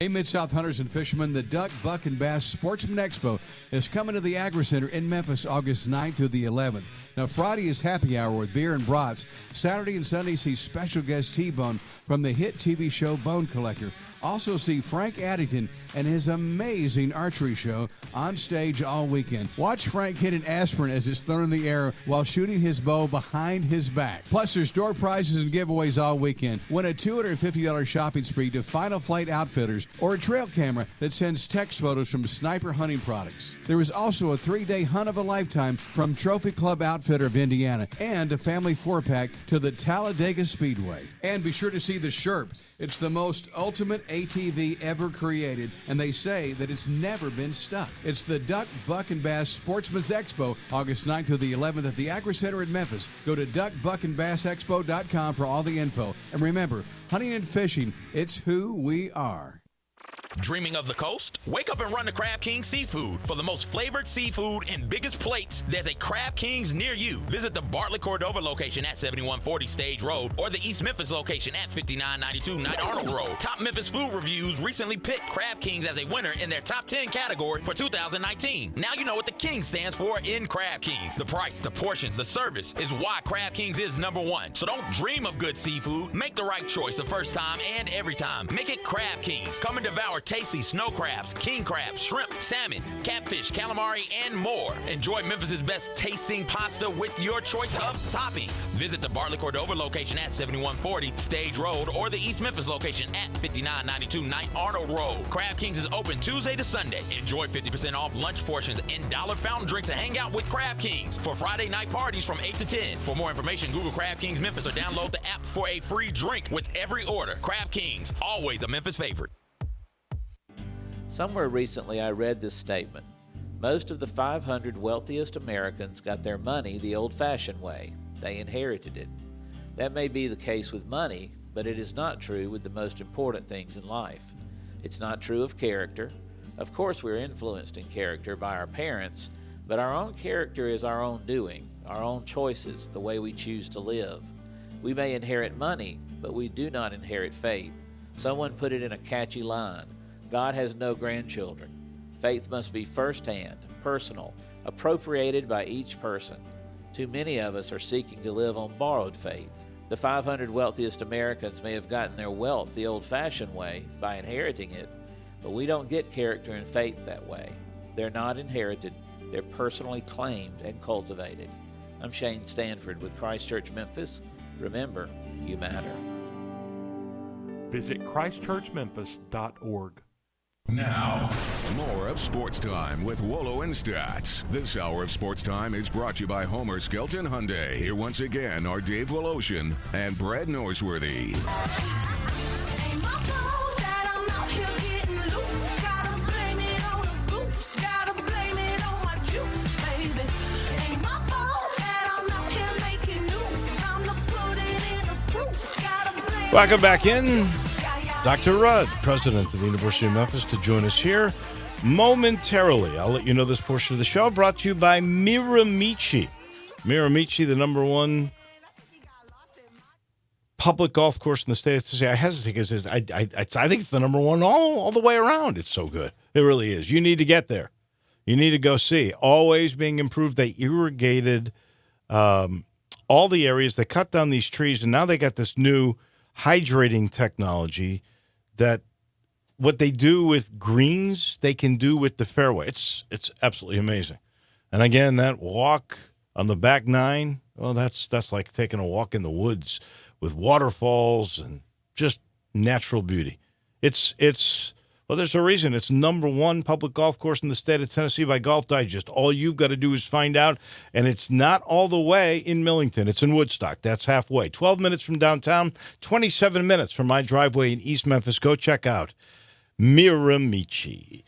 [SPEAKER 15] Hey, Mid-South hunters and fishermen, the Duck, Buck, and Bass Sportsman Expo is coming to the Agri Center in Memphis August 9th through the 11th. Now, Friday is happy hour with beer and brats. Saturday and Sunday see special guest T-Bone from the hit TV show Bone Collector. Also see Frank Addington and his amazing archery show on stage all weekend. Watch Frank hit an aspirin as it's thrown in the air while shooting his bow behind his back. Plus, there's door prizes and giveaways all weekend. Win a $250 shopping spree to Final Flight Outfitters or a trail camera that sends text photos from Sniper Hunting Products. There is also a 3-day hunt of a lifetime from Trophy Club Outfitter of Indiana and a family 4-pack to the Talladega Speedway. And be sure to see the Sherp. It's the most ultimate ATV ever created, and they say that it's never been stuck. It's the Duck, Buck, and Bass Sportsman's Expo, August 9th through the 11th at the Agri Center in Memphis. Go to duckbuckandbassexpo.com for all the info. And remember, hunting and fishing, it's who we are.
[SPEAKER 5] Dreaming of the coast? Wake up and run to Crab King Seafood. For the most flavored seafood and biggest plates, there's a Crab King's near you. Visit the Bartlett Cordova location at 7140 Stage Road or the East Memphis location at 5992 Knight Arnold Road. Top Memphis Food Reviews recently picked Crab King's as a winner in their top 10 category for 2019. Now you know what the King stands for in Crab King's. The price, the portions, the service is why Crab King's is #1. So don't dream of good seafood. Make the right choice the first time and every time. Make it Crab King's. Come and devour tasty snow crabs, king crabs, shrimp, salmon, catfish, calamari, and more. Enjoy Memphis' best tasting pasta with your choice of toppings. Visit the Bartlett Cordova location at 7140 Stage Road or the East Memphis location at 5992 Knight Arnold Road. Crab King's is open Tuesday to Sunday. Enjoy 50% off lunch portions and dollar fountain drinks and hang out with Crab King's for Friday night parties from 8 to 10. For more information, Google Crab King's Memphis or download the app for a free drink with every order. Crab King's, always a Memphis favorite.
[SPEAKER 7] Somewhere recently I read this statement. Most of the 500 wealthiest Americans got their money the old-fashioned way. They inherited it. That may be the case with money, but it is not true with the most important things in life. It's not true of character. Of course we're influenced in character by our parents, but our own character is our own doing, our own choices, the way we choose to live. We may inherit money, but we do not inherit faith. Someone put it in a catchy line. God has no grandchildren. Faith must be firsthand, personal, appropriated by each person. Too many of us are seeking to live on borrowed faith. The 500 wealthiest Americans may have gotten their wealth the old-fashioned way by inheriting it, but we don't get character and faith that way. They're not inherited, they're personally claimed and cultivated. I'm Shane Stanford with Christ Church Memphis. Remember, you matter.
[SPEAKER 10] Visit ChristchurchMemphis.org.
[SPEAKER 1] Now, more of Sports Time with Wolo and Stats. This hour of Sports Time is brought to you by Homer Skelton Hyundai. Here once again are Dave Woloshin and Brad Norsworthy.
[SPEAKER 2] Welcome back in. Dr. Rudd, president of the University of Memphis, to join us here momentarily. I'll let you know this portion of the show brought to you by Miramichi. Miramichi, the number one public golf course in the state of Tennessee. I hesitate because I think it's the number one all the way around. It's so good. It really is. You need to get there. You need to go see. Always being improved. They irrigated all the areas. They cut down these trees, and now they got this new hydrating technology that what they do with greens, they can do with the fairway. It's absolutely amazing. And again, that walk on the back nine, well, that's like taking a walk in the woods with waterfalls and just natural beauty. Well, there's a reason. It's number one public golf course in the state of Tennessee by Golf Digest. All you've got to do is find out, and it's not all the way in Millington. It's in Woodstock. That's halfway. 12 minutes from downtown, 27 minutes from my driveway in East Memphis. Go check out Miramichi.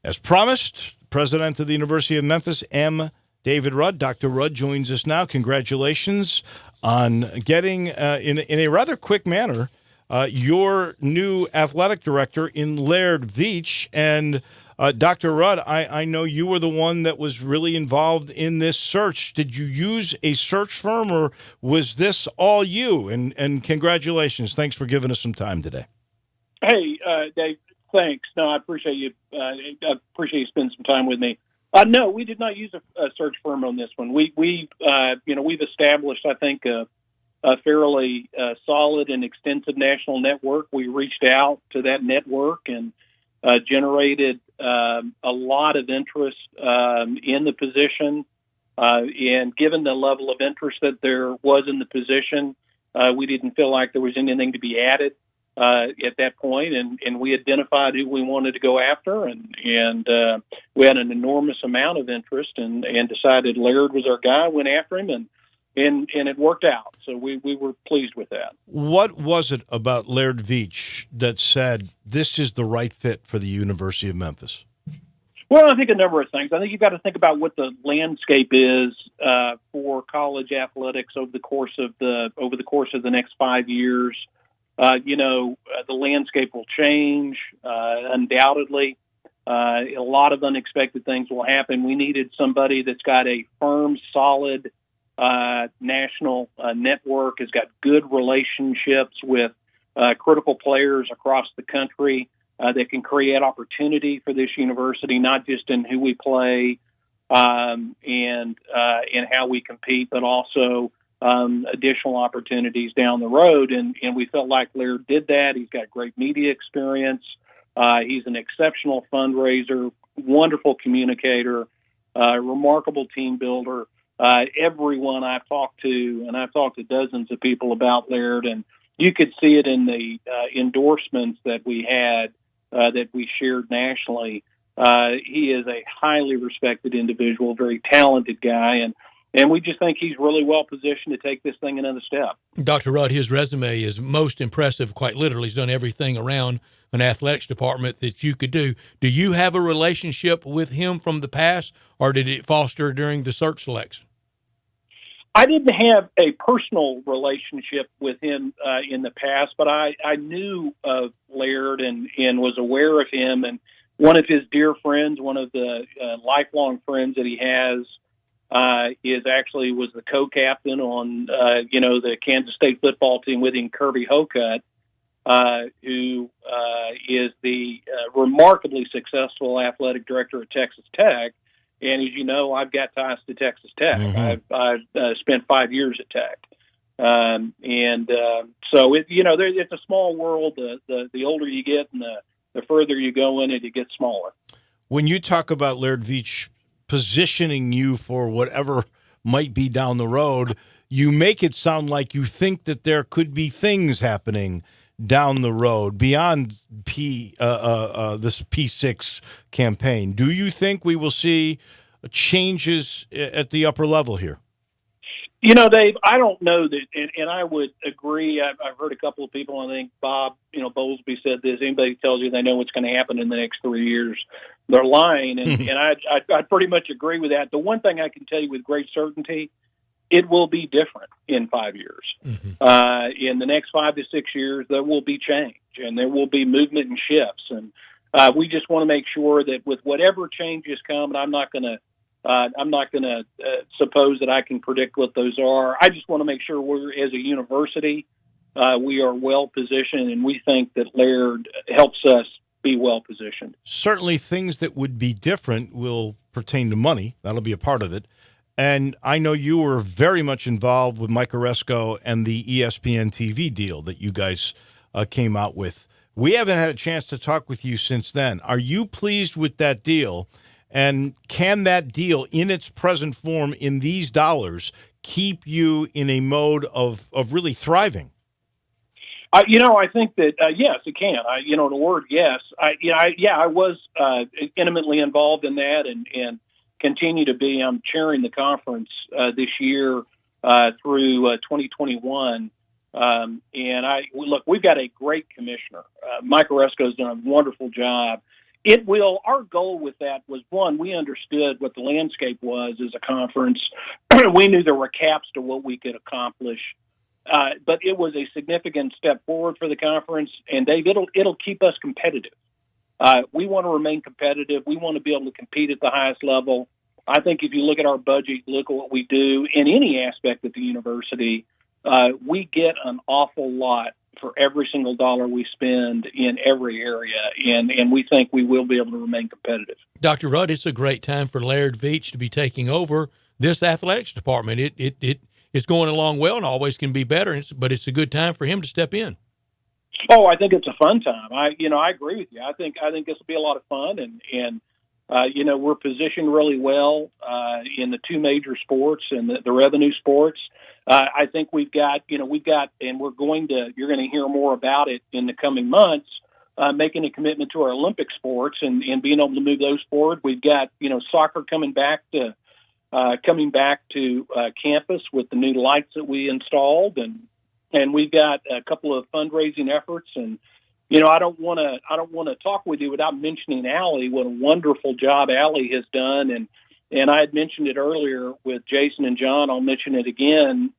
[SPEAKER 2] As promised, president of the University of Memphis, M. David Rudd. Dr. Rudd joins us now. Congratulations on getting, in a rather quick manner, your new athletic director in Laird Veach. And Dr. Rudd, I know you were the one that was really involved in this search. Did you use a search firm, or was this all you? And congratulations. Thanks for giving us some time today.
[SPEAKER 11] Hey, Dave, thanks. No, I appreciate you. I appreciate you spending some time with me. No, we did not use a search firm on this one. We've established, I think, a fairly solid and extensive national network. We reached out to that network and generated a lot of interest in the position. And given the level of interest that there was in the position, we didn't feel like there was anything to be added at that point. And we identified who we wanted to go after, and we had an enormous amount of interest and decided Laird was our guy, went after him, and it worked out. So we were pleased with that.
[SPEAKER 2] What was it about Laird Veach that said this is the right fit for the University of Memphis?
[SPEAKER 11] Well, I think a number of things. I think you've got to think about what the landscape is for college athletics over the course of the next 5 years. The landscape will change undoubtedly. A lot of unexpected things will happen. We needed somebody that's got a firm, solid national network, has got good relationships with critical players across the country that can create opportunity for this university, not just in who we play and how we compete, but also additional opportunities down the road. And we felt like Laird did that. He's got great media experience. He's an exceptional fundraiser, wonderful communicator, remarkable team builder. Everyone I've talked to, and I've talked to dozens of people about Laird, and you could see it in the endorsements that we had that we shared nationally. He is a highly respected individual, very talented guy, and we just think he's really well positioned to take this thing another step.
[SPEAKER 3] Dr. Rudd, his resume is most impressive, quite literally. He's done everything around an athletics department that you could do. Do you have a relationship with him from the past, or did it foster during the search selection?
[SPEAKER 11] I didn't have a personal relationship with him in the past, but I knew of Laird and was aware of him. And one of his dear friends, one of the lifelong friends that he has, was the co-captain on the Kansas State football team with him, Kirby Hocutt, who is the remarkably successful athletic director at Texas Tech. And as you know, I've got ties to Texas Tech.
[SPEAKER 2] Mm-hmm.
[SPEAKER 11] I've spent 5 years at Tech. So it's a small world. The older you get and the further you go in it gets smaller.
[SPEAKER 2] When you talk about Laird Veach positioning you for whatever might be down the road, you make it sound like you think that there could be things happening down the road beyond this P6 campaign. Do you think we will see changes at the upper level here?
[SPEAKER 11] Dave, I don't know that, and I would agree. I've heard a couple of people, I think Bob, Bowlesby said this, anybody tells you they know what's going to happen in the next 3 years, they're lying. And I pretty much agree with that. The one thing I can tell you with great certainty, it will be different in 5 years. Mm-hmm. In the next 5 to 6 years, there will be change and there will be movement and shifts. And we just want to make sure that with whatever changes come, and I'm not going to suppose that I can predict what those are. I just want to make sure we're, as a university, we are well positioned, and we think that Laird helps us be well positioned.
[SPEAKER 2] Certainly things that would be different will pertain to money. That'll be a part of it. And I know you were very much involved with Mike Oresco and the ESPN TV deal that you guys came out with. We haven't had a chance to talk with you since then. Are you pleased with that deal? And can that deal in its present form in these dollars keep you in a mode of really thriving?
[SPEAKER 11] I think that, yes, it can. The word yes. I was intimately involved in that and continue to be. I'm chairing the conference this year through 2021. We've got a great commissioner. Mike Oresco's done a wonderful job. Our goal with that was, one, we understood what the landscape was as a conference. We knew there were caps to what we could accomplish. But it was a significant step forward for the conference. And Dave, it'll keep us competitive. We want to remain competitive. We want to be able to compete at the highest level. I think if you look at our budget, look at what we do in any aspect of the university, we get an awful lot for every single dollar we spend in every area, and we think we will be able to remain competitive.
[SPEAKER 3] Dr. Rudd, it's a great time for Laird Veach to be taking over this athletics department. It's going along well and always can be better, but it's a good time for him to step in.
[SPEAKER 11] Oh, I think it's a fun time. I agree with you. I think this will be a lot of fun, and we're positioned really well in the two major sports and the revenue sports. I think we've got, and you're going to hear more about it in the coming months, making a commitment to our Olympic sports and being able to move those forward. We've got, soccer coming back to campus with the new lights that we installed, and we've got a couple of fundraising efforts. And, I don't want to talk with you without mentioning Allie, what a wonderful job Allie has done. And I had mentioned it earlier with Jason and John. I'll mention it again.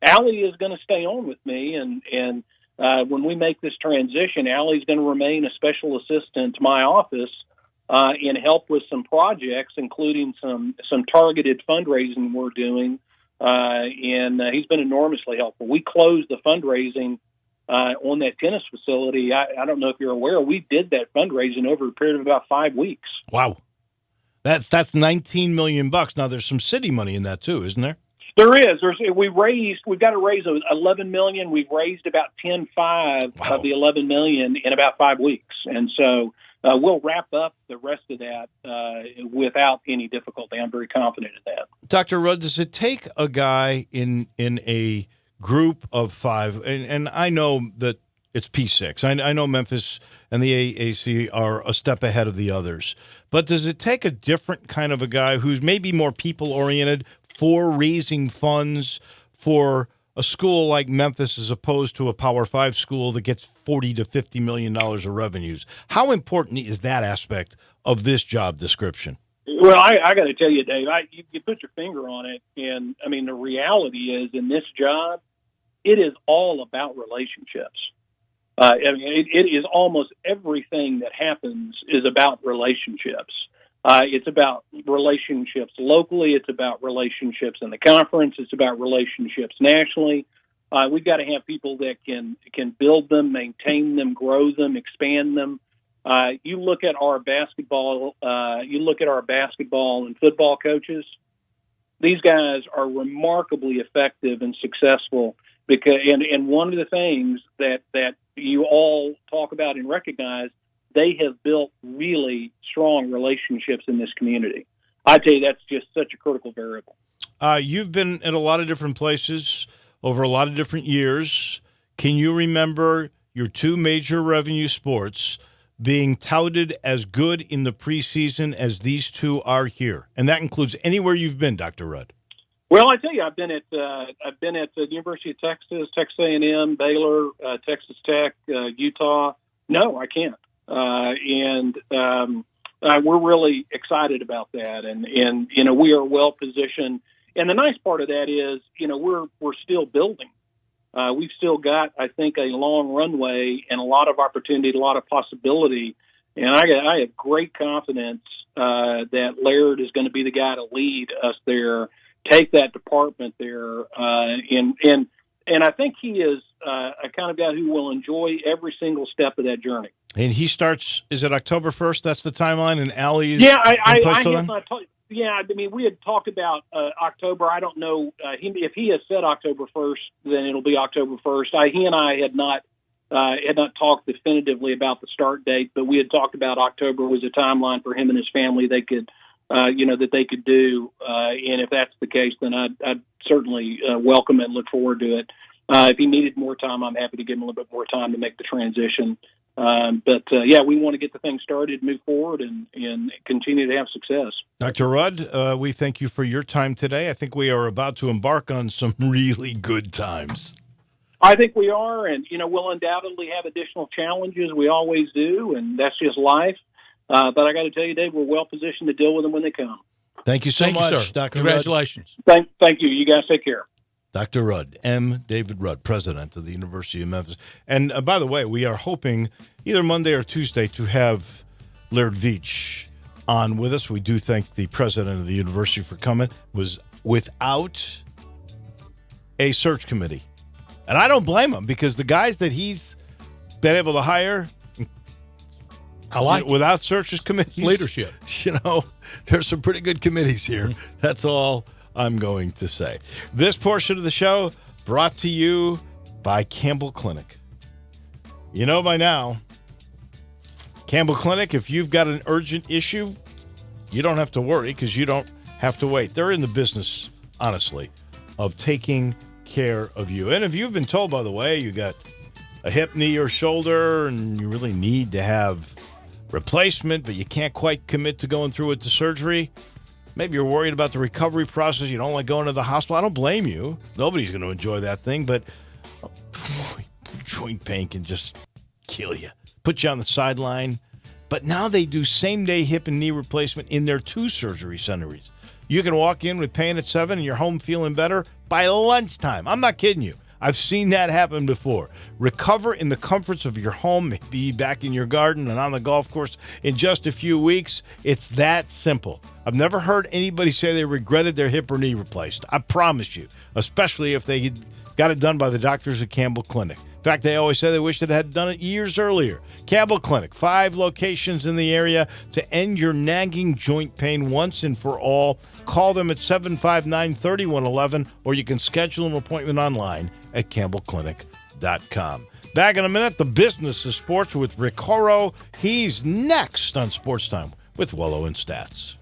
[SPEAKER 11] Allie is going to stay on with me, and when we make this transition, Allie's going to remain a special assistant to my office and help with some projects, including some targeted fundraising we're doing. And he's been enormously helpful. We closed the fundraising on that tennis facility. I don't know if you're aware, we did that fundraising over a period of about 5 weeks.
[SPEAKER 2] Wow. That's $19 million. Now there's some city money in that too, isn't there?
[SPEAKER 11] There is. We've got to raise $11 million. We've raised about 10.5 of the $11 million in about 5 weeks. And so we'll wrap up the rest of that without any difficulty. I'm very confident in that.
[SPEAKER 2] Dr. Rudd, does it take a guy in a group of five, and I know that it's P6. I know Memphis and the AAC are a step ahead of the others. But does it take a different kind of a guy who's maybe more people-oriented for raising funds for a school like Memphis as opposed to a Power 5 school that gets $40 to $50 million of revenues? How important is that aspect of this job description?
[SPEAKER 11] Well, I got to tell you, Dave, you put your finger on it. And, the reality is in this job, it is all about relationships. It is almost everything that happens is about relationships. It's about relationships locally. It's about relationships in the conference. It's about relationships nationally. We've got to have people that can build them, maintain them, grow them, expand them. You look at our basketball and football coaches. These guys are remarkably effective and successful because, and one of the things that you all talk about and recognize, they have built really strong relationships in this community. I tell you, that's just such a critical variable.
[SPEAKER 2] You've been at a lot of different places over a lot of different years. Can you remember your two major revenue sports being touted as good in the preseason as these two are here? And that includes anywhere you've been, Dr. Rudd.
[SPEAKER 11] Well, I tell you, I've been at the University of Texas, Texas A&M, Baylor, Texas Tech, Utah. No, I can't. We're really excited about that, and we are well positioned. And the nice part of that is, we're still building. We've still got, I think, a long runway and a lot of opportunity, a lot of possibility. And I have great confidence that Laird is going to be the guy to lead us there, take that department there, and I think he is a kind of guy who will enjoy every single step of that journey.
[SPEAKER 2] And he starts, is it October 1st? That's the timeline, and Allie is
[SPEAKER 11] I have not told. Yeah, I mean, we had talked about October. I don't know if he has said October 1st, then it'll be October 1st. He and I had not talked definitively about the start date, but we had talked about October was a timeline for him and his family they could, that they could do. And if that's the case, then I'd certainly welcome it and look forward to it. If he needed more time, I'm happy to give him a little bit more time to make the transition. We want to get the thing started, move forward, and continue to have success.
[SPEAKER 2] Dr. Rudd, we thank you for your time today. I think we are about to embark on some really good times.
[SPEAKER 11] I think we are, and we'll undoubtedly have additional challenges. We always do, and that's just life. But I got to tell you, Dave, we're well positioned to deal with them when they come.
[SPEAKER 2] Thank you so much,
[SPEAKER 3] sir.
[SPEAKER 2] Dr.
[SPEAKER 3] Congratulations.
[SPEAKER 11] Thank you. You guys take care.
[SPEAKER 2] Dr. Rudd, M. David Rudd, president of the University of Memphis. And by the way, we are hoping either Monday or Tuesday to have Laird Veach on with us. We do thank the president of the university for coming. It was without a search committee. And I don't blame him, because the guys that he's been able to hire,
[SPEAKER 3] I like
[SPEAKER 2] without searches committees.
[SPEAKER 3] Leadership.
[SPEAKER 2] There's some pretty good committees here. That's all I'm going to say. This portion of the show brought to you by Campbell Clinic. You know by now, Campbell Clinic, if you've got an urgent issue, you don't have to worry, because you don't have to wait. They're in the business, honestly, of taking care of you. And if you've been told, by the way, you got a hip, knee, or shoulder, and you really need to have replacement, but you can't quite commit to going through with the surgery, maybe you're worried about the recovery process, you don't like going to the hospital, I don't blame you. Nobody's going to enjoy that thing, but joint pain can just kill you, put you on the sideline. But now they do same-day hip and knee replacement in their 2 surgery centers. You can walk in with pain at 7 and you're home feeling better by lunchtime. I'm not kidding you. I've seen that happen before. Recover in the comforts of your home, maybe back in your garden and on the golf course in just a few weeks. It's that simple. I've never heard anybody say they regretted their hip or knee replaced. I promise you, especially if they got it done by the doctors at Campbell Clinic. In fact, they always say they wish they had done it years earlier. Campbell Clinic, 5 locations in the area to end your nagging joint pain once and for all. Call them at 759-3111, or you can schedule an appointment online at campbellclinic.com. Back in a minute, the business of sports with Rick Horrow. He's next on Sports Time with Wolo and Stats.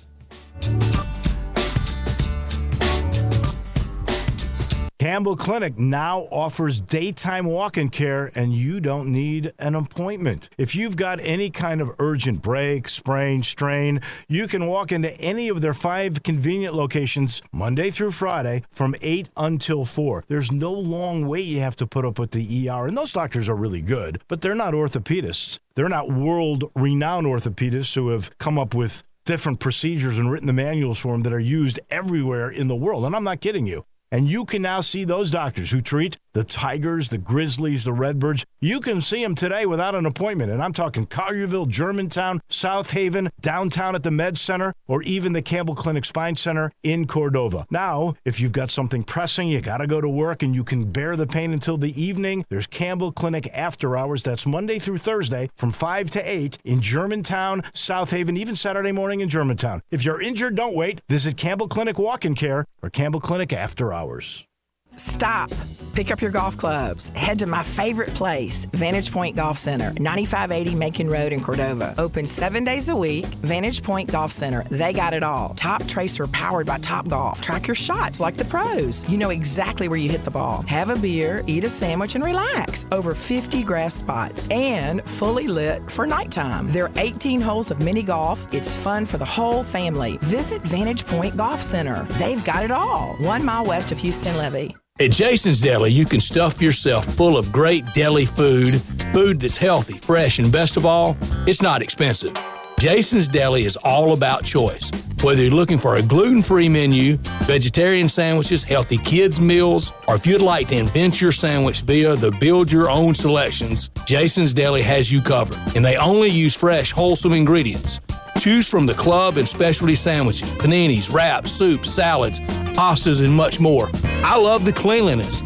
[SPEAKER 2] Campbell Clinic now offers daytime walk-in care, and you don't need an appointment. If you've got any kind of urgent break, sprain, strain, you can walk into any of their 5 convenient locations Monday through Friday from 8 until 4. There's no long wait you have to put up with the ER, and those doctors are really good, but they're not orthopedists. They're not world-renowned orthopedists who have come up with different procedures and written the manuals for them that are used everywhere in the world, and I'm not kidding you.
[SPEAKER 19] And you can now see those doctors who treat the Tigers, the Grizzlies, the Redbirds. You can see them today without an appointment. And I'm talking Collierville, Germantown, South Haven, downtown at the Med Center, or even the Campbell Clinic Spine Center in Cordova. Now, if you've got something pressing, you got to go to work and you can bear the pain until the evening, there's Campbell Clinic After Hours. That's Monday through Thursday from 5 to 8 in Germantown, South Haven, even Saturday morning in Germantown. If you're injured, don't wait. Visit Campbell Clinic Walk-In Care or Campbell Clinic After Hours.
[SPEAKER 4] Stop. Pick up your golf clubs. Head to my favorite place, Vantage Point Golf Center, 9580 Macon Road in Cordova. Open 7 days a week. Vantage Point Golf Center. They got it all. Top Tracer powered by Top Golf. Track your shots like the pros. You know exactly where you hit the ball. Have a beer, eat a sandwich, and relax. Over 50 grass spots. And fully lit for nighttime. There are 18 holes of mini golf. It's fun for the whole family. Visit Vantage Point Golf Center. They've got it all. 1 mile west of Houston Levee.
[SPEAKER 3] At Jason's Deli, you can stuff yourself full of great deli food that's healthy, fresh, and best of all, it's not expensive. Jason's Deli is all about choice. Whether you're looking for a gluten-free menu, vegetarian sandwiches, healthy kids' meals, or if you'd like to invent your sandwich via the build-your-own selections, Jason's Deli has you covered. And they only use fresh, wholesome ingredients. Choose from the club and specialty sandwiches, paninis, wraps, soups, salads, pastas, and much more. I love the cleanliness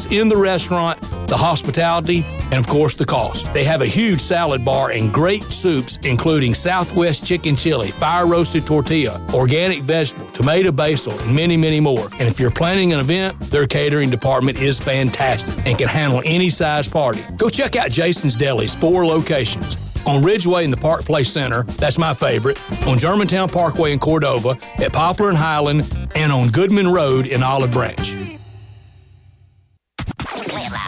[SPEAKER 3] in the restaurant, the hospitality, and of course the cost. They have a huge salad bar and great soups, including Southwest chicken chili, fire roasted tortilla, organic vegetable, tomato basil, and many, many more. And if you're planning an event, their catering department is fantastic and can handle any size party. Go check out Jason's Deli's 4 locations. On Ridgeway in the Park Place Center, that's my favorite, on Germantown Parkway in Cordova, at Poplar and Highland, and on Goodman Road in Olive Branch.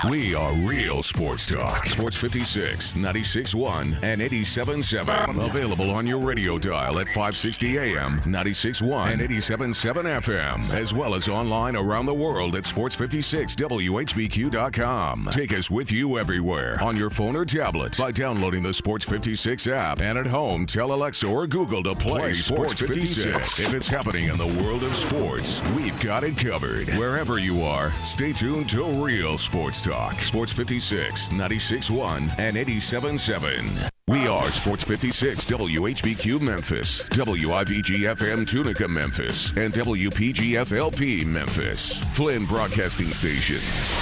[SPEAKER 1] We are real sports talk. Sports 56, 96.1, and 87.7. Available on your radio dial at 560 AM, 96.1, and 87.7 FM, as well as online around the world at sports56whbq.com. Take us with you everywhere on your phone or tablet by downloading the Sports 56 app, and at home, tell Alexa or Google to play Sports 56. If it's happening in the world of sports, we've got it covered. Wherever you are, stay tuned to Real Sports Talk. Sports 56, 96.1, and 87.7. We are Sports 56, WHBQ Memphis, WIVG-FM Tunica Memphis, and WPG-FLP Memphis. Flynn Broadcasting Stations.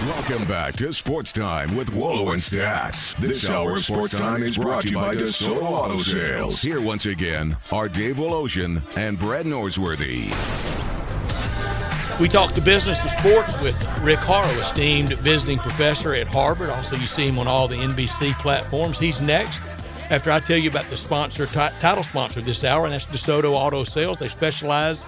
[SPEAKER 1] Welcome back to Sports Time with Wolo and Stats. This hour of Sports Time is brought to you by DeSoto Auto Sales. Here once again are Dave Wolosian and Brad Norsworthy.
[SPEAKER 3] We talk the business of sports with Rick Horrow, esteemed visiting professor at Harvard. Also, you see him on all the NBC platforms. He's next after I tell you about the sponsor, title sponsor this hour, and that's DeSoto Auto Sales. They specialize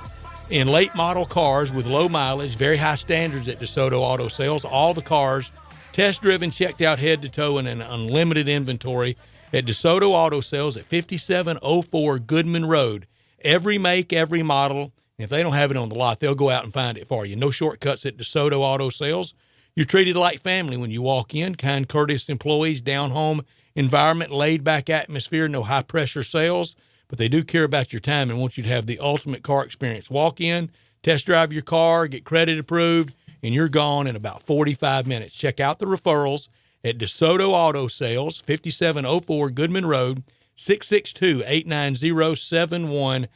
[SPEAKER 3] in late model cars with low mileage, very high standards at DeSoto Auto Sales. All the cars test-driven, checked out head to toe, and an unlimited inventory at DeSoto Auto Sales at 5704 Goodman Road. Every make, every model. If they don't have it on the lot, they'll go out and find it for you. No shortcuts at DeSoto Auto Sales. You're treated like family when you walk in. Kind, courteous employees, down-home environment, laid-back atmosphere, no high-pressure sales. But they do care about your time and want you to have the ultimate car experience. Walk in, test drive your car, get credit approved, and you're gone in about 45 minutes. Check out the referrals at DeSoto Auto Sales, 5704 Goodman Road, 662-890-7184.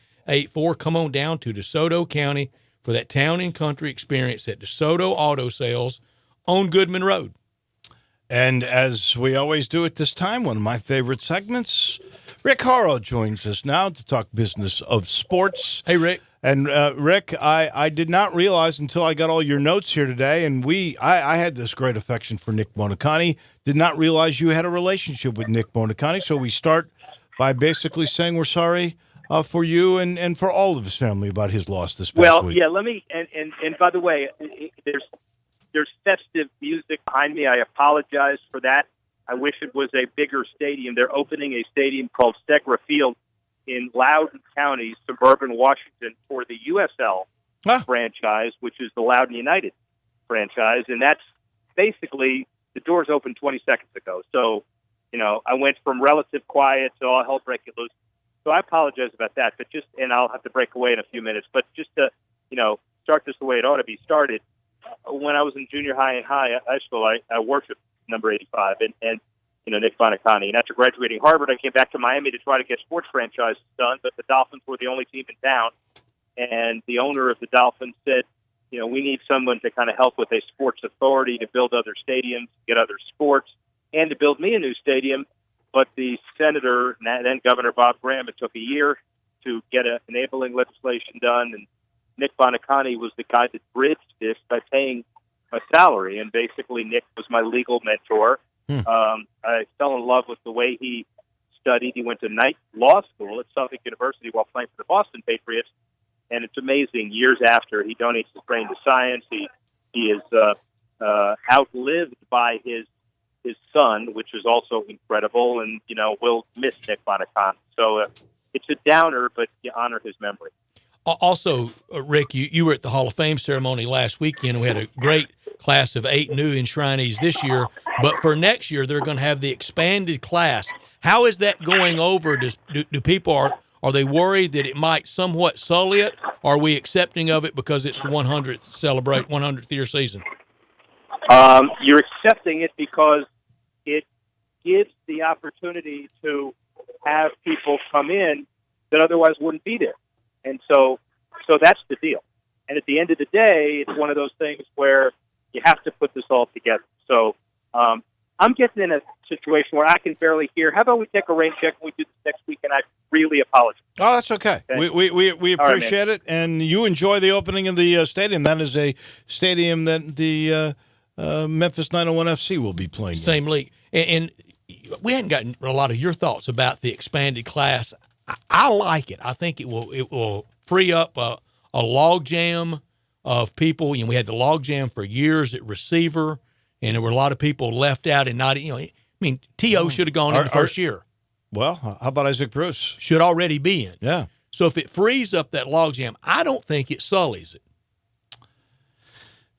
[SPEAKER 3] Come on down to DeSoto County for that town and country experience at DeSoto Auto Sales on Goodman Road.
[SPEAKER 2] And as we always do at this time, one of my favorite segments, Rick Horrow joins us now to talk business of sports.
[SPEAKER 3] Hey, Rick.
[SPEAKER 2] And Rick, I did not realize until I got all your notes here today, and I had this great affection for Nick Bonacani, did not realize you had a relationship with Nick Bonacani, so we start by basically saying we're sorry for you and for all of his family about his loss this past week.
[SPEAKER 8] Yeah, let me, and by the way, there's festive music behind me. I apologize for that. I wish it was a bigger stadium. They're opening a stadium called Segra Field in Loudoun County, suburban Washington, for the USL franchise, which is the Loudoun United franchise. And that's basically, the doors opened 20 seconds ago. So, I went from relative quiet to all hell breaking loose. So I apologize about that, but and I'll have to break away in a few minutes, but just to, start this the way it ought to be started. When I was in junior high and high school, I worshiped number 85 and Nick Bonacani. And after graduating Harvard, I came back to Miami to try to get sports franchises done, but the Dolphins were the only team in town. And the owner of the Dolphins said, we need someone to kind of help with a sports authority to build other stadiums, get other sports, and to build me a new stadium. But the senator, then Governor Bob Graham, it took a year to get enabling legislation done. And Nick Bonacani was the guy that bridged this by paying my salary. And basically, Nick was my legal mentor. I fell in love with the way he studied. He went to night law school at Suffolk University while playing for the Boston Patriots. And it's amazing. Years after, he donates his brain to science. He is outlived by his son, which is also incredible. And, we'll miss Nick Bonacani. So it's a downer, but you honor his memory.
[SPEAKER 3] Also, Rick, you were at the Hall of Fame ceremony last weekend. We had a great class of 8 new enshrinees this year. But for next year, they're going to have the expanded class. How is that going over? Do people are they worried that it might somewhat sully it? Or are we accepting of it because it's the 100th year season?
[SPEAKER 8] You're accepting it because it gives the opportunity to have people come in that otherwise wouldn't be there. And so that's the deal. And at the end of the day, it's one of those things where you have to put this all together. So I'm getting in a situation where I can barely hear. How about we take a rain check and we do this next week? And I really apologize.
[SPEAKER 2] Oh, that's okay. We appreciate it. And you enjoy the opening of the stadium. That is a stadium that the Memphis 901 FC will be playing
[SPEAKER 3] Same league. And we hadn't gotten a lot of your thoughts about the expanded class. I like it. I think it will free up a log jam of people. We had the log jam for years at receiver, and there were a lot of people left out and not. T.O. should have gone in the first year.
[SPEAKER 2] Well, how about Isaac Bruce?
[SPEAKER 3] Should already be in.
[SPEAKER 2] Yeah.
[SPEAKER 3] So if it frees up that log jam, I don't think it sullies it.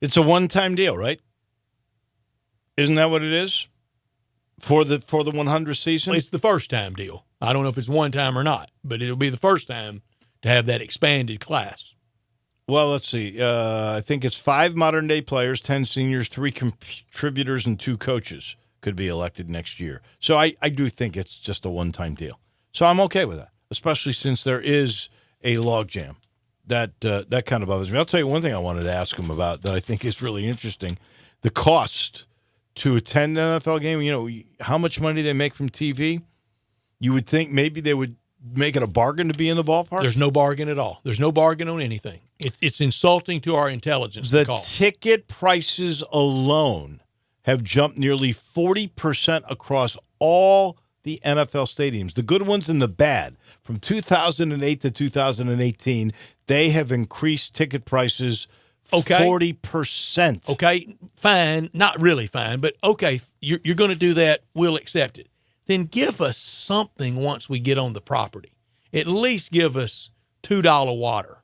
[SPEAKER 2] It's a one-time deal, right? Isn't that what it is for the 100th season?
[SPEAKER 3] It's the first-time deal. I don't know if it's one time or not, but it'll be the first time to have that expanded class.
[SPEAKER 2] Well, let's see. I think it's 5 modern-day players, 10 seniors, 3 contributors, and 2 coaches could be elected next year. So I do think it's just a one-time deal. So I'm okay with that, especially since there is a logjam. That kind of bothers me. I'll tell you one thing I wanted to ask him about that I think is really interesting. The cost to attend an NFL game, how much money they make from TV. You would think maybe they would make it a bargain to be in the ballpark?
[SPEAKER 3] There's no bargain at all. There's no bargain on anything. It's insulting to our intelligence.
[SPEAKER 2] The ticket prices alone have jumped nearly 40% across all the NFL stadiums, the good ones and the bad. From 2008 to 2018, they have increased ticket prices 40%.
[SPEAKER 3] Okay, fine. Not really fine, but okay, you're going to do that. We'll accept it. Then give us something once we get on the property. At least give us $2 water,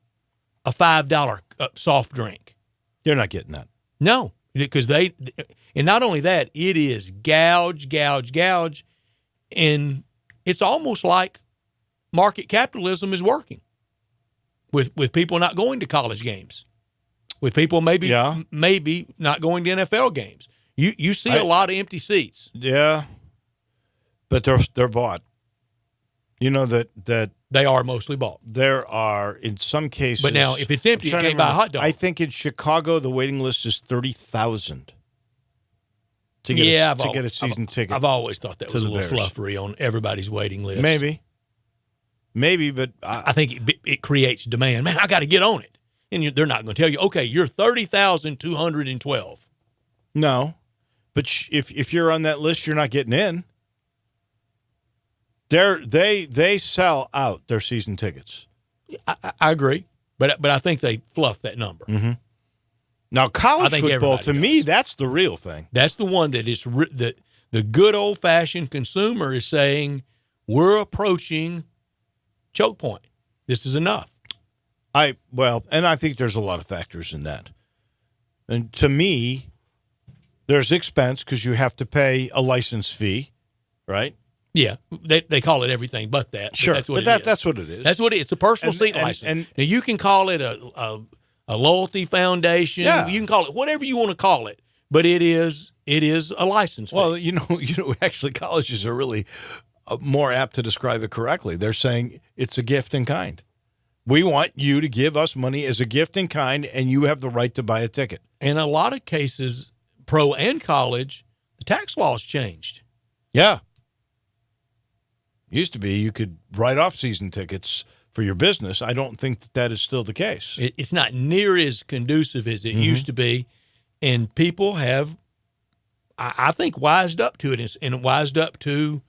[SPEAKER 3] a $5 soft drink.
[SPEAKER 2] You're not getting that.
[SPEAKER 3] No, because and not only that, it is gouge, and it's almost like market capitalism is working with people not going to college games, with people maybe not going to NFL games. You see a lot of empty seats.
[SPEAKER 2] Yeah. But they're bought. You know that
[SPEAKER 3] they are mostly bought.
[SPEAKER 2] There are in some cases.
[SPEAKER 3] But now, if it's empty, you can't buy a hot dog.
[SPEAKER 2] I think in Chicago the waiting list is 30,000 to get a season ticket.
[SPEAKER 3] I've always thought that was a little fluffery on everybody's waiting list.
[SPEAKER 2] Maybe, but
[SPEAKER 3] I think it creates demand. Man, I got to get on it, and they're not going to tell you. Okay, you're 30,212.
[SPEAKER 2] No, but if you're on that list, you're not getting in. They sell out their season tickets.
[SPEAKER 3] I agree, but I think they fluff that number.
[SPEAKER 2] Mm-hmm. Now, college football, to me, that's the real thing.
[SPEAKER 3] That's the one that is the good old-fashioned consumer is saying, we're approaching choke point. This is enough.
[SPEAKER 2] And I think there's a lot of factors in that. And to me, there's expense because you have to pay a license fee, right?
[SPEAKER 3] Yeah, they call it everything but that.
[SPEAKER 2] Sure,
[SPEAKER 3] that's what
[SPEAKER 2] that's what it is.
[SPEAKER 3] That's what it is. It's a personal seat license. And now you can call it a a loyalty foundation.
[SPEAKER 2] Yeah.
[SPEAKER 3] You can call it whatever you want to call it, but it is a license fee.
[SPEAKER 2] Well, actually, colleges are really more apt to describe it correctly. They're saying it's a gift in kind. We want you to give us money as a gift in kind, and you have the right to buy a ticket.
[SPEAKER 3] In a lot of cases, pro and college, the tax laws changed.
[SPEAKER 2] Yeah. Used to be you could write off season tickets for your business. I don't think that is still the case.
[SPEAKER 3] It's not near as conducive as it used to be, and people have, I think, wised up to it and wised up to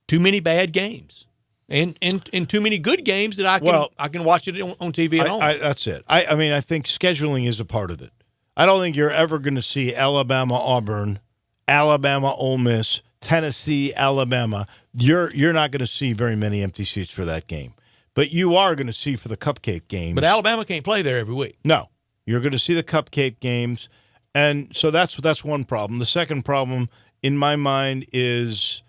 [SPEAKER 3] too many bad games. And too many good games that I can watch it on TV at home.
[SPEAKER 2] That's it. I mean, I think scheduling is a part of it. I don't think you're ever going to see Alabama Auburn, Alabama Ole Miss, Tennessee Alabama. You're not going to see very many empty seats for that game, but you are going to see for the cupcake games.
[SPEAKER 3] But Alabama can't play there every week.
[SPEAKER 2] No, you're going to see the cupcake games, and so that's one problem. The second problem, in my mind, is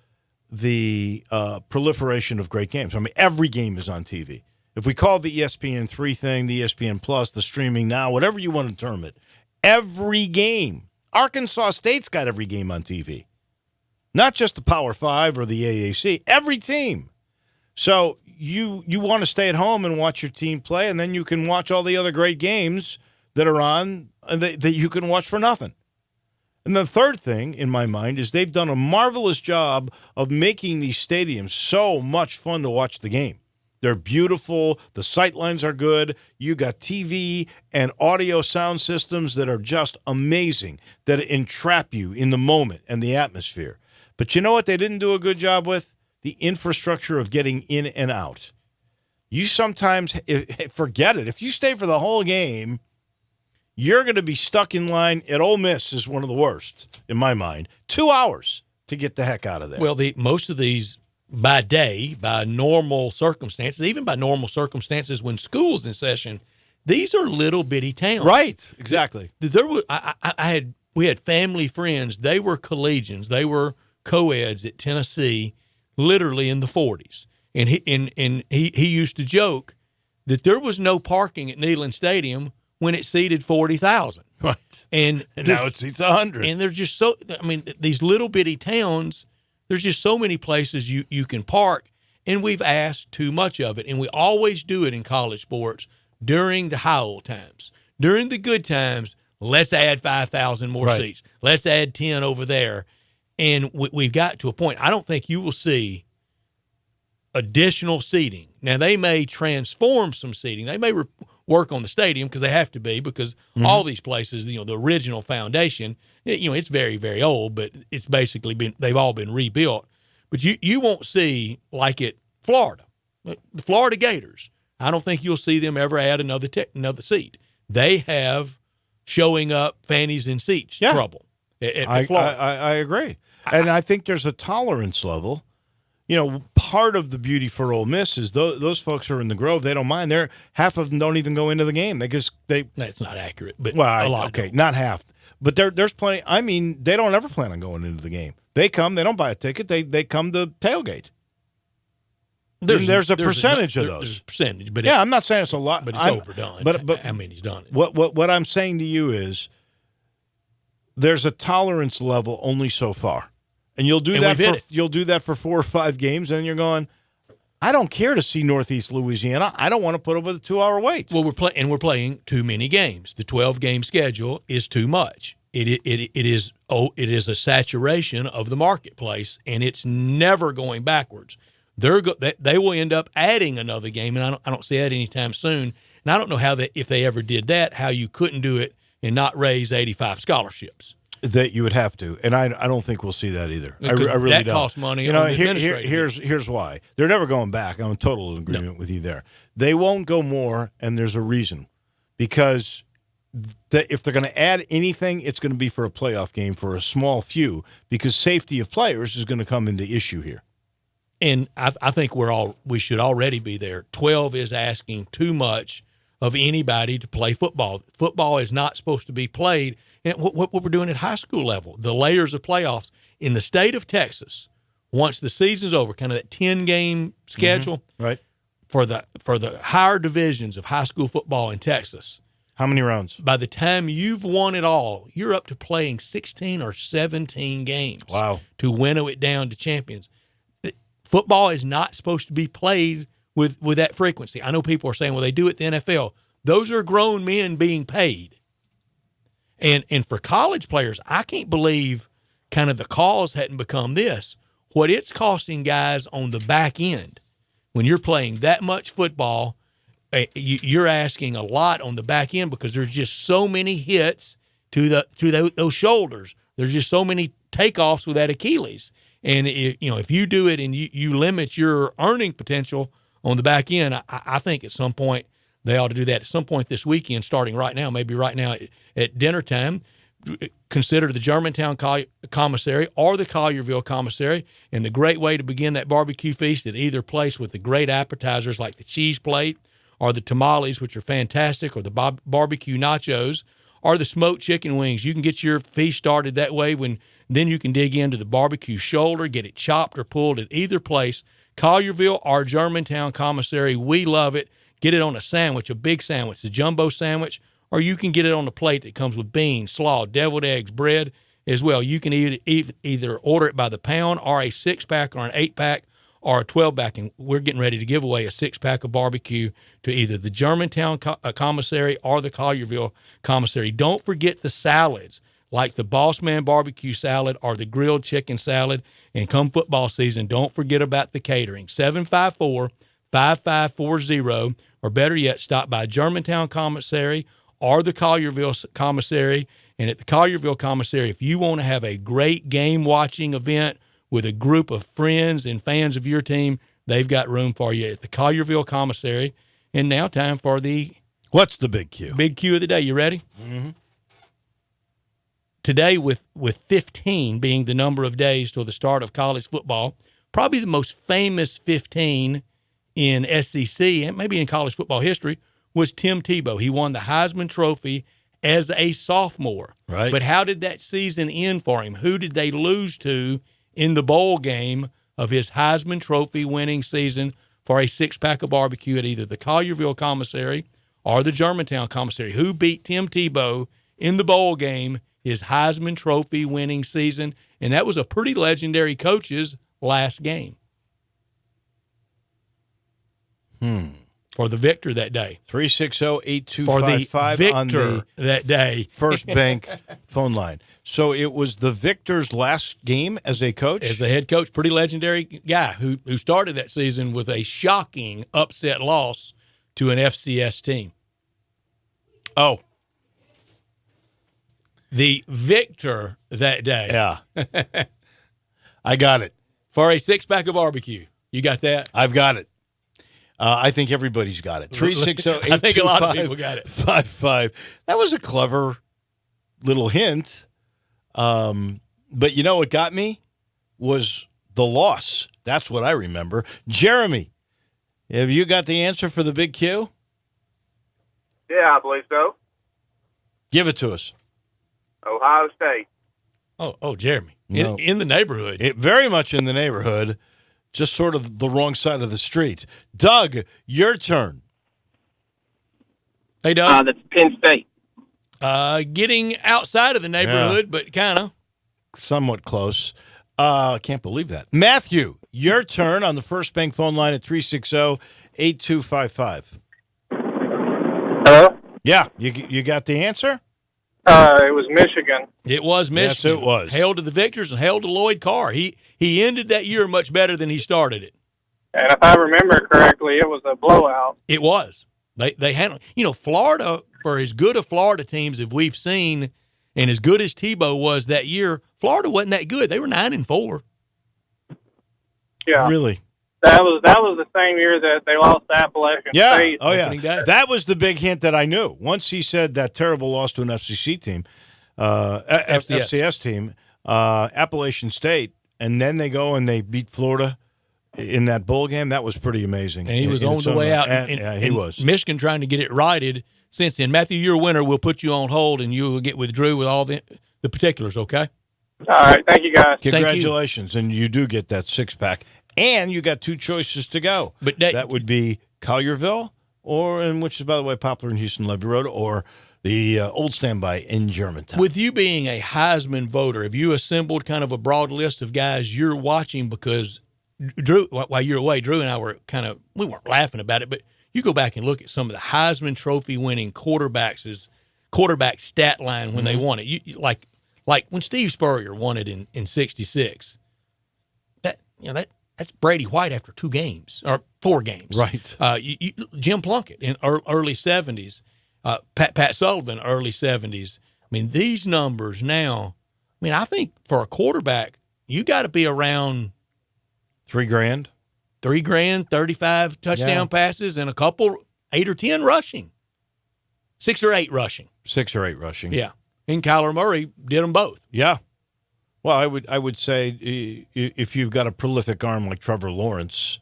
[SPEAKER 2] the proliferation of great games. I mean, every game is on TV. If we call the ESPN3 thing, the ESPN Plus, the streaming now, whatever you want to term it, every game. Arkansas State's got every game on TV. Not just the Power 5 or the AAC, every team. So you want to stay at home and watch your team play, and then you can watch all the other great games that are on that you can watch for nothing. And the third thing, in my mind, is they've done a marvelous job of making these stadiums so much fun to watch the game. They're beautiful. The sight lines are good. You got TV and audio sound systems that are just amazing, that entrap you in the moment and the atmosphere. But you know what they didn't do a good job with? The infrastructure of getting in and out. You sometimes forget it. If you stay for the whole game, you're going to be stuck in line at Ole Miss is one of the worst, in my mind. 2 hours to get the heck out of there.
[SPEAKER 3] Well, most of these, by day, by normal circumstances, even by normal circumstances when school's in session, these are little bitty towns.
[SPEAKER 2] Right, exactly.
[SPEAKER 3] We had family friends. They were collegians. They were co-eds at Tennessee, literally in the 40s. And he used to joke that there was no parking at Neyland Stadium when it seated 40,000.
[SPEAKER 2] Right.
[SPEAKER 3] And
[SPEAKER 2] now it seats 100.
[SPEAKER 3] And they're just so, I mean, these little bitty towns, there's just so many places you can park, and we've asked too much of it. And we always do it in college sports during the high old times. During the good times, let's add 5,000 more seats. Let's add 10 over there. And we've got to a point, I don't think you will see additional seating. Now, they may transform some seating. They may work on the stadium because they have to be, because all these places, the original foundation, it's very, very old, but it's basically they've all been rebuilt. But you won't see, like at Florida, the Florida Gators, I don't think you'll see them ever add another seat. They have showing up fannies and seats trouble at Florida.
[SPEAKER 2] I agree. And I think there's a tolerance level. Part of the beauty for Ole Miss is those folks are in the Grove. They don't mind. Half of them don't even go into the game.
[SPEAKER 3] That's not accurate, but a lot.
[SPEAKER 2] Okay, not half. But there's plenty. I mean, they don't ever plan on going into the game. They come. They don't buy a ticket. They come to tailgate. There's a percentage of those.
[SPEAKER 3] There's a percentage, but
[SPEAKER 2] I'm not saying it's a lot,
[SPEAKER 3] but it's overdone. But I mean, he's done it.
[SPEAKER 2] What I'm saying to you is, there's a tolerance level only so far. And you'll do that for 4 or 5 games, and you're going, I don't care to see Northeast Louisiana. I don't want to put up with a 2-hour wait.
[SPEAKER 3] Well, we're playing too many games. The 12-game schedule is too much. It is a saturation of the marketplace, and it's never going backwards. They will end up adding another game, and I don't see that anytime soon. And I don't know if they ever did that, how you couldn't do it and not raise 85 scholarships.
[SPEAKER 2] That you would have to, and I don't think we'll see that either. I really
[SPEAKER 3] that
[SPEAKER 2] don't.
[SPEAKER 3] Costs money. On the
[SPEAKER 2] here's why they're never going back. I'm in total agreement with you there. They won't go more, and there's a reason, because if they're going to add anything, it's going to be for a playoff game for a small few, because safety of players is going to come into issue here.
[SPEAKER 3] And I think we should already be there. 12 is asking too much of anybody to play football. Football is not supposed to be played. And what we're doing at high school level, the layers of playoffs in the state of Texas, once the season's over, kind of that 10-game schedule,
[SPEAKER 2] right?
[SPEAKER 3] for the higher divisions of high school football in Texas.
[SPEAKER 2] How many rounds?
[SPEAKER 3] By the time you've won it all, you're up to playing 16 or 17 games.
[SPEAKER 2] Wow.
[SPEAKER 3] To winnow it down to champions. Football is not supposed to be played with that frequency. I know people are saying, well, they do it in the NFL. Those are grown men being paid. And for college players, I can't believe kind of the cause hadn't become this. What it's costing guys on the back end, when you're playing that much football, you're asking a lot on the back end because there's just so many hits to those shoulders. There's just so many takeoffs with that Achilles. And if you do it and you limit your earning potential on the back end, I think at some point they ought to do that. At some point this weekend, starting right now, maybe right now at dinner time, consider the Germantown Commissary or the Collierville Commissary. And the great way to begin that barbecue feast at either place with the great appetizers like the cheese plate or the tamales, which are fantastic, or the barbecue nachos, or the smoked chicken wings. You can get your feast started that way. Then you can dig into the barbecue shoulder, get it chopped or pulled at either place, Collierville or Germantown Commissary. We love it. Get it on a sandwich, a big sandwich, the jumbo sandwich, or you can get it on a plate that comes with beans, slaw, deviled eggs, bread as well. You can either order it by the pound or a 6-pack or an 8-pack or a 12-pack, and we're getting ready to give away a 6-pack of barbecue to either the Germantown Commissary or the Collierville Commissary. Don't forget the salads, like the Boss Man barbecue salad or the grilled chicken salad. And come football season, don't forget about the catering. 754-5540, or better yet, stop by Germantown Commissary or the Collierville Commissary. And at the Collierville Commissary, if you want to have a great game-watching event with a group of friends and fans of your team, they've got room for you at the Collierville Commissary. And now time for
[SPEAKER 2] what's the big Q?
[SPEAKER 3] Big Q of the day. You ready?
[SPEAKER 2] Mm-hmm.
[SPEAKER 3] Today, with 15 being the number of days till the start of college football, probably the most famous 15 in SEC and maybe in college football history was Tim Tebow. He won the Heisman Trophy as a sophomore.
[SPEAKER 2] Right.
[SPEAKER 3] But how did that season end for him? Who did they lose to in the bowl game of his Heisman Trophy winning season for a 6-pack of barbecue at either the Collierville Commissary or the Germantown Commissary? Who beat Tim Tebow in the bowl game, his Heisman Trophy winning season? And that was a pretty legendary coach's last game. For the victor that day.
[SPEAKER 2] 360-8255 on the
[SPEAKER 3] that day.
[SPEAKER 2] First Bank phone line. So it was the victor's last game as a coach?
[SPEAKER 3] As the head coach. Pretty legendary guy who started that season with a shocking upset loss to an FCS team.
[SPEAKER 2] Oh.
[SPEAKER 3] The victor that day.
[SPEAKER 2] Yeah. I got it.
[SPEAKER 3] For a 6-pack of barbecue. You got that?
[SPEAKER 2] I've got it. I think everybody's got it. 360-825-55.
[SPEAKER 3] I think a lot of people got it.
[SPEAKER 2] 55. That was a clever little hint. But you know what got me? Was the loss. That's what I remember. Jeremy, have you got the answer for the big Q?
[SPEAKER 12] Yeah, I believe so.
[SPEAKER 2] Give it to us.
[SPEAKER 12] Ohio State.
[SPEAKER 3] Oh, Jeremy.
[SPEAKER 2] No.
[SPEAKER 3] In the neighborhood.
[SPEAKER 2] Very much in the neighborhood. Just sort of the wrong side of the street. Doug, your turn.
[SPEAKER 3] Hey, Doug.
[SPEAKER 12] That's Penn State.
[SPEAKER 3] Getting outside of the neighborhood, but kind of.
[SPEAKER 2] Somewhat close. I can't believe that. Matthew, your turn on the First Bank phone line at 360-8255.
[SPEAKER 12] Hello?
[SPEAKER 2] Yeah, you got the answer?
[SPEAKER 12] It was Michigan.
[SPEAKER 3] It was Michigan.
[SPEAKER 2] Yes, it was.
[SPEAKER 3] Hail to the victors and hail to Lloyd Carr. He ended that year much better than he started it.
[SPEAKER 12] And if I remember correctly, it was a blowout.
[SPEAKER 3] It was. They handled. Florida, for as good a Florida teams as we've seen, and as good as Tebow was that year, Florida wasn't that good. They were 9-4.
[SPEAKER 12] Yeah,
[SPEAKER 2] really.
[SPEAKER 12] That was the same year that they lost to Appalachian State.
[SPEAKER 2] Oh, yeah. That was the big hint that I knew. Once he said that terrible loss to an FCC team, FCS team, Appalachian State, and then they go and they beat Florida in that bowl game, that was pretty amazing.
[SPEAKER 3] And he was on the way out.
[SPEAKER 2] And he was.
[SPEAKER 3] Michigan trying to get it righted since then. Matthew, you're a winner. We'll put you on hold, and you will get with Drew with all the particulars, okay?
[SPEAKER 12] All right. Thank you, guys.
[SPEAKER 2] Congratulations. And you do get that 6-pack. And you got 2 choices to go.
[SPEAKER 3] But
[SPEAKER 2] that would be Collierville, which is, by the way, popular in Houston Levee Road, or the Old Standby in Germantown.
[SPEAKER 3] With you being a Heisman voter, have you assembled kind of a broad list of guys you're watching? Because Drew, while you're away, Drew and I were we weren't laughing about it, but you go back and look at some of the Heisman Trophy winning quarterback stat line when they won it. You like when Steve Spurrier won it in '66. That's Brady White after 2 games or 4 games,
[SPEAKER 2] right?
[SPEAKER 3] Jim Plunkett in early '70s, Pat Sullivan early '70s. I mean, these numbers now. I mean, I think for a quarterback, you got to be around
[SPEAKER 2] $3,000.
[SPEAKER 3] 35 touchdown passes, and a couple 8 or 10 rushing, 6 or 8 rushing.
[SPEAKER 2] 6 or 8 rushing.
[SPEAKER 3] Yeah, and Kyler Murray did them both.
[SPEAKER 2] Yeah. Well, I would say if you've got a prolific arm like Trevor Lawrence,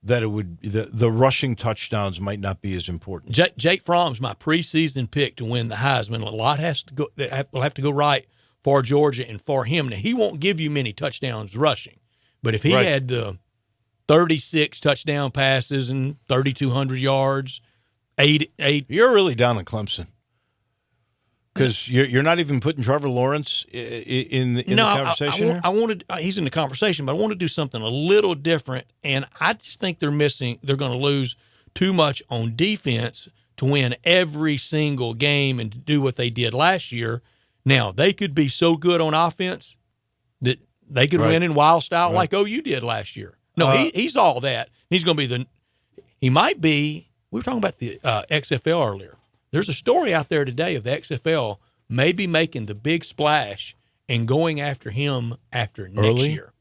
[SPEAKER 2] that it would the rushing touchdowns might not be as important.
[SPEAKER 3] Jake Fromm's my preseason pick to win the Heisman. A lot will have to go right for Georgia and for him. Now, he won't give you many touchdowns rushing, but if he had the 36 touchdown passes and 3,200 yards, 8.
[SPEAKER 2] You're really down on Clemson. Because you're not even putting Trevor Lawrence in the conversation.
[SPEAKER 3] I wanted he's in the conversation, but I want to do something a little different. And I just think they're going to lose too much on defense to win every single game and to do what they did last year. Now, they could be so good on offense that they could win in wild style like OU did last year. No, he's all that. He's going to be he might be, we were talking about the XFL earlier. There's a story out there today of the XFL maybe making the big splash and going after him after next year.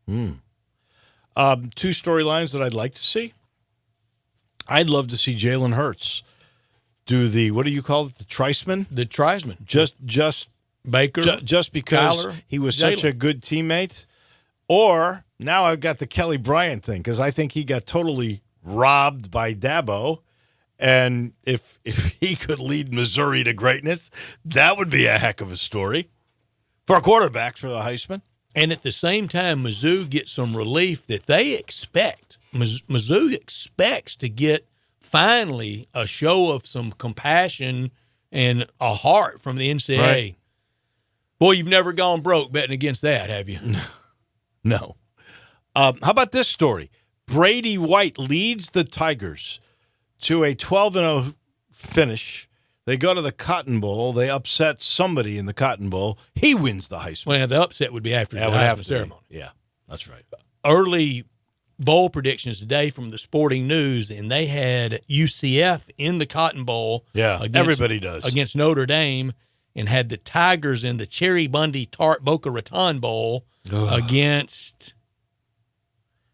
[SPEAKER 2] 2 storylines that I'd like to see. I'd love to see Jalen Hurts do the, what do you call it, the Triceman?
[SPEAKER 3] The Triceman.
[SPEAKER 2] Just
[SPEAKER 3] Baker.
[SPEAKER 2] Just because
[SPEAKER 3] Kyler,
[SPEAKER 2] he was
[SPEAKER 3] Jalen.
[SPEAKER 2] such a good teammate. Or now I've got the Kelly Bryant thing because I think he got totally robbed by Dabo. And if he could lead Missouri to greatness, that would be a heck of a story for quarterbacks for the Heisman.
[SPEAKER 3] And at the same time, Mizzou gets some relief that they expect. Mizzou expects to get finally a show of some compassion and a heart from the NCAA. Right. Boy, you've never gone broke betting against that, have you?
[SPEAKER 2] No. How about this story? Brady White leads the Tigers to a 12-0 finish. They go to the Cotton Bowl. They upset somebody in the Cotton Bowl. He wins the Heisman.
[SPEAKER 3] Well, the upset would be after the Heisman ceremony.
[SPEAKER 2] Yeah, that's right.
[SPEAKER 3] Early bowl predictions today from the Sporting News, and they had UCF in the Cotton Bowl.
[SPEAKER 2] Yeah, everybody does.
[SPEAKER 3] Against Notre Dame, and had the Tigers in the Cherry Bundy Tart Boca Raton Bowl against...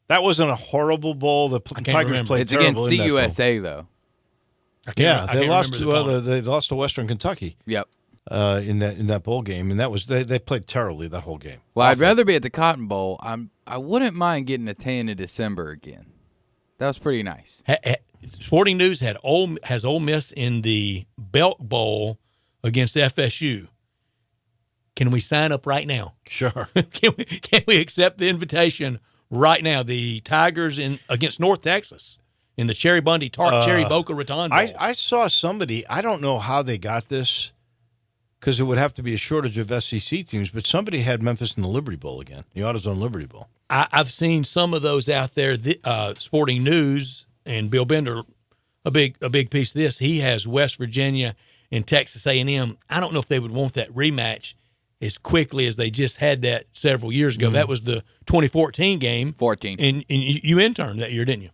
[SPEAKER 2] That wasn't a horrible bowl. The Tigers played
[SPEAKER 14] it's
[SPEAKER 2] terrible.
[SPEAKER 14] It's against CUSA, though.
[SPEAKER 2] They lost to Western Kentucky.
[SPEAKER 14] Yep.
[SPEAKER 2] In that bowl game, and that was they played terribly that whole game.
[SPEAKER 14] Well, I'd rather be at the Cotton Bowl. I wouldn't mind getting a tan in December again. That was pretty nice.
[SPEAKER 3] Sporting News has Ole Miss in the Belk Bowl against FSU. Can we sign up right now?
[SPEAKER 2] Sure.
[SPEAKER 3] Can we accept the invitation? Right now, the Tigers against North Texas in the Cherry Bundy Cherry Boca Raton Bowl.
[SPEAKER 2] I saw somebody, I don't know how they got this, because it would have to be a shortage of SEC teams, but somebody had Memphis in the Liberty Bowl again, the AutoZone Liberty Bowl.
[SPEAKER 3] I've seen some of those out there. Sporting News and Bill Bender, a big piece of this. He has West Virginia and Texas A&M. I don't know if they would want that rematch as quickly as they just had that several years ago. That was the 2014 game.
[SPEAKER 14] 14.
[SPEAKER 3] And you interned that year, didn't you?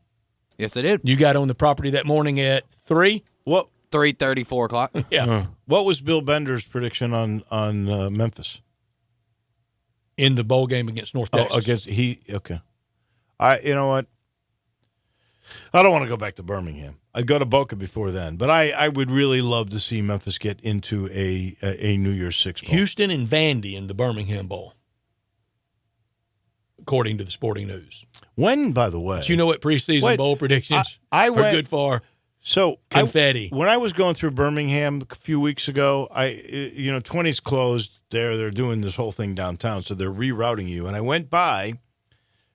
[SPEAKER 14] Yes, I did.
[SPEAKER 3] You got on the property that morning at 3?
[SPEAKER 2] What?
[SPEAKER 14] 3:30, 4 o'clock.
[SPEAKER 3] Yeah.
[SPEAKER 2] What was Bill Bender's prediction on Memphis?
[SPEAKER 3] In the bowl game against North Texas.
[SPEAKER 2] Okay. You know what? I don't want to go back to Birmingham. I'd go to Boca before then, but I would really love to see Memphis get into a New Year's Six bowl.
[SPEAKER 3] Houston and Vandy in the Birmingham Bowl, according to the Sporting News.
[SPEAKER 2] When, by the way?
[SPEAKER 3] But you know what preseason bowl predictions are good for?
[SPEAKER 2] So
[SPEAKER 3] confetti.
[SPEAKER 2] When I was going through Birmingham a few weeks ago, 20's closed. They're doing this whole thing downtown, so they're rerouting you. And I went by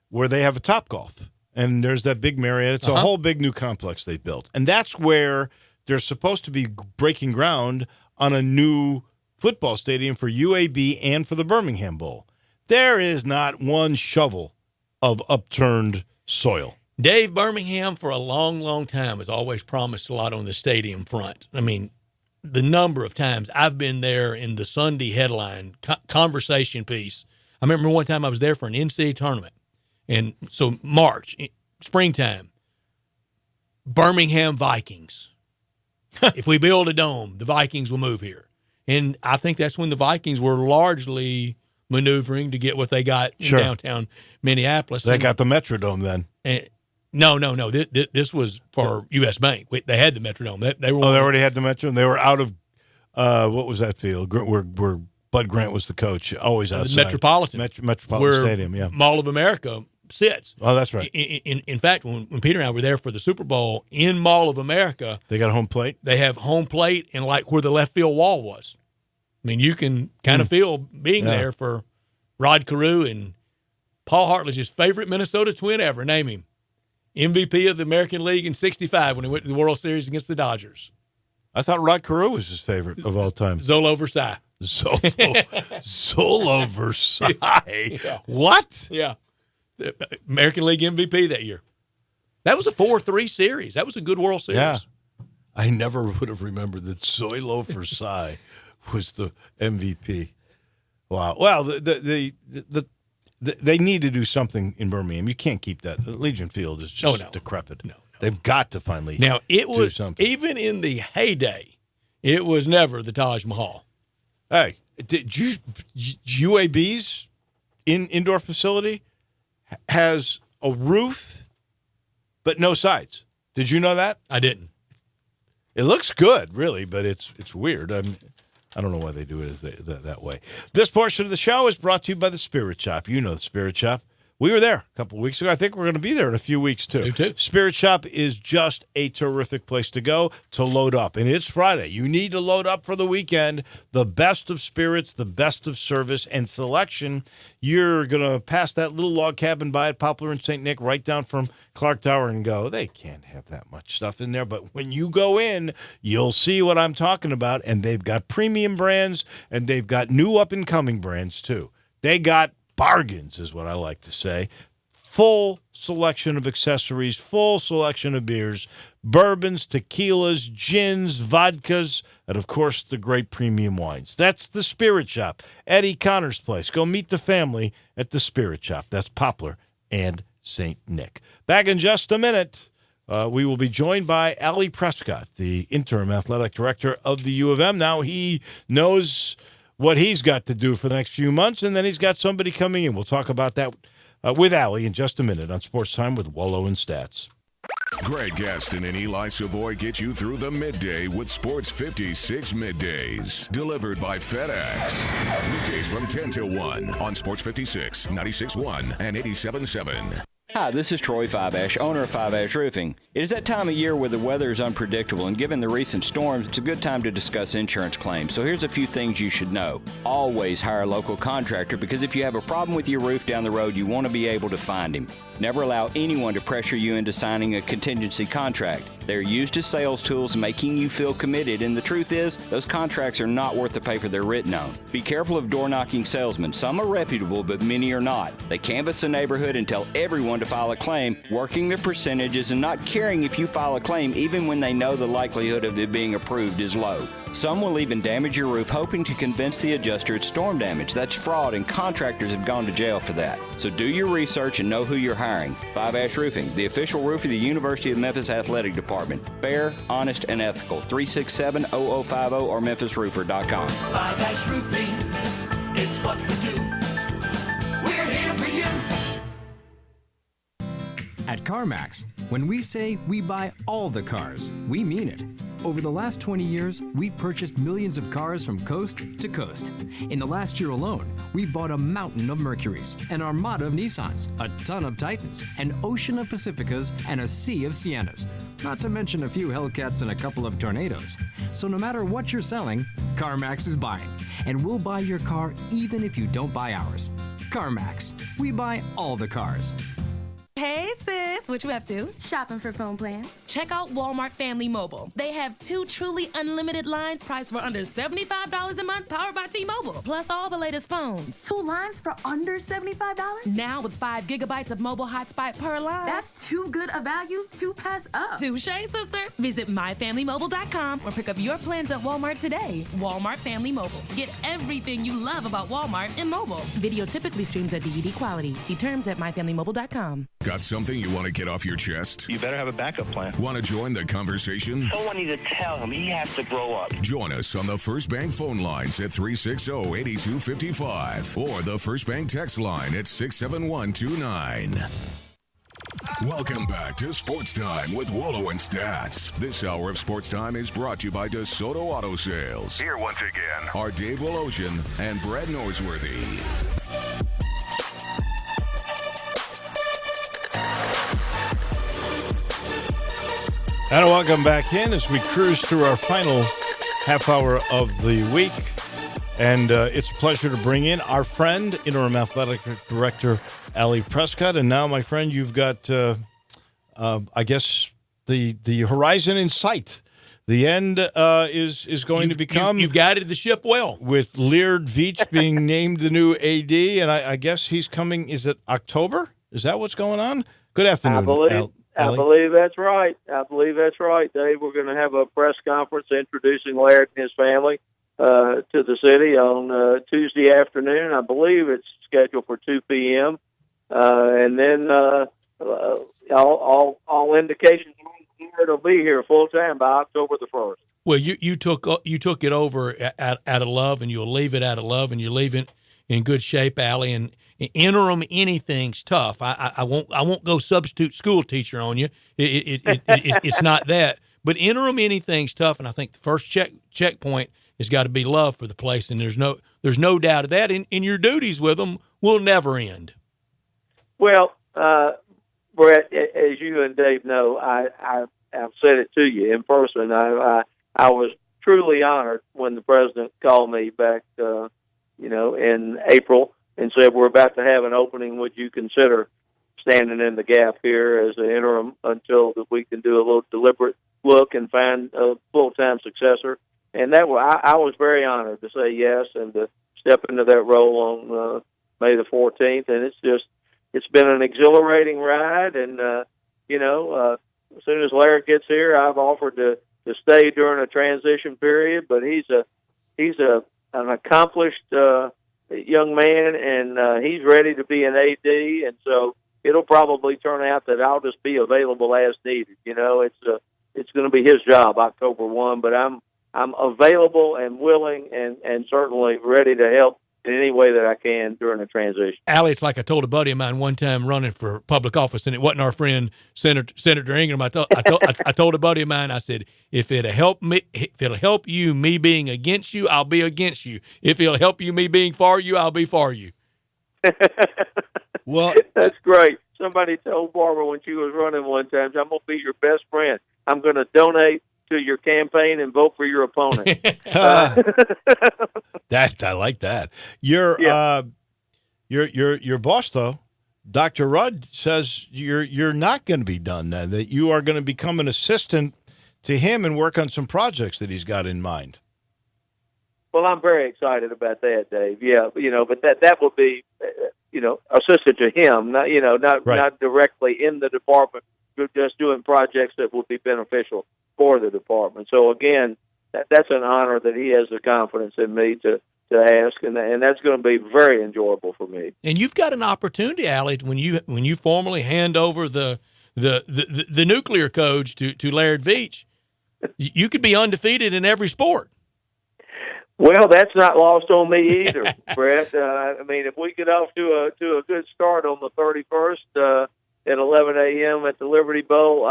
[SPEAKER 2] where they have a Topgolf. And there's that big Marriott. It's a whole big new complex they built. And that's where they're supposed to be breaking ground on a new football stadium for UAB and for the Birmingham Bowl. There is not one shovel of upturned soil.
[SPEAKER 3] Dave, Birmingham for a long, long time has always promised a lot on the stadium front. I mean, the number of times I've been there in the Sunday headline conversation piece. I remember one time I was there for an NCAA tournament. And so March, springtime, Birmingham Vikings. If we build a dome, the Vikings will move here. And I think that's when the Vikings were largely maneuvering to get what they got in downtown Minneapolis.
[SPEAKER 2] They got the Metrodome then.
[SPEAKER 3] No. This was for U.S. Bank. They had the Metrodome. They
[SPEAKER 2] already had the Metrodome. They were out of what was that field? Where Bud Grant was the coach. Always outside.
[SPEAKER 3] The Metropolitan.
[SPEAKER 2] Metropolitan Stadium. Yeah.
[SPEAKER 3] Mall of America sits.
[SPEAKER 2] Oh, that's right.
[SPEAKER 3] In fact, when Peter and I were there for the Super Bowl in Mall of America,
[SPEAKER 2] they got home plate.
[SPEAKER 3] They have home plate and like where the left field wall was. I mean, you can kind of feel being there for Rod Carew and Paul Hartledge's favorite Minnesota Twin ever. Name him. MVP of the American League in '65 when he went to the World Series against the Dodgers.
[SPEAKER 2] I thought Rod Carew was his favorite of all time.
[SPEAKER 3] Zolo Versailles.
[SPEAKER 2] Zolo Versailles.
[SPEAKER 3] Yeah.
[SPEAKER 2] What?
[SPEAKER 3] Yeah. The American League MVP that year. That was a 4-3 series. That was a good World Series.
[SPEAKER 2] Yeah. I never would have remembered that Zolo Versailles was the MVP. Wow. Well, they need to do something in Birmingham. You can't keep that. Legion Field is just decrepit. No. They've got to finally do something.
[SPEAKER 3] Even in the heyday, it was never the Taj Mahal.
[SPEAKER 2] Hey, did UAB's indoor facility has a roof but no sides. Did you know that?
[SPEAKER 3] I didn't.
[SPEAKER 2] It looks good, really, but it's weird. I don't know why they do it that way. This portion of the show is brought to you by the Spirit Shop. You know the Spirit Shop. We were there a couple of weeks ago. I think we're going to be there in a few weeks, too.
[SPEAKER 3] Me too.
[SPEAKER 2] Spirit Shop is just a terrific place to go to load up. And it's Friday. You need to load up for the weekend. The best of spirits, the best of service and selection. You're going to pass that little log cabin by at Poplar and St. Nick right down from Clark Tower and go, they can't have that much stuff in there. But when you go in, you'll see what I'm talking about. And they've got premium brands, and they've got new up-and-coming brands, too. They got bargains is what I like to say. Full selection of accessories, full selection of beers, bourbons, tequilas, gins, vodkas, and, of course, the great premium wines. That's the Spirit Shop, Eddie Connor's place. Go meet the family at the Spirit Shop. That's Poplar and St. Nick. Back in just a minute, we will be joined by Allie Prescott, the interim athletic director of the U of M. Now he knows what he's got to do for the next few months, and then he's got somebody coming in. We'll talk about that with Allie in just a minute on Sports Time with Wolo and Stats.
[SPEAKER 1] Greg Gaston and Eli Savoy get you through the midday with Sports 56 Middays. Delivered by FedEx. Weekdays from 10 till 1 on Sports 56, 96.1 and 87.7.
[SPEAKER 16] Hi, this is Troy Five-Ash, owner of Five-Ash Roofing. It is that time of year where the weather is unpredictable, and given the recent storms, it's a good time to discuss insurance claims. So here's a few things you should know. Always hire a local contractor, because if you have a problem with your roof down the road, you want to be able to find him. Never allow anyone to pressure you into signing a contingency contract. They're used as sales tools, making you feel committed, and the truth is, those contracts are not worth the paper they're written on. Be careful of door-knocking salesmen. Some are reputable, but many are not. They canvass the neighborhood and tell everyone to file a claim, working their percentages and not caring if you file a claim even when they know the likelihood of it being approved is low. Some will even damage your roof hoping to convince the adjuster it's storm damage. That's fraud, and contractors have gone to jail for that. So do your research and know who you're hiring. Five-Ash Roofing, the official roof of the University of Memphis Athletic Department. Fair, honest, and ethical. 367-0050 or memphisroofer.com.
[SPEAKER 23] Five-Ash Roofing, it's what we do. We're here for you.
[SPEAKER 13] At CarMax, when we say we buy all the cars, we mean it. Over the last 20 years, we've purchased millions of cars from coast to coast. In the last year alone, we bought a mountain of Mercurys, an armada of Nissans, a ton of Titans, an ocean of Pacificas, and a sea of Siennas. Not to mention a few Hellcats and a couple of Tornadoes. So no matter what you're selling, CarMax is buying. And we'll buy your car even if you don't buy ours. CarMax, we buy all the cars.
[SPEAKER 17] Hey, sis. What you up to?
[SPEAKER 18] Shopping for phone plans.
[SPEAKER 17] Check out Walmart Family Mobile. They have 2 truly unlimited lines priced for under $75 a month, powered by T-Mobile. Plus all the latest phones.
[SPEAKER 18] 2 lines for under $75?
[SPEAKER 17] Now with 5 gigabytes of mobile hotspot per line.
[SPEAKER 18] That's too good a value to pass up.
[SPEAKER 17] Touche, sister. Visit myfamilymobile.com or pick up your plans at Walmart today. Walmart Family Mobile. Get everything you love about Walmart in mobile. Video typically streams at DVD quality. See terms at myfamilymobile.com.
[SPEAKER 1] Got something you want to get off your chest?
[SPEAKER 9] You better have a backup plan.
[SPEAKER 1] Want to join the conversation?
[SPEAKER 9] Someone needs to tell him he has to grow up.
[SPEAKER 1] Join us on the First Bank phone lines at 360-8255 or the First Bank text line at 67129. Welcome back to Sports Time with Wolo and Stats. This hour of Sports Time is brought to you by DeSoto Auto Sales.
[SPEAKER 20] Here once again
[SPEAKER 1] are Dave Wolosian and Brad Norsworthy.
[SPEAKER 2] And welcome back in as we cruise through our final half hour of the week. And it's a pleasure to bring in our friend, Interim Athletic Director Allie Prescott. And now, my friend, you've got, I guess, the horizon in sight. The end is going to become...
[SPEAKER 3] You've guided the ship well.
[SPEAKER 2] With Laird Veach being named the new AD, and I guess he's coming, is it October? Is that what's going on? Good afternoon,
[SPEAKER 21] I believe that's right. Dave. We're going to have a press conference introducing Laird and his family to the city on Tuesday afternoon. I believe it's scheduled for 2 p.m. And then all indications it'll be here full time by October the 1st.
[SPEAKER 3] Well, you took it over out of love, and you'll leave it out of love, and you leave it in good shape, Allie. And interim anything's tough. I won't go substitute school teacher on you. It's not that. But interim anything's tough, and I think the first checkpoint has got to be love for the place, and there's no doubt of that. And your duties with them will never end.
[SPEAKER 21] Well, Brett, as you and Dave know, I've said it to you in person. I was truly honored when the president called me back, in April and said, we're about to have an opening. Would you consider standing in the gap here as an interim until we can do a little deliberate look and find a full-time successor? And I was very honored to say yes and to step into that role on May the 14th. And it's been an exhilarating ride. And, as soon as Larry gets here, I've offered to stay during a transition period, but he's an accomplished young man, and he's ready to be an AD, and so it'll probably turn out that I'll just be available as needed. It's going to be his job October 1, but I'm available and willing and certainly ready to help in any way that I can during the transition.
[SPEAKER 3] Allie, it's like I told a buddy of mine one time running for public office, and it wasn't our friend Senator Ingram. I told a buddy of mine, I said, if it'll help you, me being against you, I'll be against you. If it'll help you, me being for you, I'll be for you.
[SPEAKER 21] Well, that's great. Somebody told Barbara when she was running one time, I'm going to be your best friend. I'm going to donate to your campaign and vote for your opponent.
[SPEAKER 2] I like that. Your boss, though, Dr. Rudd, says you're not going to be done then, that you are going to become an assistant to him and work on some projects that he's got in mind.
[SPEAKER 21] Well, I'm very excited about that, Dave. Yeah, but that will be, assistant to him, not directly in the department, just doing projects that will be beneficial for the department. So again, that's an honor that he has the confidence in me to ask, and that's going to be very enjoyable for me.
[SPEAKER 3] And you've got an opportunity, Allie, when you formally hand over the nuclear codes to Laird Veach, you could be undefeated in every sport.
[SPEAKER 21] Well, that's not lost on me either, Brett. If we get off to a good start on the 31st at 11 a.m. at the Liberty Bowl,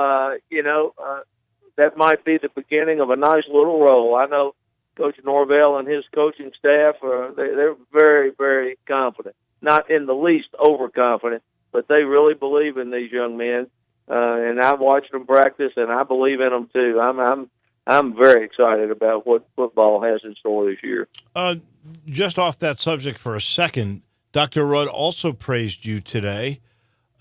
[SPEAKER 21] that might be the beginning of a nice little roll. I know Coach Norvell and his coaching staff they're very, very confident. Not in the least overconfident, but they really believe in these young men. And I've watched them practice, and I believe in them too. I'm very excited about what football has in store this year.
[SPEAKER 2] Just off that subject for a second, Dr. Rudd also praised you today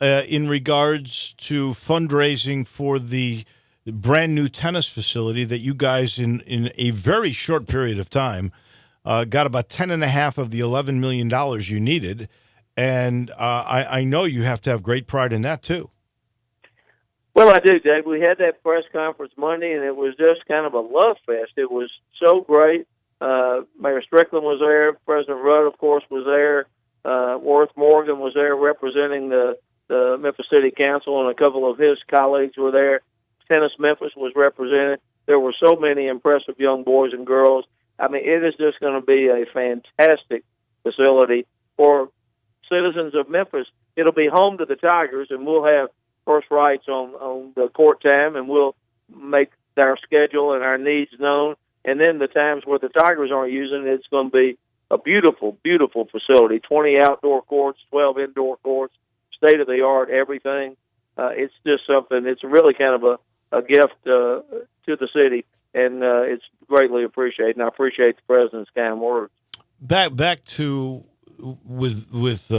[SPEAKER 2] in regards to fundraising for the brand new tennis facility that you guys, in a very short period of time, got about 10.5 of the $11 million you needed. And I know you have to have great pride in that, too.
[SPEAKER 21] Well, I do, Dave. We had that press conference Monday, and it was just kind of a love fest. It was so great. Mayor Strickland was there. President Rudd, of course, was there. Worth Morgan was there representing the Memphis City Council, and a couple of his colleagues were there. Tennis Memphis was represented. There were so many impressive young boys and girls. I mean, it is just going to be a fantastic facility for citizens of Memphis. It'll be home to the Tigers, and we'll have first rights on the court time, and we'll make our schedule and our needs known. And then the times where the Tigers aren't using it, it's going to be a beautiful, beautiful facility. 20 outdoor courts, 12 indoor courts, state-of-the-art, everything. It's just something, it's really kind of a gift to the city, and it's greatly appreciated, and I appreciate the President's kind words.
[SPEAKER 2] Back to with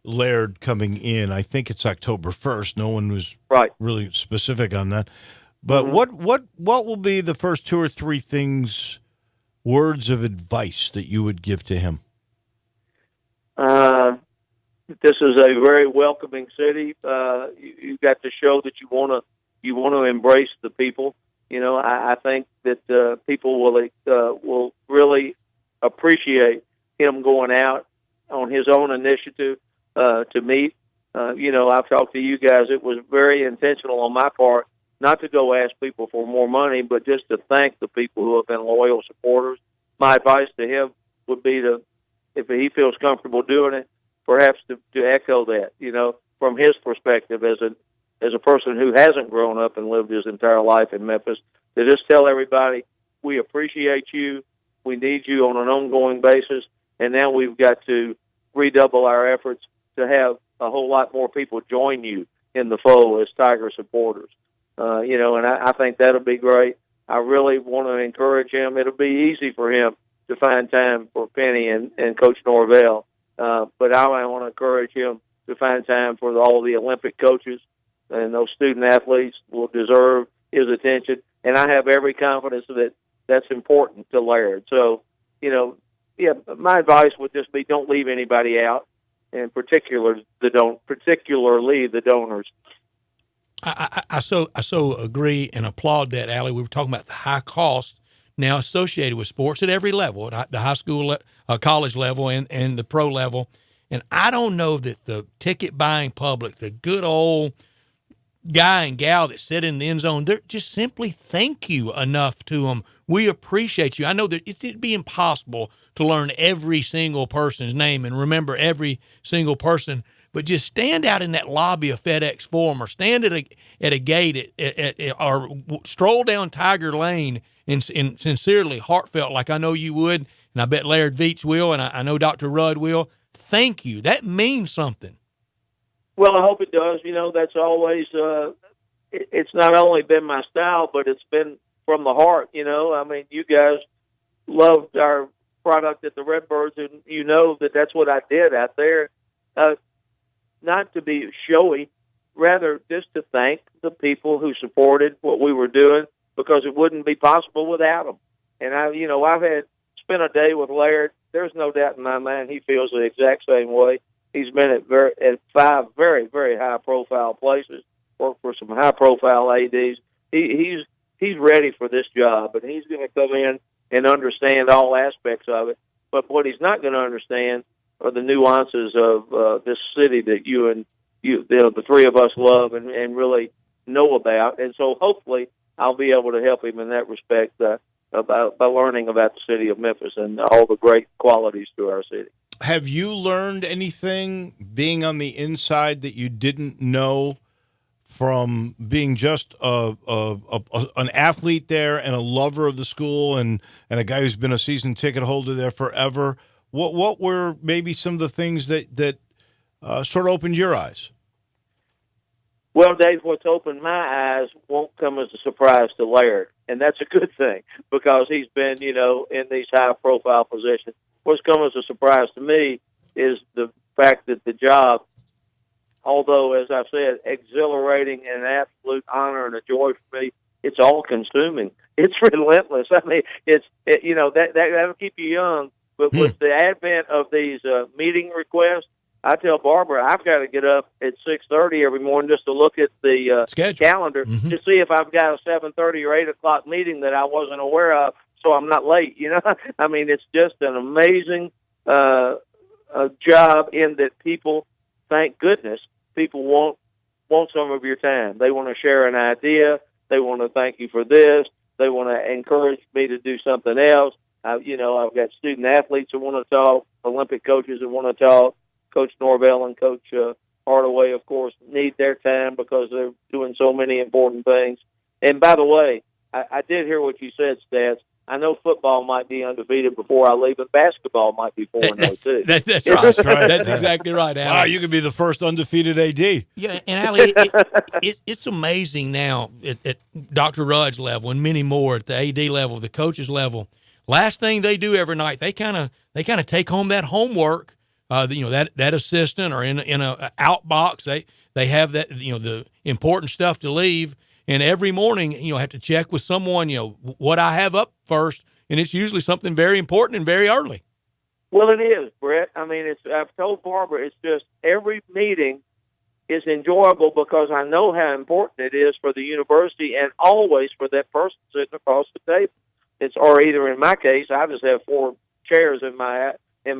[SPEAKER 2] Laird coming in, I think it's October 1st. No one was really specific on that. But what will be the first 2 or 3 words of advice that you would give to him?
[SPEAKER 21] This is a very welcoming city. You got to show that you want to embrace the people. You know, I think that people will really appreciate him going out on his own initiative to meet. I've talked to you guys. It was very intentional on my part not to go ask people for more money, but just to thank the people who have been loyal supporters. My advice to him would be to, if he feels comfortable doing it, perhaps to echo that, from his perspective as a person who hasn't grown up and lived his entire life in Memphis, to just tell everybody, we appreciate you, we need you on an ongoing basis, and now we've got to redouble our efforts to have a whole lot more people join you in the fold as Tiger supporters. And I think that'll be great. I really want to encourage him. It'll be easy for him to find time for Penny and Coach Norvell. But I want to encourage him to find time for all the Olympic coaches, and those student athletes will deserve his attention. And I have every confidence that that's important to Laird. So, my advice would just be don't leave anybody out, and particularly the donors.
[SPEAKER 3] I so agree and applaud that, Allie. We were talking about the high cost now associated with sports at every level, at the high school, college level, and the pro level. And I don't know that the ticket buying public, the good old guy and gal that sit in the end zone, they're just simply thank you enough to them. We appreciate you. I know that it'd be impossible to learn every single person's name and remember every single person, but just stand out in that lobby of FedEx Forum, or stand at a gate or stroll down Tiger Lane and sincerely, heartfelt, like I know you would, and I bet Laird Veach will, and I know Dr. Rudd will. Thank you. That means something.
[SPEAKER 21] Well, I hope it does. That's always, it's not only been my style, but it's been from the heart. I mean, you guys loved our product at the Redbirds, and that's what I did out there. Not to be showy, rather just to thank the people who supported what we were doing, because it wouldn't be possible without them. And I've spent a day with Laird. There's no doubt in my mind he feels the exact same way. He's been at 5 very, very high-profile places, worked for some high-profile ADs. He's ready for this job, and he's going to come in and understand all aspects of it. But what he's not going to understand are the nuances of this city that the three of us love and really know about. And so hopefully I'll be able to help him in that respect by learning about the city of Memphis and all the great qualities to our city.
[SPEAKER 2] Have you learned anything being on the inside that you didn't know from being just an athlete there and a lover of the school and a guy who's been a season ticket holder there forever? What were maybe some of the things that sort of opened your eyes?
[SPEAKER 21] Well, Dave, what's opened my eyes won't come as a surprise to Laird, and that's a good thing because he's been, in these high-profile positions. What's come as a surprise to me is the fact that the job although, as I said, exhilarating and an absolute honor and a joy for me, it's all consuming. It's relentless. I mean, that'll keep you young. But with the advent of these meeting requests, I tell Barbara I've got to get up at 6:30 every morning just to look at the calendar to see if I've got a 7:30 or 8 o'clock meeting that I wasn't aware of, so I'm not late. I mean, it's just an amazing job in that people, thank goodness, people want some of your time. They want to share an idea. They want to thank you for this. They want to encourage me to do something else. I've got student athletes that want to talk, Olympic coaches that want to talk. Coach Norvell and Coach Hardaway, of course, need their time because they're doing so many important things. And by the way, I did hear what you said, Stats. I know football might be undefeated before I leave, but basketball might be 4-0 too.
[SPEAKER 3] That's right. That's exactly right, Allie.
[SPEAKER 2] Wow, you could be the first undefeated AD.
[SPEAKER 3] Yeah, and Allie, it's amazing now at Dr. Rudd's level and many more at the AD level, the coaches level. Last thing they do every night, they kind of take home that homework. That assistant or in a outbox, they have that the important stuff to leave. And every morning, have to check with someone, what I have up first, and it's usually something very important and very early.
[SPEAKER 21] Well, it is, Brett. I mean, I've told Barbara, it's just every meeting is enjoyable because I know how important it is for the university and always for that person sitting across the table. Or either in my case, I just have 4 chairs in my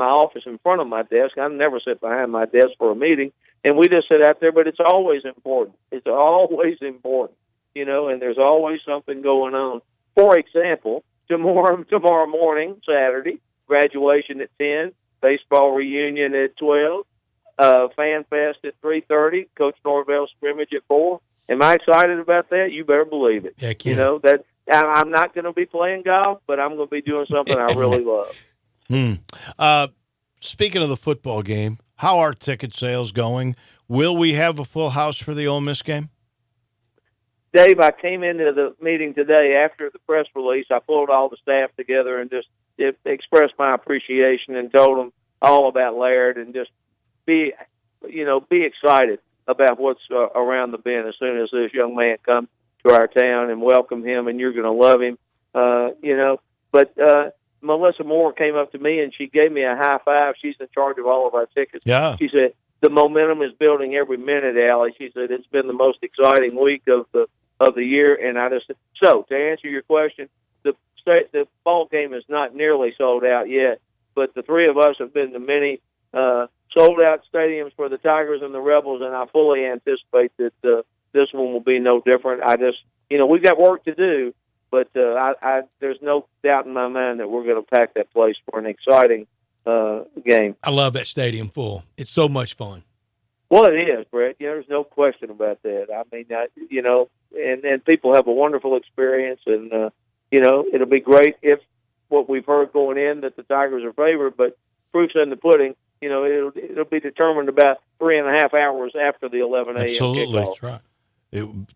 [SPEAKER 21] office in front of my desk. I never sit behind my desk for a meeting, and we just sit out there. But it's always important. It's always important. And there's always something going on. For example, tomorrow morning, Saturday, graduation at 10, baseball reunion at 12, fan fest at 3:30, Coach Norvell scrimmage at 4. Am I excited about that? You better believe it.
[SPEAKER 3] Heck yeah.
[SPEAKER 21] That I'm not going to be playing golf, but I'm going to be doing something I really love.
[SPEAKER 2] Speaking of the football game, how are ticket sales going? Will we have a full house for the Ole Miss game?
[SPEAKER 21] Dave, I came into the meeting today after the press release. I pulled all the staff together and just expressed my appreciation and told them all about Laird and just be excited about what's around the bend as soon as this young man comes to our town, and welcome him, and you're going to love him. But Melissa Moore came up to me and she gave me a high five. She's in charge of all of our tickets.
[SPEAKER 2] Yeah.
[SPEAKER 21] She said, the momentum is building every minute, Allie. She said, it's been the most exciting week of the year. And I just said, so to answer your question, the ball game is not nearly sold out yet, but the three of us have been to many sold out stadiums for the Tigers and the Rebels, and I fully anticipate that this one will be no different. We've got work to do, but there's no doubt in my mind that we're going to pack that place for an exciting game.
[SPEAKER 3] I love that stadium full. It's so much fun.
[SPEAKER 21] Well, it is, Brett. There's no question about that. I mean, and people have a wonderful experience, and it'll be great if what we've heard going in that the Tigers are favored, but proof's in the pudding. It'll be determined about 3.5 hours after the 11 a.m.
[SPEAKER 2] Absolutely,
[SPEAKER 21] kickoff.
[SPEAKER 2] that's right.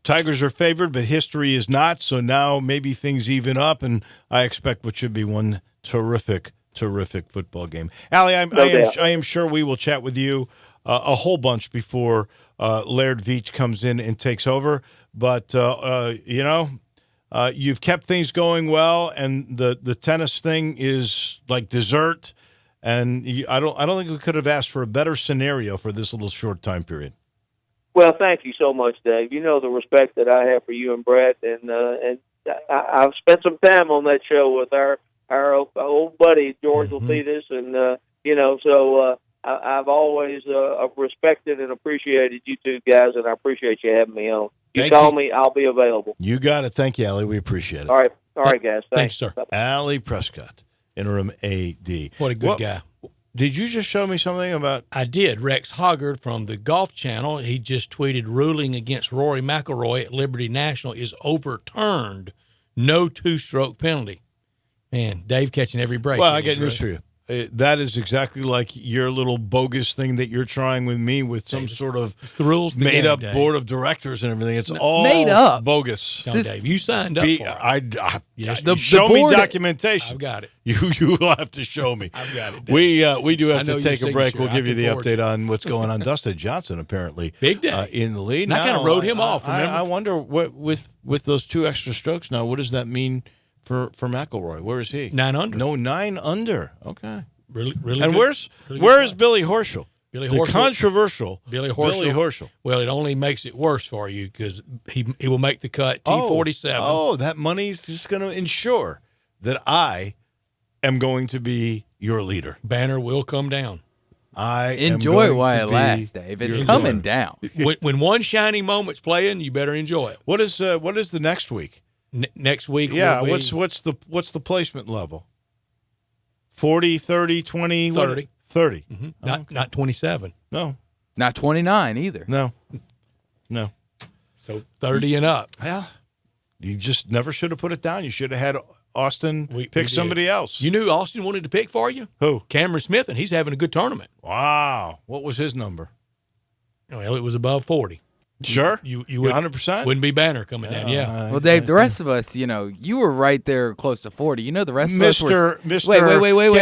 [SPEAKER 2] Tigers are favored, but history is not. So now maybe things even up, and I expect what should be one terrific football game. Allie, I am sure we will chat with you a whole bunch before Laird Veach comes in and takes over. But you've kept things going well, and the tennis thing is like dessert. And I don't think we could have asked for a better scenario for this little short time period.
[SPEAKER 21] Well, thank you so much, Dave. You know the respect that I have for you and Brett, and I've spent some time on that show with our old buddy George Lapidus, and so I've always respected and appreciated you two guys, and I appreciate you having me on. You call me, I'll be available.
[SPEAKER 2] You got it. Thank you, Allie. We appreciate it.
[SPEAKER 21] All right, guys.
[SPEAKER 3] Thanks, sir.
[SPEAKER 21] Bye-bye.
[SPEAKER 2] Allie Prescott, interim AD.
[SPEAKER 3] What a good guy.
[SPEAKER 2] Did you just show me something about?
[SPEAKER 3] I did. Rex Hoggard from the Golf Channel, he just tweeted, ruling against Rory McIlroy at Liberty National is overturned. No 2-stroke penalty. Man, Dave catching every break.
[SPEAKER 2] Well, I got news for you. that is exactly like your little bogus thing that you're trying with me with some sort of
[SPEAKER 3] the rules of the
[SPEAKER 2] made
[SPEAKER 3] game,
[SPEAKER 2] up
[SPEAKER 3] Dave.
[SPEAKER 2] board of directors and everything. It's all
[SPEAKER 14] made up.
[SPEAKER 2] bogus.
[SPEAKER 3] No, Dave, you signed up for it.
[SPEAKER 2] Yes,
[SPEAKER 14] The
[SPEAKER 2] show me
[SPEAKER 14] board-
[SPEAKER 2] documentation.
[SPEAKER 3] I've got it.
[SPEAKER 2] You will have to show me.
[SPEAKER 3] I've got it, Dave.
[SPEAKER 2] We do
[SPEAKER 3] I
[SPEAKER 2] have
[SPEAKER 3] know
[SPEAKER 2] to
[SPEAKER 3] your
[SPEAKER 2] take a break.
[SPEAKER 3] signature.
[SPEAKER 2] We'll
[SPEAKER 3] I
[SPEAKER 2] give you
[SPEAKER 3] can
[SPEAKER 2] the
[SPEAKER 3] forward
[SPEAKER 2] update
[SPEAKER 3] you.
[SPEAKER 2] on what's going on. Dustin Johnson apparently
[SPEAKER 3] Big day.
[SPEAKER 2] in the lead.
[SPEAKER 3] And I kinda wrote him off, remember?
[SPEAKER 2] I wonder what with those 2 extra strokes now. What does that mean for McIlroy? Where is he?
[SPEAKER 3] 9 under.
[SPEAKER 2] No, 9 under. Okay.
[SPEAKER 3] Really
[SPEAKER 2] And
[SPEAKER 3] good.
[SPEAKER 2] where is Billy Horschel?
[SPEAKER 3] Billy
[SPEAKER 2] The
[SPEAKER 3] Horschel.
[SPEAKER 2] controversial
[SPEAKER 3] Billy Horschel. Well, it only makes it worse for you because he will make the cut T47.
[SPEAKER 2] Oh, that money's just going to ensure that I am going to be your leader.
[SPEAKER 3] Banner will come down.
[SPEAKER 2] I
[SPEAKER 14] Enjoy
[SPEAKER 2] am
[SPEAKER 14] it while
[SPEAKER 2] going
[SPEAKER 14] it
[SPEAKER 2] to be
[SPEAKER 14] lasts, Dave. It's
[SPEAKER 2] your
[SPEAKER 14] coming
[SPEAKER 2] leader.
[SPEAKER 14] down.
[SPEAKER 3] When one shining moment's playing, you better enjoy it.
[SPEAKER 2] What is the next week?
[SPEAKER 3] Next week,
[SPEAKER 2] Yeah,
[SPEAKER 3] will be
[SPEAKER 2] what's the placement level? 40, 30, 20,
[SPEAKER 3] 30.
[SPEAKER 2] 30.
[SPEAKER 3] Mm-hmm. Not 27.
[SPEAKER 2] No.
[SPEAKER 14] Not 29 either.
[SPEAKER 2] No.
[SPEAKER 3] So 30 and up.
[SPEAKER 2] Well, you just never should have put it down. You should have had Austin
[SPEAKER 3] We
[SPEAKER 2] pick
[SPEAKER 3] did.
[SPEAKER 2] somebody else.
[SPEAKER 3] You knew Austin wanted to pick for you?
[SPEAKER 2] Who?
[SPEAKER 3] Cameron Smith, and he's having a good tournament.
[SPEAKER 2] Wow. What was his number?
[SPEAKER 3] Well, it was above 40.
[SPEAKER 2] Sure.
[SPEAKER 3] You would
[SPEAKER 2] 100%?
[SPEAKER 3] wouldn't be Banner coming down. Yeah.
[SPEAKER 14] Well, Dave, the rest of us, you were right there close to 40. The rest of us were.
[SPEAKER 2] Mr.
[SPEAKER 14] Wait.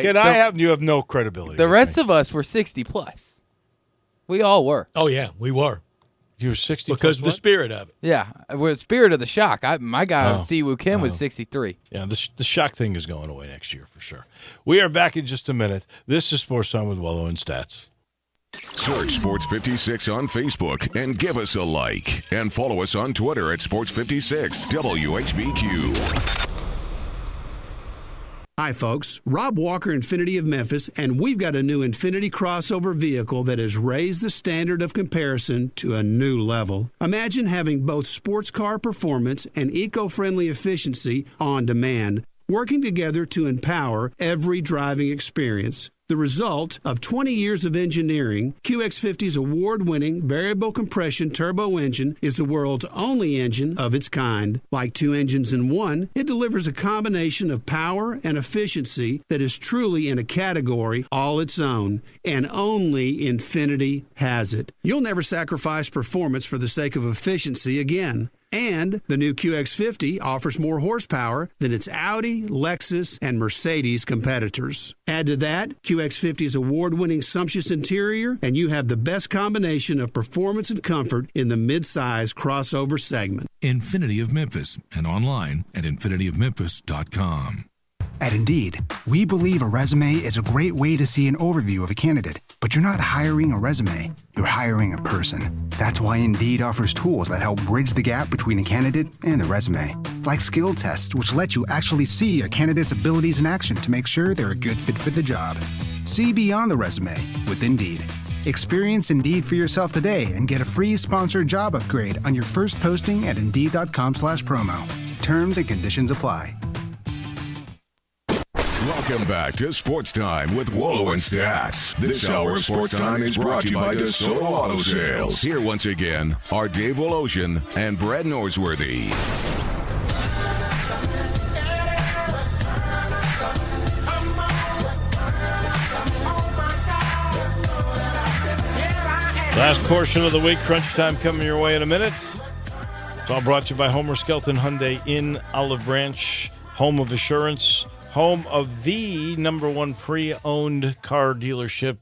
[SPEAKER 2] Can I have? You have no credibility.
[SPEAKER 14] The rest of us were 60 plus. We all were.
[SPEAKER 3] Oh yeah, we were.
[SPEAKER 2] You were 60
[SPEAKER 3] because of the
[SPEAKER 2] plus what?
[SPEAKER 3] spirit of it.
[SPEAKER 14] Yeah, we're Spirit of the Shock. My guy,
[SPEAKER 2] Oh.
[SPEAKER 14] Siwoo Kim, was 63.
[SPEAKER 2] Yeah, the shock thing is going away next year for sure. We are back in just a minute. This is Sports Time with Wolo and Stats.
[SPEAKER 1] Search Sports 56 on Facebook and give us a like. And follow us on Twitter at Sports 56 WHBQ.
[SPEAKER 6] Hi, folks. Rob Walker, Infinity of Memphis, and we've got a new Infinity crossover vehicle that has raised the standard of comparison to a new level. Imagine having both sports car performance and eco-friendly efficiency on demand, working together to empower every driving experience. The result of 20 years of engineering, QX50's award-winning variable compression turbo engine is the world's only engine of its kind. Like 2 engines in one, it delivers a combination of power and efficiency that is truly in a category all its own, and only Infinity has it. You'll never sacrifice performance for the sake of efficiency again. And the new QX50 offers more horsepower than its Audi, Lexus, and Mercedes competitors. Add to that QX50's award-winning sumptuous interior, and you have the best combination of performance and comfort in the mid-size crossover segment.
[SPEAKER 20] Infinity of Memphis and online at infinityofmemphis.com.
[SPEAKER 22] At Indeed, we believe a resume is a great way to see an overview of a candidate, but you're not hiring a resume, you're hiring a person. That's why Indeed offers tools that help bridge the gap between a candidate and the resume, like skill tests, which let you actually see a candidate's abilities in action to make sure they're a good fit for the job. See beyond the resume with Indeed. Experience Indeed for yourself today and get a free sponsored job upgrade on your first posting at Indeed.com/promo. Terms and conditions apply.
[SPEAKER 1] Welcome back to Sports Time with Wolo and Stats. This hour of Sports Time is brought to you by DeSoto Auto Sales. Here once again are Dave Wolosian and Brad Norsworthy.
[SPEAKER 2] Last portion of the week, crunch time coming your way in a minute. It's all brought to you by Homer Skelton Hyundai in Olive Branch, home of assurance, home of the #1 pre-owned car dealership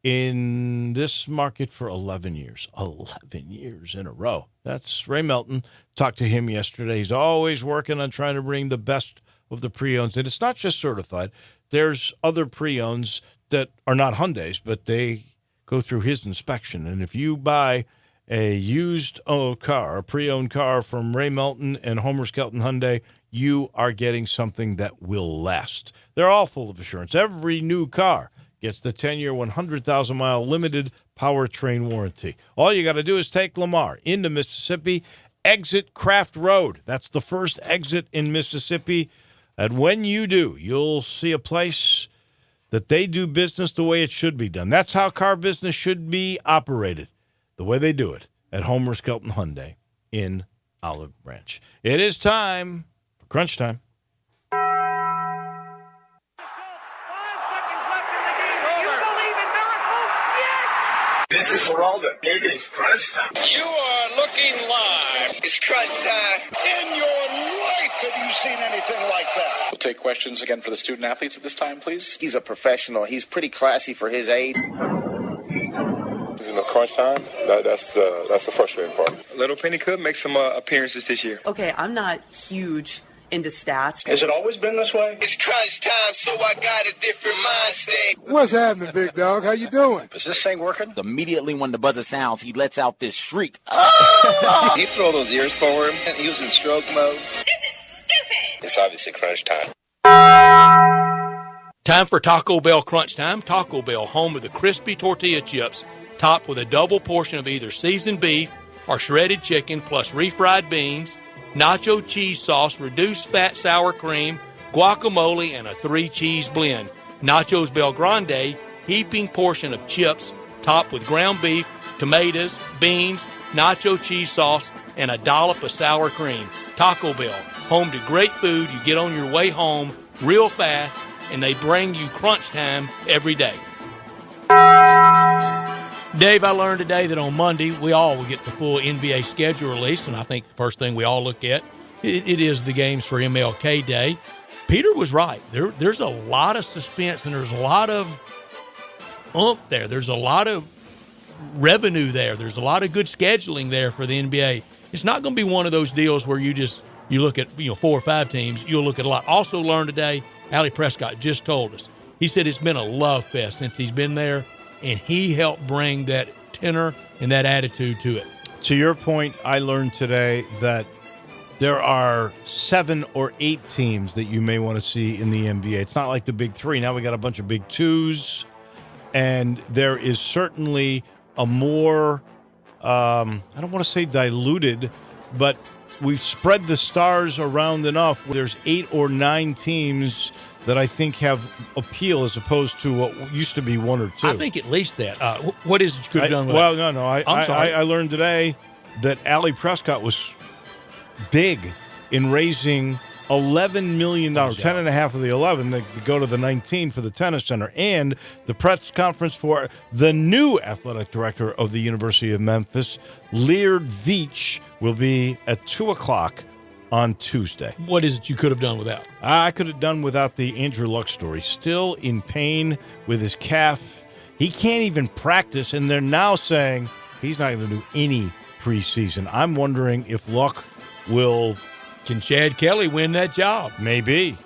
[SPEAKER 2] in this market for 11 years. 11 years in a row. That's Ray Melton. Talked to him yesterday. He's always working on trying to bring the best of the pre-owns. And it's not just certified. There's other pre-owns that are not Hyundais, but they go through his inspection. And if you buy a used car, a pre-owned car from Ray Melton and Homer Skelton Hyundai, you are getting something that will last. They're all full of assurance. Every new car gets the 10-year, 100,000-mile limited powertrain warranty. All you got to do is take Lamar into Mississippi, exit Craft Road. That's the first exit in Mississippi. And when you do, you'll see a place that they do business the way it should be done. That's how car business should be operated, the way they do it at Homer Skelton Hyundai in Olive Branch. It is time for Crunch Time.
[SPEAKER 23] This is Geraldo. It is crunch time. You are looking live. It's crunch time. In your life have you seen anything like that?
[SPEAKER 5] We'll take questions again for the student athletes at this time, please.
[SPEAKER 7] He's a professional. He's pretty classy for his age.
[SPEAKER 15] Crunch time, that's the frustrating part.
[SPEAKER 24] Little Penny could make some appearances this year.
[SPEAKER 25] Okay, I'm not huge into stats.
[SPEAKER 24] Has it always been this way?
[SPEAKER 23] It's crunch time, so I got a different mind state.
[SPEAKER 26] What's happening, big dog? How you doing?
[SPEAKER 5] Is this thing working?
[SPEAKER 27] Immediately when the buzzer sounds, he lets out this shriek.
[SPEAKER 7] He'd throw those ears forward. He was in stroke mode.
[SPEAKER 23] This is stupid.
[SPEAKER 15] It's obviously crunch time.
[SPEAKER 3] Time for Taco Bell Crunch Time. Taco Bell, home of the crispy tortilla chips, topped with a double portion of either seasoned beef or shredded chicken, plus refried beans, nacho cheese sauce, reduced fat sour cream, guacamole, and a 3-cheese blend. Nachos Bel Grande, heaping portion of chips, topped with ground beef, tomatoes, beans, nacho cheese sauce, and a dollop of sour cream. Taco Bell, home to great food you get on your way home real fast, and they bring you crunch time every day. Dave, I learned today that on Monday we all will get the full NBA schedule release, and I think the first thing we all look at it is the games for MLK Day. Peter was right. There's a lot of suspense, and there's a lot of oomph there. There's a lot of revenue there. There's a lot of good scheduling there for the NBA. It's not going to be one of those deals where you look at 4 or 5 teams. You'll look at a lot. Also learned today, Allie Prescott just told us. He said it's been a love fest since he's been there, and he helped bring that tenor and that attitude to it.
[SPEAKER 2] To your point, I learned today that there are 7 or 8 teams that you may want to see in the NBA. It's not like the big 3. Now we got a bunch of big 2s, and there is certainly a more, I don't want to say diluted, but we've spread the stars around enough. There's 8 or 9 teams that I think have appeal as opposed to what used to be 1 or 2.
[SPEAKER 3] I think at least that. What is it you could have done with
[SPEAKER 2] well,
[SPEAKER 3] that?
[SPEAKER 2] no.
[SPEAKER 3] I'm sorry.
[SPEAKER 2] I learned today that Allie Prescott was big in raising $11 million, 10.5 of the 11 that go to the 19 for the tennis center, and the press conference for the new athletic director of the University of Memphis, Laird Veach, will be at 2:00 on Tuesday.
[SPEAKER 3] What is it you could have done without?
[SPEAKER 2] I could have done without the Andrew Luck story. Still in pain with his calf. He can't even practice, and they're now saying he's not going to do any preseason. I'm wondering if Luck will...
[SPEAKER 3] Can Chad Kelly win that job?
[SPEAKER 2] Maybe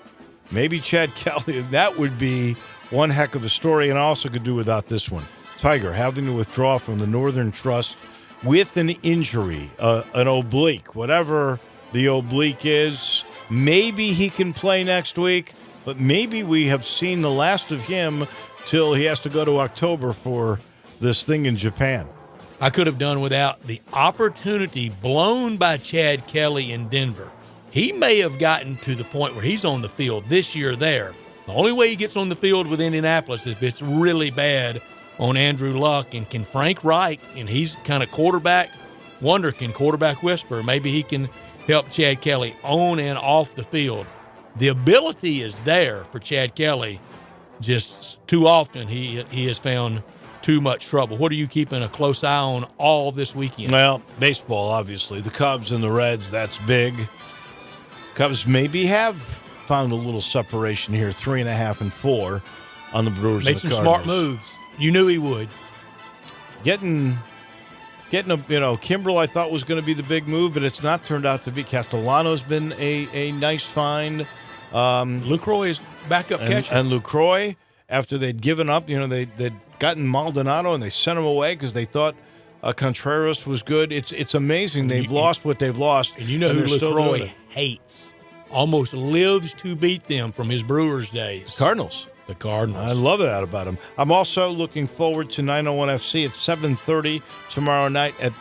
[SPEAKER 2] Chad Kelly. That would be one heck of a story, and I also could do without this one. Tiger having to withdraw from the Northern Trust with an injury, an oblique, whatever the oblique is. Maybe he can play next week, but maybe we have seen the last of him till he has to go to October for this thing in Japan.
[SPEAKER 3] I could have done without the opportunity blown by Chad Kelly in Denver. He may have gotten to the point where he's on the field this year there. The only way he gets on the field with Indianapolis is if it's really bad on Andrew Luck. And can Frank Reich, and he's kind of quarterback wonder, can quarterback whisper, maybe he can help Chad Kelly on and off the field. The ability is there for Chad Kelly. Just too often he has found too much trouble. What are you keeping a close eye on all this weekend?
[SPEAKER 2] Well, baseball, obviously. The Cubs and the Reds, that's big. Cubs maybe have found a little separation here, 3.5 and 4 on the Brewers.
[SPEAKER 3] Made some smart moves. You knew he would.
[SPEAKER 2] Getting Kimbrel I thought was going to be the big move, but it's not turned out to be. Castellano's been a nice find.
[SPEAKER 3] Lucroy is backup catcher.
[SPEAKER 2] And Lucroy, after they'd given up, they'd gotten Maldonado and they sent him away because they thought Contreras was good. It's amazing. They've lost what they've lost.
[SPEAKER 3] And you know who Lucroy hates. Almost lives to beat them from his Brewers days.
[SPEAKER 2] Cardinals.
[SPEAKER 3] The Cardinals.
[SPEAKER 2] I love that about him. I'm also looking forward to 901 FC at 7:30 tomorrow night at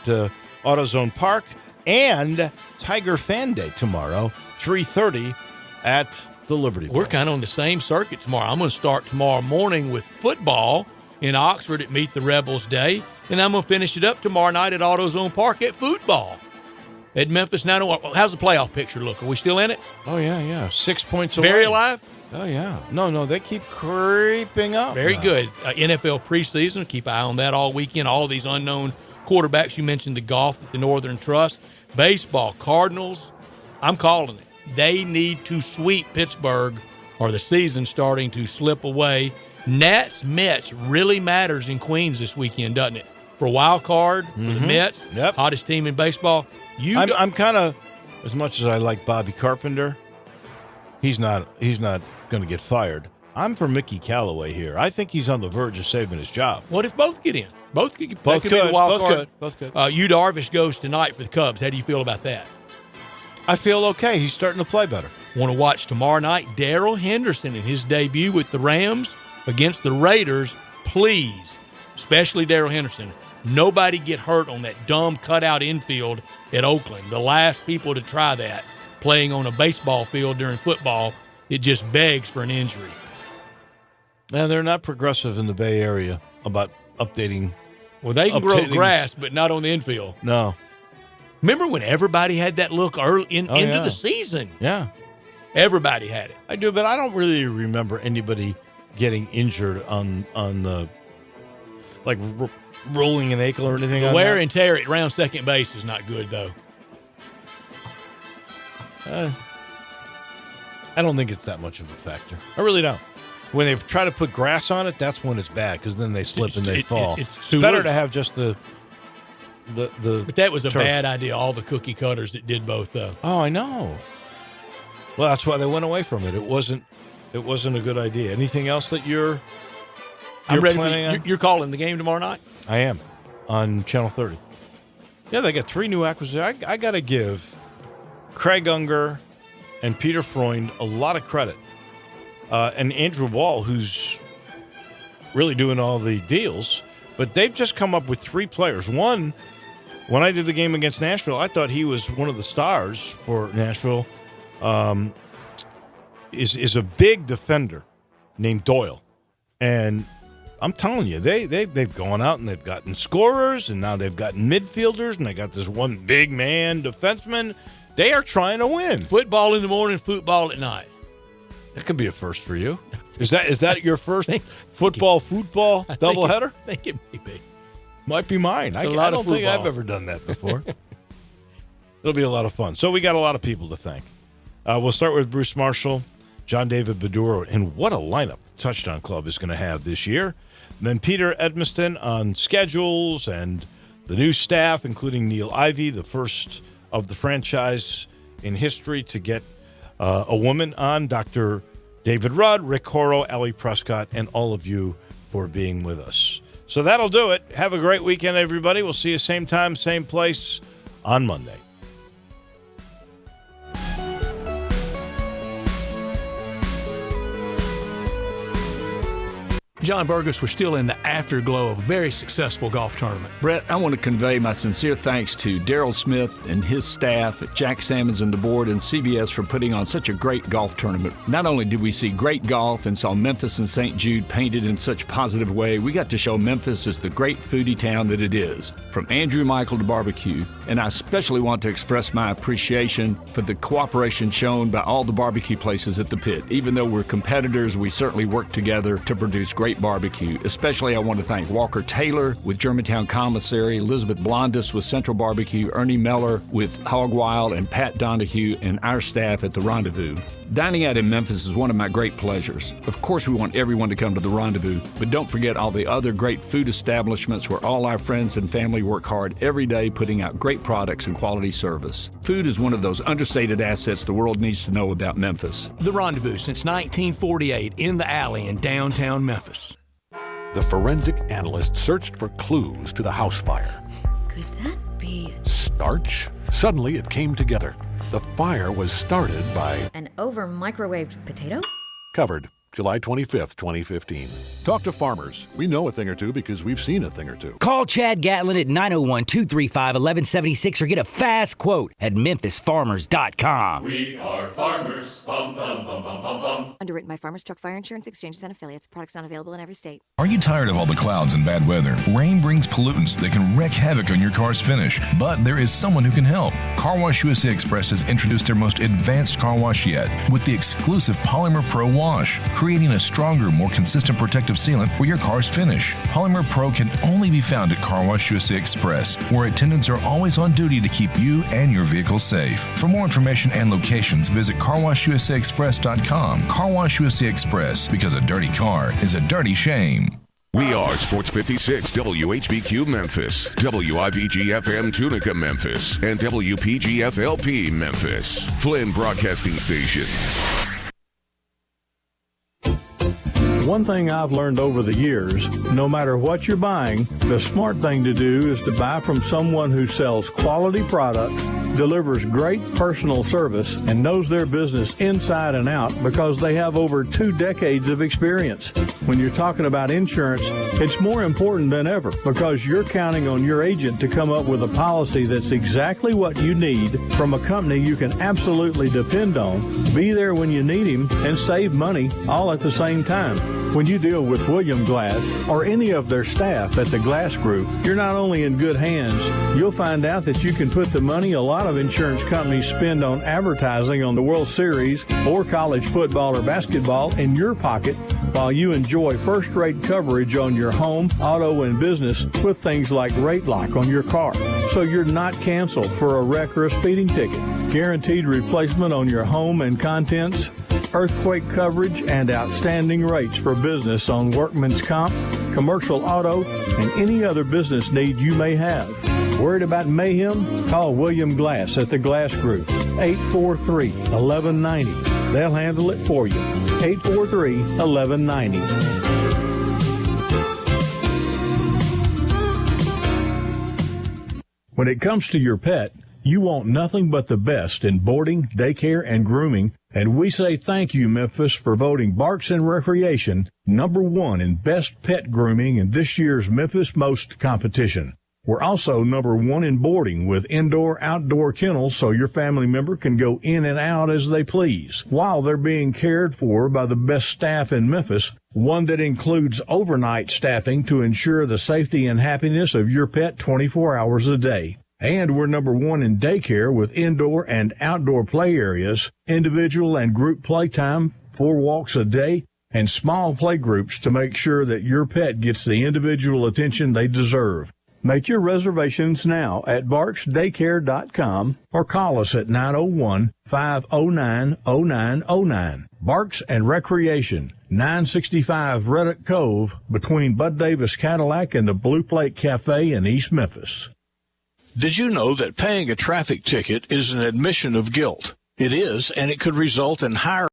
[SPEAKER 2] AutoZone Park, and Tiger Fan Day tomorrow, 3:30 at the Liberty Bowl.
[SPEAKER 3] We're kind of on the same circuit tomorrow. I'm going to start tomorrow morning with football in Oxford at Meet the Rebels Day, and I'm going to finish it up tomorrow night at AutoZone Park at football at Memphis 901. How's the playoff picture look? Are we still in it?
[SPEAKER 2] Oh, yeah. 6 points away.
[SPEAKER 3] Very alive?
[SPEAKER 2] Oh, yeah. No, they keep creeping up.
[SPEAKER 3] Very
[SPEAKER 2] now.
[SPEAKER 3] good. NFL preseason, keep an eye on that all weekend. All these unknown quarterbacks. You mentioned the golf at the Northern Trust. Baseball, Cardinals, I'm calling it. They need to sweep Pittsburgh or the season's starting to slip away. Nats, Mets really matters in Queens this weekend, doesn't it? For a wild card, for the Mets, hottest team in baseball.
[SPEAKER 2] I'm kind of, as much as I like Bobby Carpenter, he's not going to get fired. I'm for Mickey Callaway here. I think he's on the verge of saving his job.
[SPEAKER 3] What if both get in? Both could be the wild card.
[SPEAKER 2] Both could.
[SPEAKER 3] Yu Darvish goes tonight for the Cubs. How do you feel about that?
[SPEAKER 2] I feel okay. He's starting to play better.
[SPEAKER 3] Want to watch tomorrow night? Darrell Henderson in his debut with the Rams against the Raiders. Please, especially Darrell Henderson, nobody get hurt on that dumb cutout infield at Oakland. The last people to try that, playing on a baseball field during football, it just begs for an injury.
[SPEAKER 2] And they're not progressive in the Bay Area about updating.
[SPEAKER 3] Well, they can grow grass, but not on the infield.
[SPEAKER 2] No.
[SPEAKER 3] Remember when everybody had that look early into the season?
[SPEAKER 2] Yeah.
[SPEAKER 3] Everybody had it.
[SPEAKER 2] I do, but I don't really remember anybody getting injured on the, like, rolling an ankle or anything.
[SPEAKER 3] The wear and tear at round second base is not good, though.
[SPEAKER 2] I don't think it's that much of a factor. I really don't. When they try to put grass on it, that's when it's bad, because then they slip and they fall. It's better to have just the
[SPEAKER 3] But that was a bad idea, all the cookie cutters that did both, though.
[SPEAKER 2] Oh, I know. Well, that's why they went away from it. It wasn't a good idea. Anything else that you're
[SPEAKER 3] ready
[SPEAKER 2] planning
[SPEAKER 3] for you're calling the game tomorrow night?
[SPEAKER 2] I am, on Channel 30. Yeah, they got 3 new acquisitions. I got to give Craig Unger and Peter Freund a lot of credit. And Andrew Wall, who's really doing all the deals. But they've just come up with 3 players. One, when I did the game against Nashville, I thought he was one of the stars for Nashville. Is a big defender named Doyle. And I'm telling you, they've gone out and they've gotten scorers, and now they've gotten midfielders, and they got this one big man defenseman. They are trying to win.
[SPEAKER 3] Football in the morning, football at night.
[SPEAKER 2] That could be a first for you. Is that your first football doubleheader?
[SPEAKER 3] I think it may be.
[SPEAKER 2] Might be mine. I don't think I've ever done that before. It'll be a lot of fun. So we got a lot of people to thank. We'll start with Bruce Marshall, John David Badura, and what a lineup the Touchdown Club is going to have this year. And then Peter Edmiston on schedules and the new staff, including Neil Ivey, the first of the franchise in history to get a woman on, Dr. David Rudd, Rick Horrow, Allie Prescott, and all of you for being with us. So that'll do it. Have a great weekend, everybody. We'll see you same time, same place on Monday.
[SPEAKER 4] John Burgess, we're still in the afterglow of a very successful golf tournament.
[SPEAKER 8] Brett, I want to convey my sincere thanks to Daryl Smith and his staff at Jack Salmons and the board and CBS for putting on such a great golf tournament. Not only did we see great golf and saw Memphis and St. Jude painted in such a positive way, we got to show Memphis as the great foodie town that it is, from Andrew Michael to barbecue. And I especially want to express my appreciation for the cooperation shown by all the barbecue places at the pit. Even though we're competitors, we certainly work together to produce great barbecue. Especially I want to thank Walker Taylor with Germantown Commissary, Elizabeth Blondus with Central Barbecue, Ernie Meller with Hog Wild, and Pat Donahue and our staff at the Rendezvous. Dining out in Memphis is one of my great pleasures. Of course, we want everyone to come to the Rendezvous, but don't forget all the other great food establishments where all our friends and family work hard every day putting out great products and quality service. Food is one of those understated assets the world needs to know about Memphis.
[SPEAKER 4] The Rendezvous since 1948 in the alley in downtown Memphis.
[SPEAKER 10] The forensic analyst searched for clues to the house fire.
[SPEAKER 11] Could that be
[SPEAKER 10] Starch? Suddenly it came together. The fire was started by
[SPEAKER 11] an over-microwaved potato?
[SPEAKER 10] covered. July 25th, 2015. Talk to farmers. We know a thing or two because we've seen a thing or two.
[SPEAKER 9] Call Chad Gatlin at 901-235-1176 or get a fast quote at memphisfarmers.com.
[SPEAKER 12] We are farmers. Bum, bum, bum, bum, bum, bum.
[SPEAKER 13] Underwritten by Farmers Truck Fire Insurance Exchanges and Affiliates. Products not available in every state.
[SPEAKER 20] Are you tired of all the clouds and bad weather? Rain brings pollutants that can wreak havoc on your car's finish. But there is someone who can help. Car Wash USA Express has introduced their most advanced car wash yet with the exclusive Polymer Pro Wash, creating a stronger, more consistent protective sealant for your car's finish. Polymer Pro can only be found at Car Wash USA Express, where attendants are always on duty to keep you and your vehicle safe. For more information and locations, visit carwashusaexpress.com. Car Wash USA Express, because a dirty car is a dirty shame.
[SPEAKER 1] We are Sports 56 WHBQ Memphis, WIVG-FM Tunica Memphis, and WPG-FLP Memphis. Flynn Broadcasting Stations.
[SPEAKER 16] One thing I've learned over the years, no matter what you're buying, the smart thing to do is to buy from someone who sells quality products, delivers great personal service, and knows their business inside and out because they have over 2 decades of experience. When you're talking about insurance, it's more important than ever because you're counting on your agent to come up with a policy that's exactly what you need from a company you can absolutely depend on, be there when you need him, and save money all at the same time. When you deal with William Glass or any of their staff at the Glass Group, you're not only in good hands, you'll find out that you can put the money a lot of insurance companies spend on advertising on the World Series or college football or basketball in your pocket while you enjoy first-rate coverage on your home, auto, and business with things like Rate Lock on your car. So you're not canceled for a wreck or a speeding ticket. Guaranteed replacement on your home and contents, earthquake coverage, and outstanding rates for business on workman's comp, commercial auto, and any other business need you may have. Worried about mayhem? Call William Glass at the Glass Group, 843-1190. They'll handle it for you, 843-1190. When it comes to your pet, you want nothing but the best in boarding, daycare, and grooming, and we say thank you, Memphis, for voting Barks and Recreation #1 in Best Pet Grooming in this year's Memphis Most competition. We're also #1 in boarding with indoor-outdoor kennels so your family member can go in and out as they please, while they're being cared for by the best staff in Memphis, one that includes overnight staffing to ensure the safety and happiness of your pet 24 hours a day. And we're #1 in daycare with indoor and outdoor play areas, individual and group playtime, 4 walks a day, and small play groups to make sure that your pet gets the individual attention they deserve. Make your reservations now at barksdaycare.com or call us at 901-509-0909. Barks and Recreation, 965 Reddick Cove, between Bud Davis Cadillac and the Blue Plate Cafe in East Memphis.
[SPEAKER 17] Did you know that paying a traffic ticket is an admission of guilt? It is, and it could result in higher